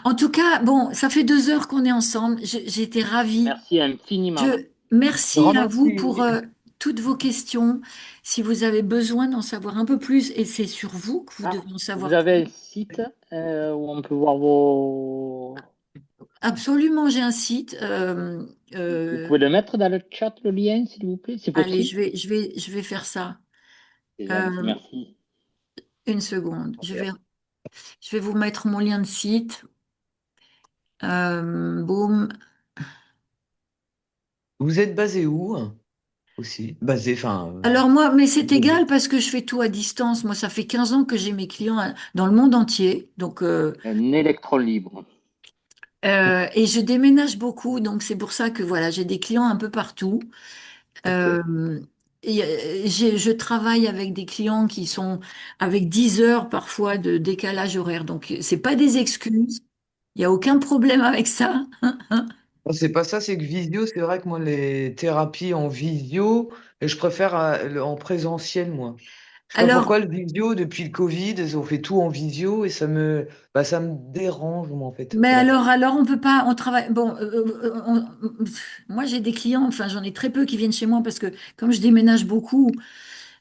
En tout cas, bon, ça fait 2 heures qu'on est ensemble. J'ai été ravie. Merci infiniment. Merci Grand à vous merci, pour oui. toutes vos questions. Si vous avez besoin d'en savoir un peu plus, et c'est sur vous que vous Ah, devez en vous savoir avez plus. un site où on peut voir vos... Absolument, j'ai un site. Vous pouvez le mettre dans le chat, le lien, s'il vous plaît, c'est Allez, possible? je vais faire ça. C'est gentil, Euh, merci. une seconde. Je vais vous mettre mon lien de site. Boum. Vous êtes basé où aussi? Basé, enfin, Alors moi, mais c'est basé. égal parce que je fais tout à distance. Moi, ça fait 15 ans que j'ai mes clients dans le monde entier. Donc, Un électron libre. et je déménage beaucoup. Donc, c'est pour ça que voilà, j'ai des clients un peu partout. Ok. Euh, je travaille avec des clients qui sont avec 10 heures parfois de décalage horaire. Donc, c'est pas des excuses. Il n'y a aucun problème avec ça. Non, c'est pas ça, c'est que visio, c'est vrai que moi, les thérapies en visio, et je préfère en présentiel, moi. Je sais pas Alors, pourquoi le visio, depuis le Covid, on fait tout en visio et ça me dérange, moi, en fait. mais Voilà. alors on peut pas, on travaille. Bon, moi j'ai des clients, enfin j'en ai très peu qui viennent chez moi parce que comme je déménage beaucoup,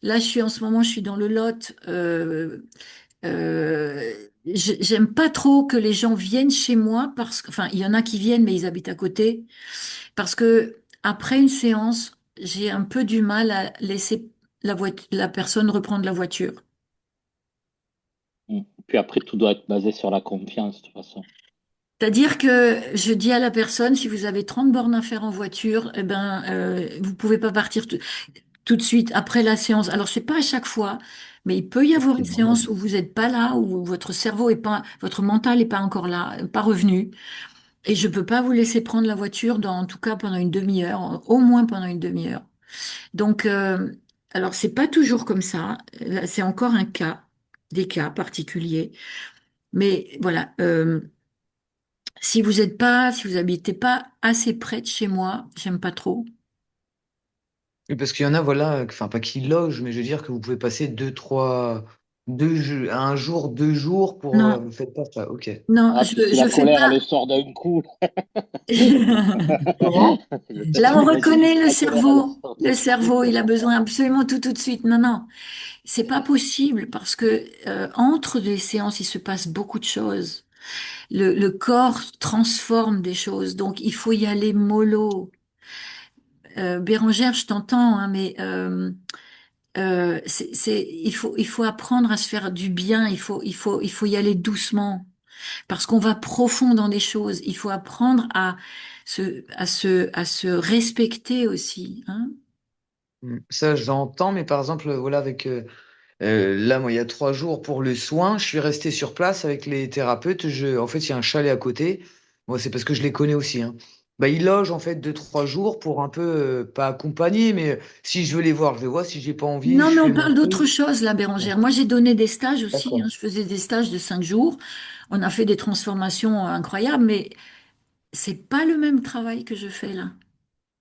là je suis en ce moment, je suis dans le Lot. Euh, j'aime pas trop que les gens viennent chez moi parce que, enfin il y en a qui viennent mais ils habitent à côté parce que après une séance, j'ai un peu du mal à laisser la personne reprendre la voiture. Mm. Puis après, tout doit être basé sur la confiance, de toute façon. C'est-à-dire que je dis à la personne, si vous avez 30 bornes à faire en voiture, eh ben, vous pouvez pas partir tout de suite après la séance. Alors, c'est pas à chaque fois, mais il peut y avoir C'est une normal. séance où vous n'êtes pas là, où votre cerveau est pas, votre mental est pas encore là, pas revenu. Et je peux pas vous laisser prendre la voiture en tout cas pendant une demi-heure, au moins pendant une demi-heure. Donc, alors, c'est pas toujours comme ça. Là, c'est encore un cas, des cas particuliers. Mais voilà. Si vous habitez pas assez près de chez moi, j'aime pas trop. Oui, parce qu'il y en a, voilà, enfin, pas qui logent, mais je veux dire que vous pouvez passer un jour, 2 jours pour, Non, vous faites pas ça, ok. non, Ah, puis si je la fais colère, pas. elle sort d'un coup. Comment? Là, on Mais si reconnaît le la colère, elle cerveau. sort Le d'un coup. cerveau, il a besoin absolument tout de suite. Non, non, c'est pas possible parce que entre les séances, il se passe beaucoup de choses. Le corps transforme des choses, donc il faut y aller mollo. Bérangère, je t'entends, hein, mais il faut apprendre à se faire du bien. Il faut y aller doucement. Parce qu'on va profond dans des choses. Il faut apprendre à se respecter aussi, hein. Ça, j'entends, mais par exemple, voilà, là, moi, il y a 3 jours pour le soin, je suis resté sur place avec les thérapeutes. En fait, il y a un chalet à côté. Moi, c'est parce que je les connais aussi, hein. bah, ils logent en fait 2, 3 jours pour un peu, pas accompagner, mais si je veux les voir, je les vois. Si j'ai pas envie, Non, je mais fais on mon parle d'autre truc. chose, là, Ouais. Bérangère. Moi, j'ai donné des stages aussi, hein. D'accord. Je faisais des stages de 5 jours. On a fait des transformations incroyables, mais c'est pas le même travail que je fais là.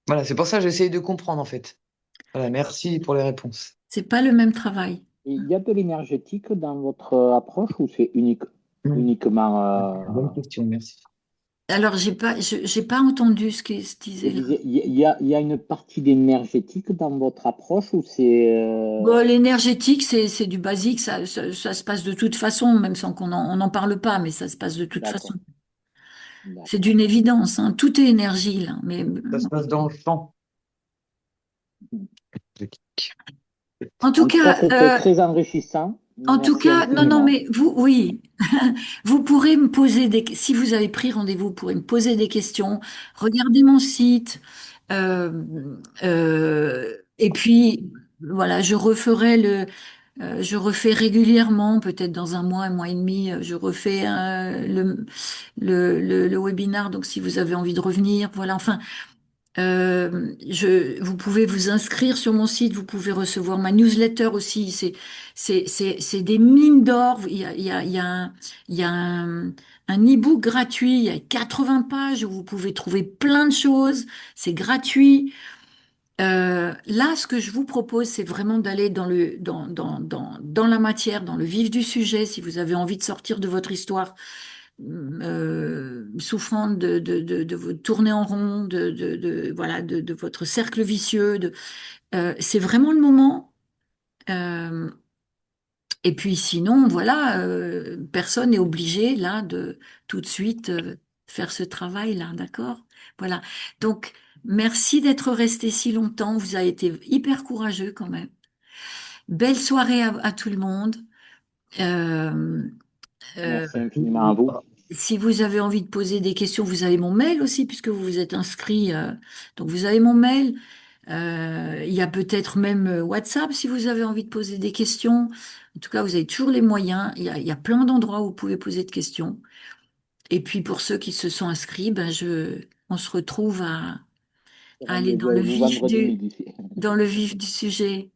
Voilà, c'est pour ça que j'essaye de comprendre en fait. Voilà, merci pour les réponses. C'est pas le même travail. Et il y a de l'énergétique dans votre approche ou c'est Mm. uniquement... Bonne question, merci. Alors, j'ai pas entendu ce qu'il se je disait là. disais, il y a une partie d'énergétique dans votre approche ou c'est... Bon, l'énergétique, c'est du basique, ça se passe de toute façon, même sans on n'en parle pas, mais ça se passe de toute façon. D'accord, C'est d'accord. d'une évidence, hein. Tout est énergie là. Mais Ça se passe dans le champ. en tout En tout cas, cas, c'était très enrichissant. Merci non, non, infiniment. mais vous, oui, vous pourrez me poser si vous avez pris rendez-vous, vous pourrez me poser des questions. Regardez mon site, euh, et puis voilà, je refais régulièrement, peut-être dans un mois et demi, je refais le webinar. Donc, si vous avez envie de revenir, voilà. Enfin, vous pouvez vous inscrire sur mon site, vous pouvez recevoir ma newsletter aussi. C'est des mines d'or. Il y a un e-book gratuit, il y a 80 pages où vous pouvez trouver plein de choses. C'est gratuit. Là, ce que je vous propose, c'est vraiment d'aller dans la matière, dans le vif du sujet, si vous avez envie de sortir de votre histoire souffrant de vous tourner en rond, voilà, de votre cercle vicieux. C'est vraiment le moment. Euh, et puis sinon, voilà, personne n'est obligé là de tout de suite faire ce travail-là, d'accord? Voilà. Donc, merci d'être resté si longtemps. Vous avez été hyper courageux quand même. Belle soirée à tout le monde. Euh, euh, Merci infiniment à vous. Si vous avez envie de poser des questions, vous avez mon mail aussi, puisque vous vous êtes inscrit. Donc, vous avez mon mail. Il y a peut-être même WhatsApp si vous avez envie de poser des questions. En tout cas, vous avez toujours les moyens. Il y a plein d'endroits où vous pouvez poser de questions. Et puis, pour ceux qui se sont inscrits, on se retrouve à aller Rendez-vous avec vous vendredi midi. dans le vif du sujet.